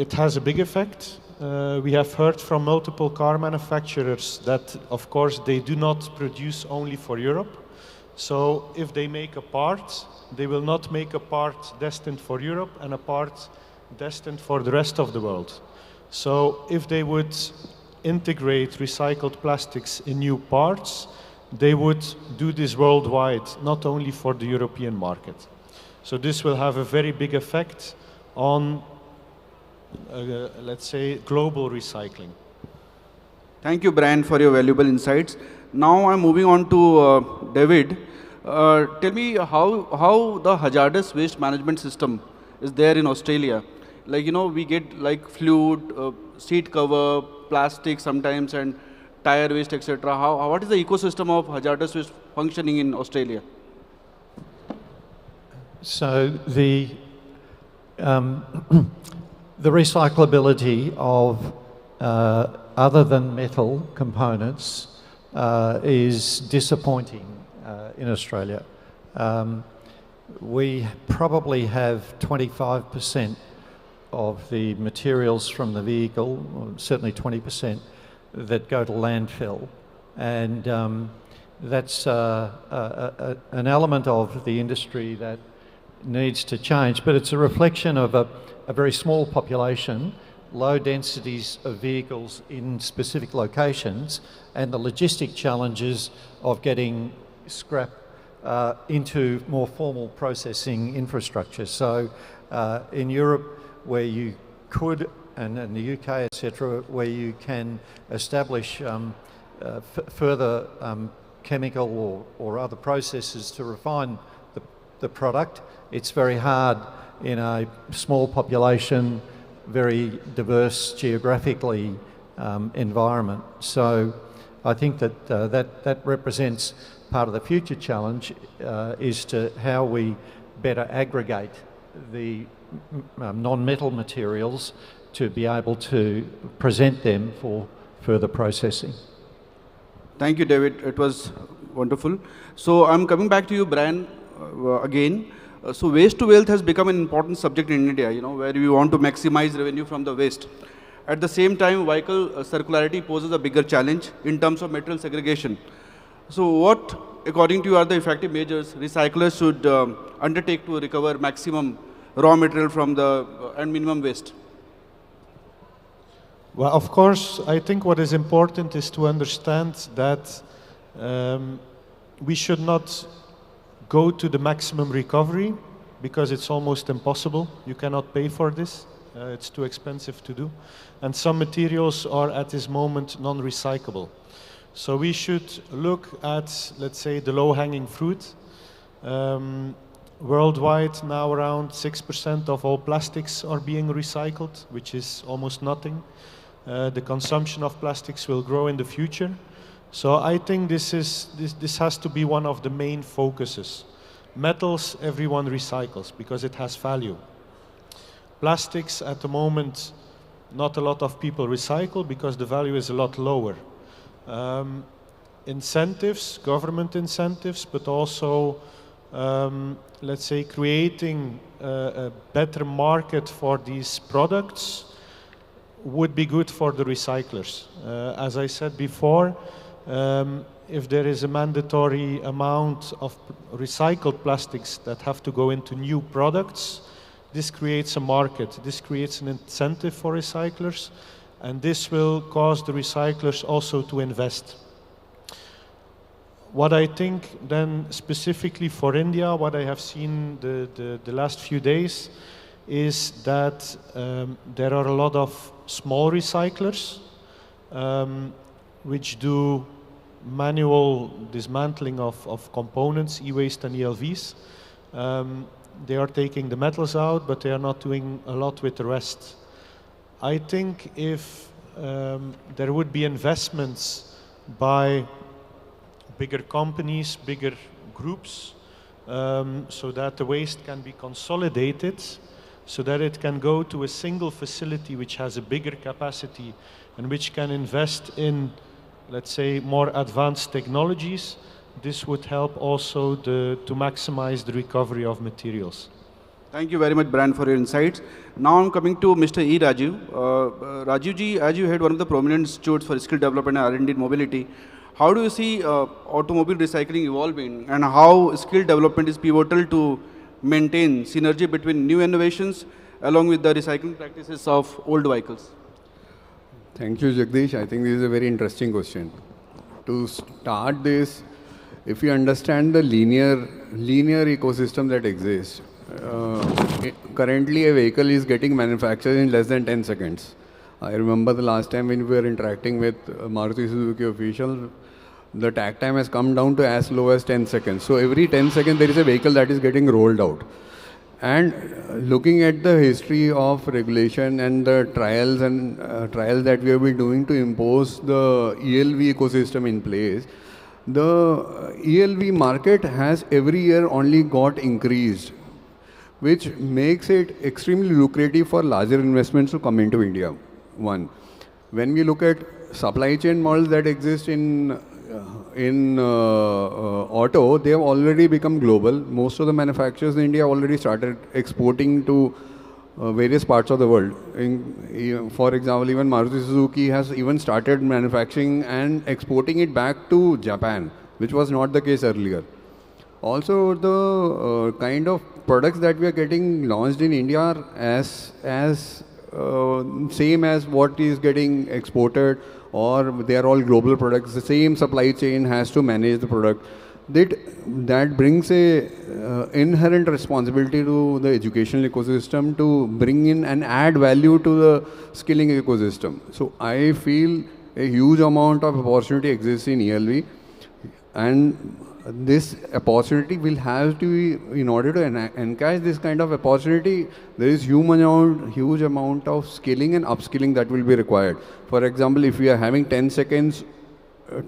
It has a big effect. We have heard from multiple car manufacturers that, of course, they do not produce only for Europe. So if they make a part, they will not make a part destined for Europe and a part destined for the rest of the world. So if they would integrate recycled plastics in new parts, they would do this worldwide, not only for the European market. So this will have a very big effect on, let's say, global recycling. Thank you, Brian, for your valuable insights. Now I'm moving on to David. Tell me how the hazardous waste management system is there in Australia. Like, you know, we get like fluid, seat cover, plastic sometimes, and tire waste, etc. What is the ecosystem of hazardous waste functioning in Australia? So the recyclability of other than metal components is disappointing in Australia. We probably have 25% of the materials from the vehicle, or certainly 20%, that go to landfill. And that's an element of the industry that needs to change, but it's a reflection of a very small population, low densities of vehicles in specific locations, and the logistic challenges of getting scrap into more formal processing infrastructure. So in Europe, where you could, and in the UK, etc., where you can establish further chemical or other processes to refine the product, it's very hard in a small population, very diverse geographically environment. So I think that that represents part of the future challenge is to how we better aggregate the non-metal materials to be able to present them for further processing. Thank you, David. It was wonderful. So I'm coming back to you, Brian, again. So waste to wealth has become an important subject in India, you know, where we want to maximize revenue from the waste. At the same time, vehicle circularity poses a bigger challenge in terms of material segregation. So what, according to you, are the effective measures recyclers should undertake to recover maximum raw material from the and minimum waste? Well, of course, I think what is important is to understand that we should not go to the maximum recovery because it's almost impossible. You cannot pay for this. It's too expensive to do. And some materials are at this moment non-recyclable. So we should look at, let's say, the low-hanging fruit. Worldwide, now around 6% of all plastics are being recycled, which is almost nothing. The consumption of plastics will grow in the future. So I think this has to be one of the main focuses. Metals, everyone recycles because it has value. Plastics, at the moment, not a lot of people recycle because the value is a lot lower. Incentives, government incentives, but also let's say, creating a better market for these products would be good for the recyclers. As I said before, if there is a mandatory amount of recycled plastics that have to go into new products, This creates a market, this creates an incentive for recyclers, and this will cause the recyclers also to invest. What I think then specifically for India, what I have seen the last few days, is that there are a lot of small recyclers which do manual dismantling of components, e-waste and ELVs. They are taking the metals out, but they are not doing a lot with the rest. I think if there would be investments by bigger companies, bigger groups, so that the waste can be consolidated, so that it can go to a single facility which has a bigger capacity and which can invest in, let's say, more advanced technologies, this would help also to maximize the recovery of materials. Thank you very much, Brian, for your insights. Now I'm coming to Mr. E. Rajiv. Rajiv ji, as you head one of the prominent institutes for skill development and R&D in mobility, how do you see automobile recycling evolving, and how skill development is pivotal to maintain synergy between new innovations along with the recycling practices of old vehicles? Thank you, Jagdish. I think this is a very interesting question. To start this, if you understand the linear ecosystem that exists, currently a vehicle is getting manufactured in less than 10 seconds. I remember the last time when we were interacting with Maruti Suzuki official, the tag time has come down to as low as 10 seconds. So every 10 seconds there is a vehicle that is getting rolled out. And looking at the history of regulation and the trials that we have been doing to impose the ELV ecosystem in place, the ELV market has every year only got increased, which makes it extremely lucrative for larger investments to come into India. One, when we look at supply chain models that exist in auto, they have already become global. Most of the manufacturers in India already started exporting to various parts of the world. For example, even Maruti Suzuki has even started manufacturing and exporting it back to Japan, which was not the case earlier. Also, the kind of products that we are getting launched in India are as same as what is getting exported, or they are all global products. The same supply chain has to manage the product. That brings a inherent responsibility to the educational ecosystem to bring in and add value to the skilling ecosystem. So I feel a huge amount of opportunity exists in ELV, and this opportunity will have to be, in order to encourage this kind of opportunity, there is huge amount of skilling and upskilling that will be required. For example, if we are having 10 seconds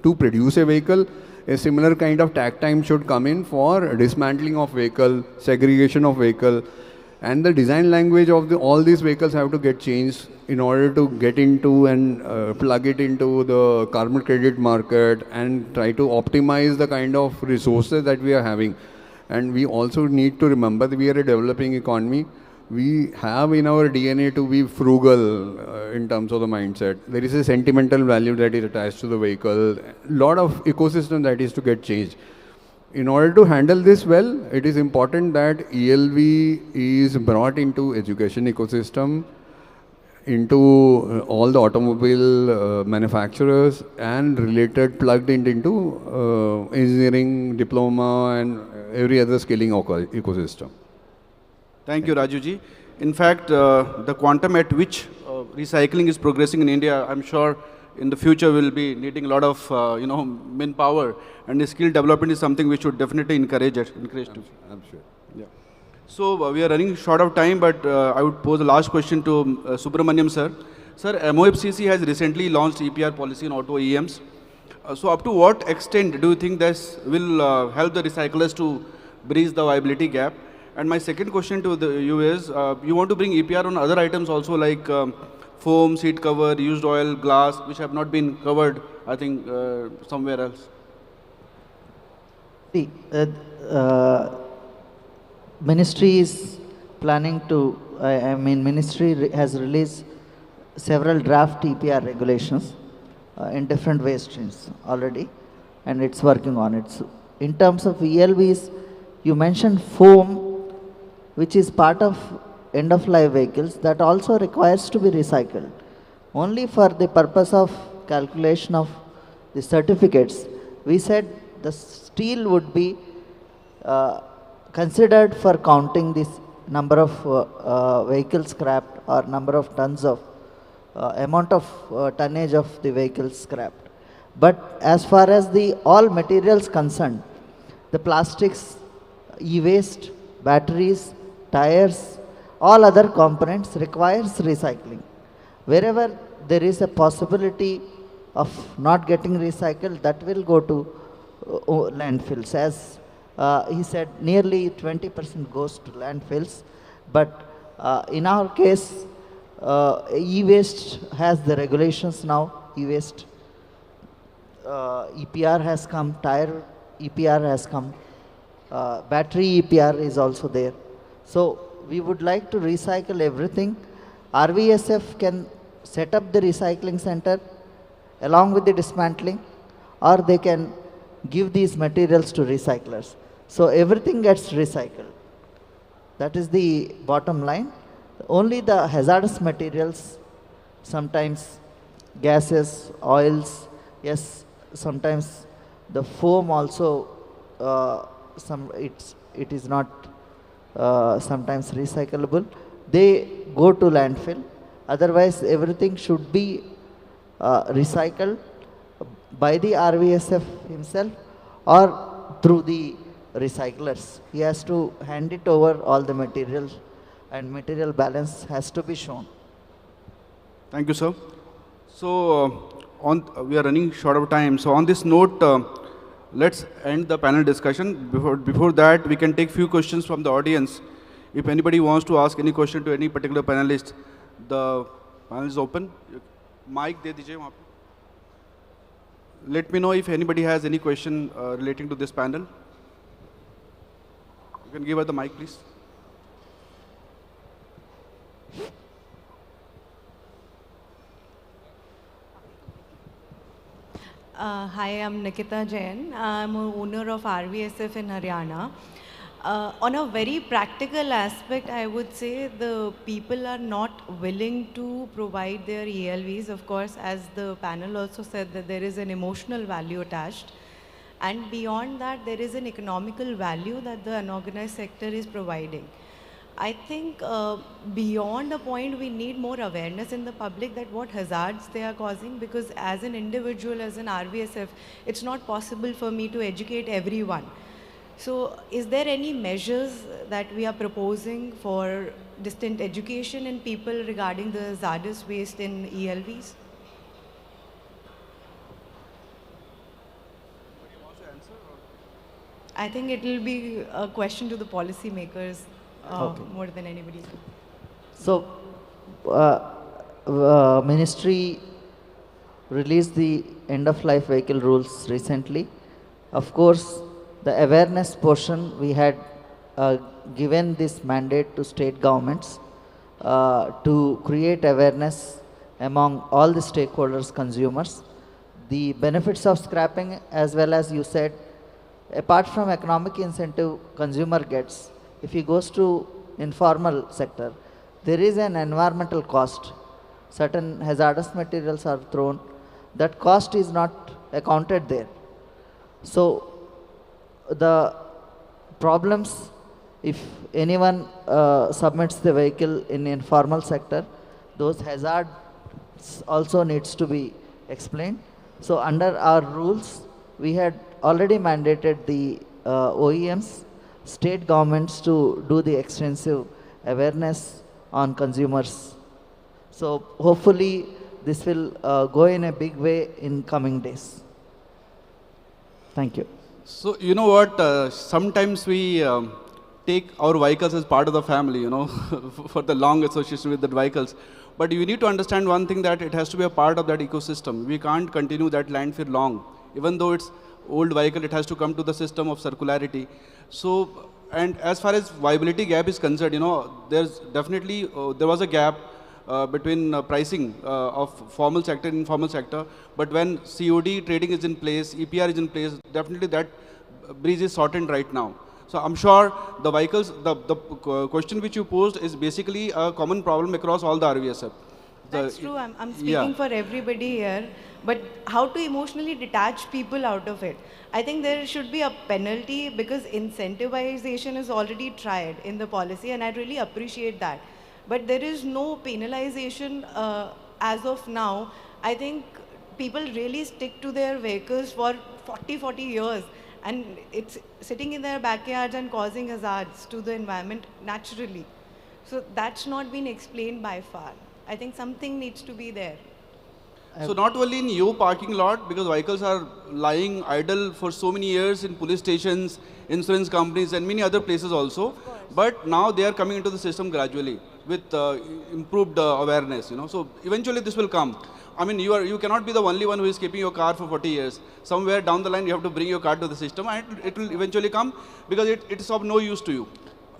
to produce a vehicle, a similar kind of tag time should come in for dismantling of vehicle, segregation of vehicle, and the design language of all these vehicles have to get changed in order to get into and plug it into the carbon credit market and try to optimize the kind of resources that we are having. And we also need to remember that we are a developing economy. We have in our DNA to be frugal in terms of the mindset. There is a sentimental value that is attached to the vehicle, a lot of ecosystem that is to get changed. In order to handle this well, it is important that ELV is brought into education ecosystem, into all the automobile manufacturers, and related plugged into engineering, diploma, and every other skilling ecosystem. Thank you, Rajuji. In fact, the quantum at which recycling is progressing in India, I'm sure in the future we'll be needing a lot of manpower, and the skill development is something we should definitely encourage too. I'm sure. Yeah. So we are running short of time, but I would pose the last question to Subramaniam sir. Sir, MOFCC has recently launched EPR policy on auto OEMs. So up to what extent do you think this will help the recyclers to bridge the viability gap? And my second question to you is, you want to bring EPR on other items also, like foam, seat cover, used oil, glass, which have not been covered, I think, somewhere else. See, ministry is planning to, ministry has released several draft EPR regulations in different waste streams already, and it's working on it. So in terms of ELVs, you mentioned foam, which is part of end-of-life vehicles that also requires to be recycled. Only for the purpose of calculation of the certificates, we said the steel would be considered for counting this number of vehicles scrapped or number of tons of amount of tonnage of the vehicles scrapped. But as far as the all materials concerned, the plastics, e-waste, batteries, tires, all other components requires recycling. Wherever there is a possibility of not getting recycled, that will go to landfills. As he said, nearly 20% goes to landfills. But in our case, e-waste has the regulations now. E-waste, EPR has come, tire EPR has come, battery EPR is also there. So we would like to recycle everything. RVSF can set up the recycling center along with the dismantling, or they can give these materials to recyclers. So everything gets recycled. That is the bottom line. Only the hazardous materials, sometimes gases, oils, yes, sometimes the foam also, it is not sometimes recyclable. They go to landfill. Otherwise, everything should be recycled by the RVSF himself or through the recyclers. He has to hand it over all the materials, and material balance has to be shown. Thank you, sir. So we are running short of time. So on this note, let's end the panel discussion. Before that, we can take few questions from the audience. If anybody wants to ask any question to any particular panelist, the panel is open. Mic de dijiye wahan pe. Let me know if anybody has any question relating to this panel. You can give her the mic, please. Hi, I'm Nikita Jain. I'm an owner of RVSF in Haryana. On a very practical aspect, I would say the people are not willing to provide their ELVs. Of course, as the panel also said, that there is an emotional value attached. And beyond that, there is an economical value that the unorganized sector is providing. I think beyond a point, we need more awareness in the public that what hazards they are causing, because as an individual, as an RVSF, it's not possible for me to educate everyone. So is there any measures that we are proposing for distant education in people regarding the hazardous waste in ELVs? I think it will be a question to the policymakers more than anybody else. So, Ministry released the end-of-life vehicle rules recently. Of course, the awareness portion, we had given this mandate to state governments to create awareness among all the stakeholders, consumers. The benefits of scrapping, as well as you said, apart from economic incentive consumer gets, if he goes to informal sector, there is an environmental cost. Certain hazardous materials are thrown. That cost is not accounted there. So the problems, if anyone submits the vehicle in informal sector, those hazards also needs to be explained. So under our rules, we had already mandated the OEMs, state governments to do the extensive awareness on consumers. So hopefully this will go in a big way in coming days. Thank you. So you know what, sometimes we take our vehicles as part of the family, you know, for the long association with the vehicles. But you need to understand one thing, that it has to be a part of that ecosystem. We can't continue that landfill long. Even though it's old vehicle, it has to come to the system of circularity. So, and as far as viability gap is concerned, you know, there's definitely, there was a gap between pricing of formal sector and informal sector. But when COD trading is in place, EPR is in place, definitely that bridge is shortened right now. So I'm sure the vehicles, the question which you posed is basically a common problem across all the RVSF. That's true. I'm speaking for everybody here. But how to emotionally detach people out of it? I think there should be a penalty because incentivization is already tried in the policy, and I really appreciate that. But there is no penalization as of now. I think people really stick to their vehicles for 40 years, and it's sitting in their backyards and causing hazards to the environment naturally. So that's not been explained by far. I think something needs to be there. So not only in your parking lot, because vehicles are lying idle for so many years in police stations, insurance companies, and many other places also. But now they are coming into the system gradually with improved awareness. So eventually this will come. I mean, you cannot be the only one who is keeping your car for 40 years. Somewhere down the line, you have to bring your car to the system, and it will eventually come because it is of no use to you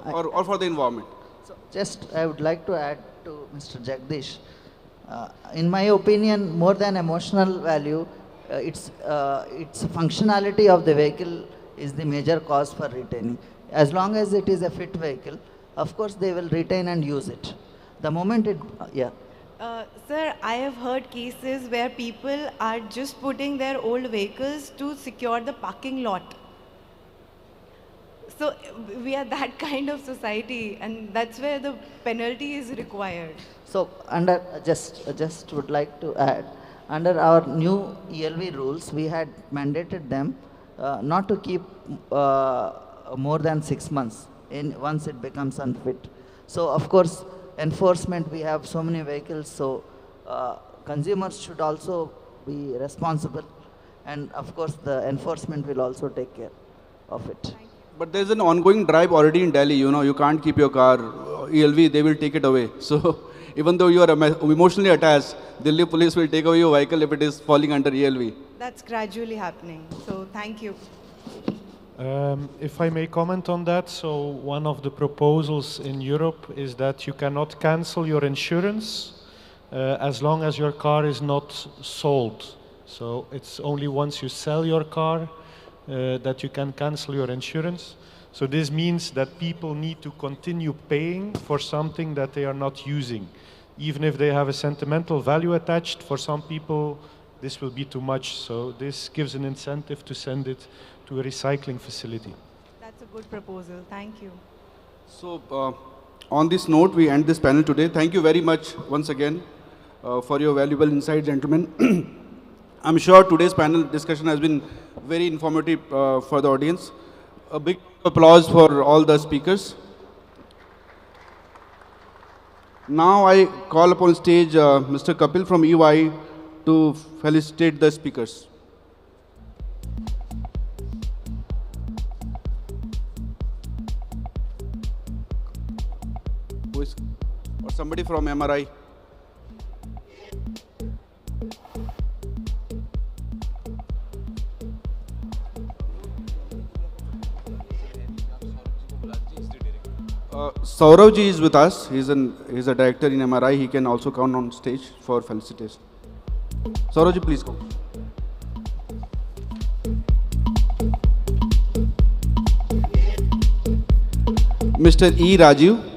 or for the environment. So just I would like to add to Mr. Jagdish. In my opinion, more than emotional value, its functionality of the vehicle is the major cause for retaining. As long as it is a fit vehicle, of course they will retain and use it. The moment it, Sir, I have heard cases where people are just putting their old vehicles to secure the parking lot. So we are that kind of society, and that's where the penalty is required. so under just would like to add, under our new ELV rules, we had mandated them not to keep more than 6 months once it becomes unfit. So of course, enforcement, we have so many vehicles, so consumers should also be responsible, and of course the enforcement will also take care of it. But there's an ongoing drive already in Delhi. You can't keep your car ELV; they will take it away. So even though you are emotionally attached, Delhi police will take away your vehicle if it is falling under ELV. That's gradually happening. So thank you. If I may comment on that, so one of the proposals in Europe is that you cannot cancel your insurance as long as your car is not sold. So it's only once you sell your car that you can cancel your insurance. So this means that people need to continue paying for something that they are not using. Even if they have a sentimental value attached, for some people this will be too much. So this gives an incentive to send it to a recycling facility. That's a good proposal. Thank you. So on this note, we end this panel today. Thank you very much once again for your valuable insight, gentlemen. I'm sure today's panel discussion has been very informative for the audience. A big applause for all the speakers. Now I call upon stage Mr. Kapil from EY to felicitate the speakers. Or somebody from MRAI. Saurav ji is with us. He's a director in MRAI. He can also come on stage for felicitation. Saurav ji, please go. Mr. E. Rajiv.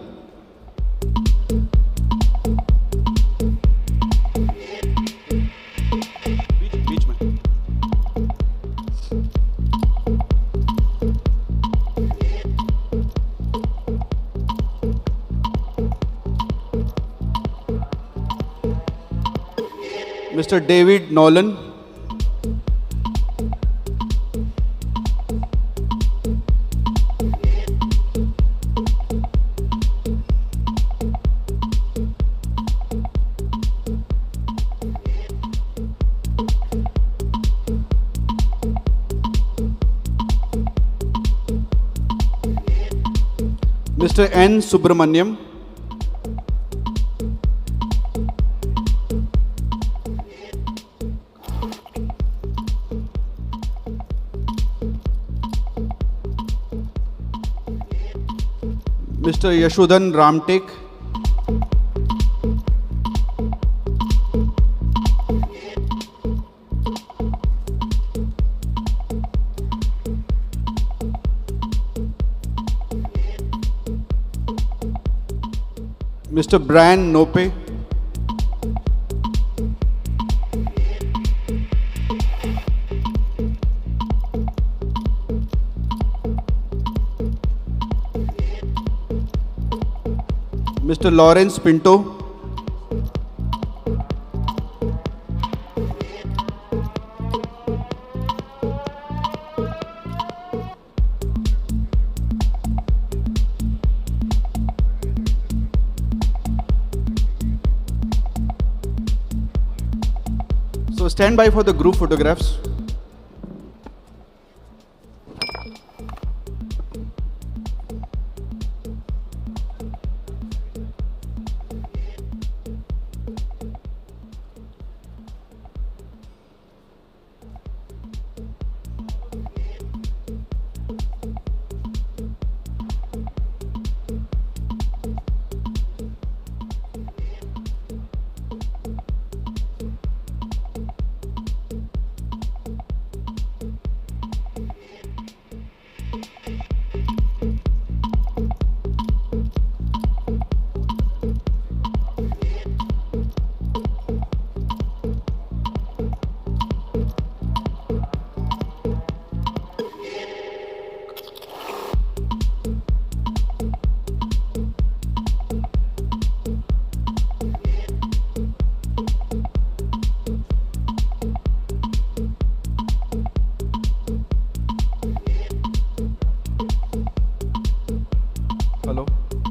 Mr. David Nolan. Mr. N. Subramaniam. Mr. Yashodhan Ramtek. Mr. Bran Nope. Mr. Lawrence Pinto. So stand by for the group photographs.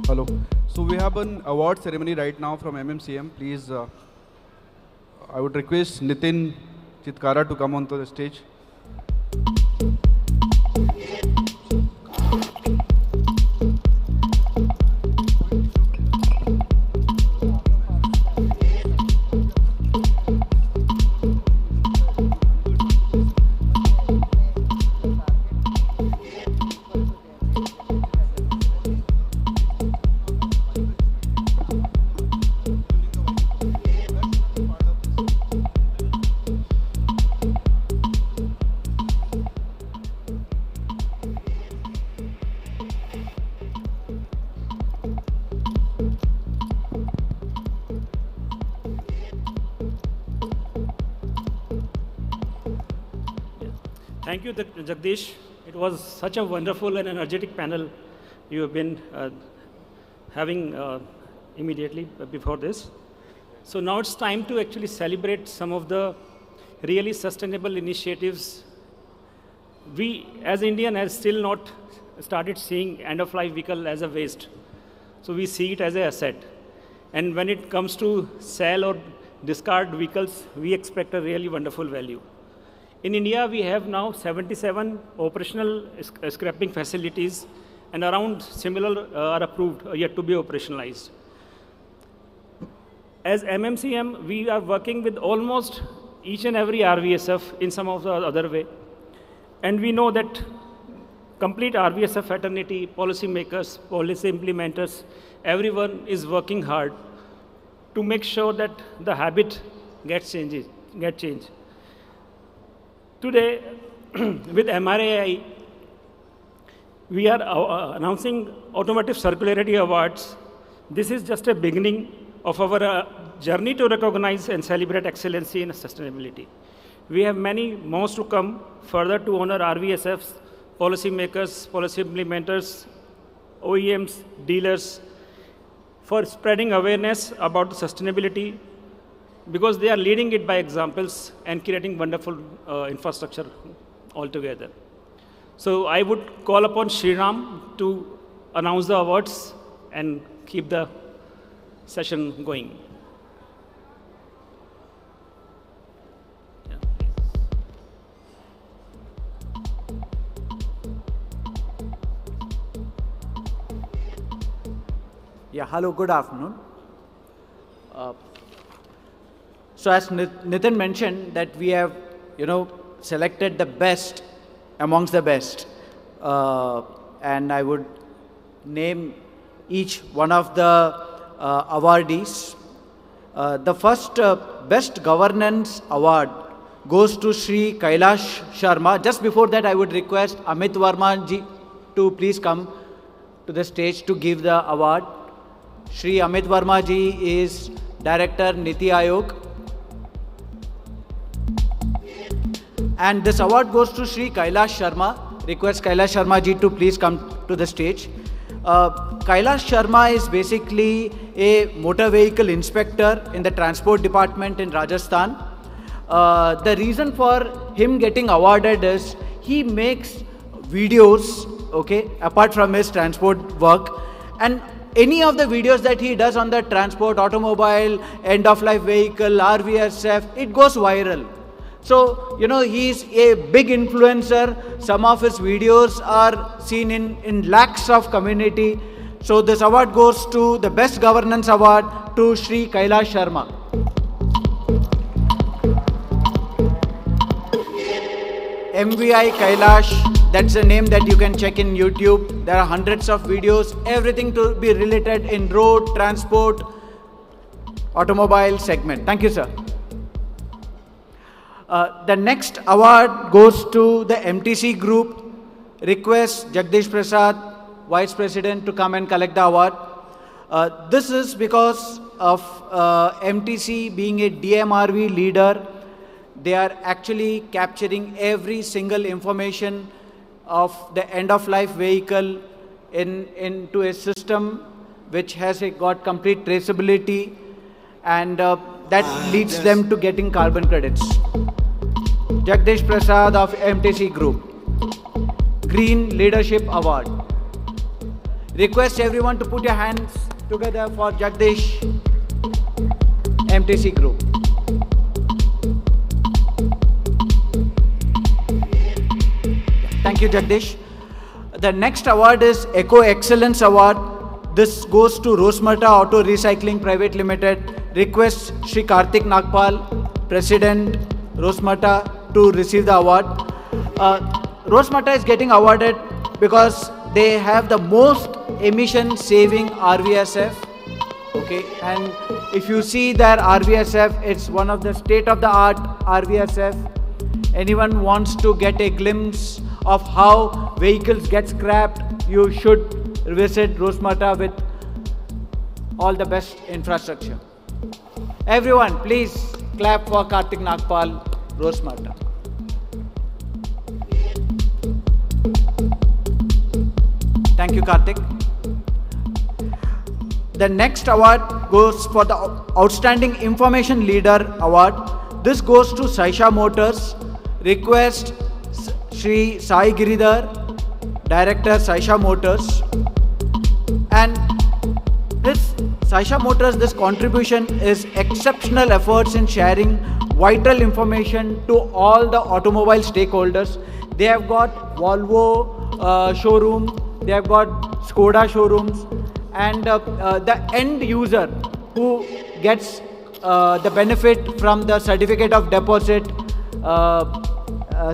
Hello. So we have an award ceremony right now from MMCM. Please, I would request Nitin Chitkara to come onto the stage. Thank you, Jagdish. It was such a wonderful and energetic panel you have been having immediately before this. So now it's time to actually celebrate some of the really sustainable initiatives. We, as Indian, have still not started seeing end-of-life vehicle as a waste. So we see it as an asset. And when it comes to sell or discard vehicles, we expect a really wonderful value. In India, we have now 77 operational scrapping facilities, and around similar are approved, yet to be operationalized. As MMCM, we are working with almost each and every RVSF in some of the other way. And we know that complete RVSF fraternity, policymakers, policy implementers, everyone is working hard to make sure that the habit gets changed. Today, with MRAI, we are announcing Automotive Circularity Awards. This is just a beginning of our journey to recognize and celebrate excellency in sustainability. We have many more to come further to honor RVSFs, policymakers, policy implementers, OEMs, dealers, for spreading awareness about sustainability, because they are leading it by examples and creating wonderful infrastructure altogether. So I would call upon Sriram to announce the awards and keep the session going. Yeah, hello, good afternoon. So as Nitin mentioned that we have, selected the best amongst the best. And I would name each one of the awardees. The first Best Governance Award goes to Sri Kailash Sharma. Just before that, I would request Amit Verma ji to please come to the stage to give the award. Shri Amit Verma ji is Director Niti Aayog. And this award goes to Shri Kailash Sharma. Request Kailash Sharma ji to please come to the stage. Kailash Sharma is basically a motor vehicle inspector in the transport department in Rajasthan. The reason for him getting awarded is he makes videos, okay, apart from his transport work, and any of the videos that he does on the transport, automobile, end-of-life vehicle, RVSF, it goes viral. So, you know, he's a big influencer. Some of his videos are seen in lakhs of community. So this award goes to the Best Governance Award to Shri Kailash Sharma. MVI Kailash, that's a name that you can check in YouTube. There are hundreds of videos, everything to be related in road, transport, automobile segment. Thank you, sir. The next award goes to the MTC group. Request Jagdish Prasad, Vice President, to come and collect the award. This is because of MTC being a DMRV leader. They are actually capturing every single information of the end-of-life vehicle into a system which has got complete traceability, and that leads them to getting carbon credits. Jagdish Prasad of MTC Group, Green Leadership Award. Request everyone to put your hands together for Jagdish, MTC Group. Thank you, Jagdish. The next award is Eco Excellence Award. This goes to Rosmata Auto Recycling Private Limited. Request Shri Karthik Nagpal, President, Rosmata, to receive the award. Rosmata is getting awarded because they have the most emission saving RVSF. Okay, and if you see their RVSF, it's one of the state of the art RVSF. Anyone wants to get a glimpse of how vehicles get scrapped, you should visit Rosmata with all the best infrastructure. Everyone, please clap for Karthik Nagpal, Rosmata. Thank you, Karthik. The next award goes for the Outstanding Information Leader Award. This goes to Saisha Motors. Request Shri Sai Giridhar, Director, Saisha Motors. And this Saisha Motors, this contribution is exceptional efforts in sharing vital information to all the automobile stakeholders. They have got Volvo showroom, they have got Skoda showrooms, and the end user who gets the benefit from the certificate of deposit,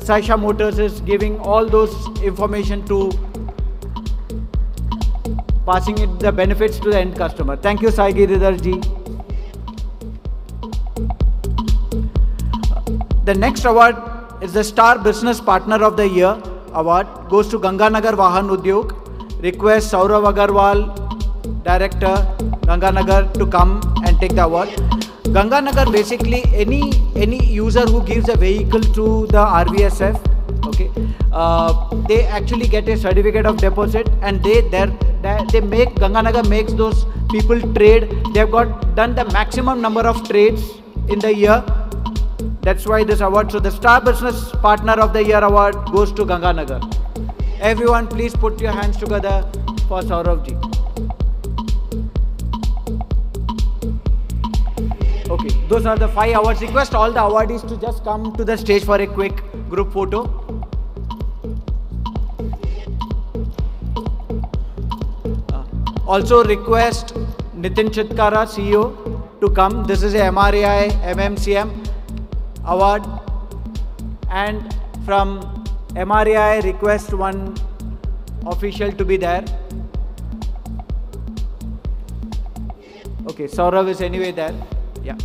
Saisha Motors is giving all those information to passing it the benefits to the end customer. Thank you, Sai Giridhar ji. The next award is the Star Business Partner of the Year award. Goes to Ganganagar Vahan Udyog. Request Saurav Agarwal, Director, Ganganagar, to come and take the award. Ganganagar, basically any user who gives a vehicle to the RVSF, okay, they actually get a certificate of deposit, and they make, Ganganagar makes those people trade. They have done the maximum number of trades in the year. That's why this award. So the Star Business Partner of the Year award goes to Ganganagar. Everyone, please put your hands together for Saurav ji. Okay, those are the 5 awards. Request all the awardees to just come to the stage for a quick group photo. Also request Nitin Chitkara, CEO, to come. This is a MRAI MMCM award, and from MRAI request one official to be there. Okay, Saurav is anyway there. Yeah.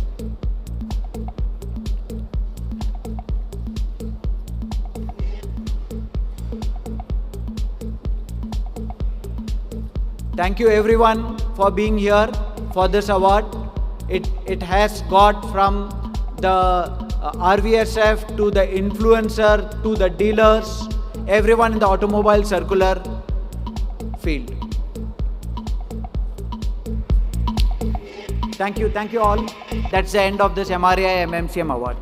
Thank you everyone for being here for this award. It has got from the RVSF to the influencer to the dealers, everyone in the automobile circular field. Thank you all. That's the end of this MRAI MMCM award.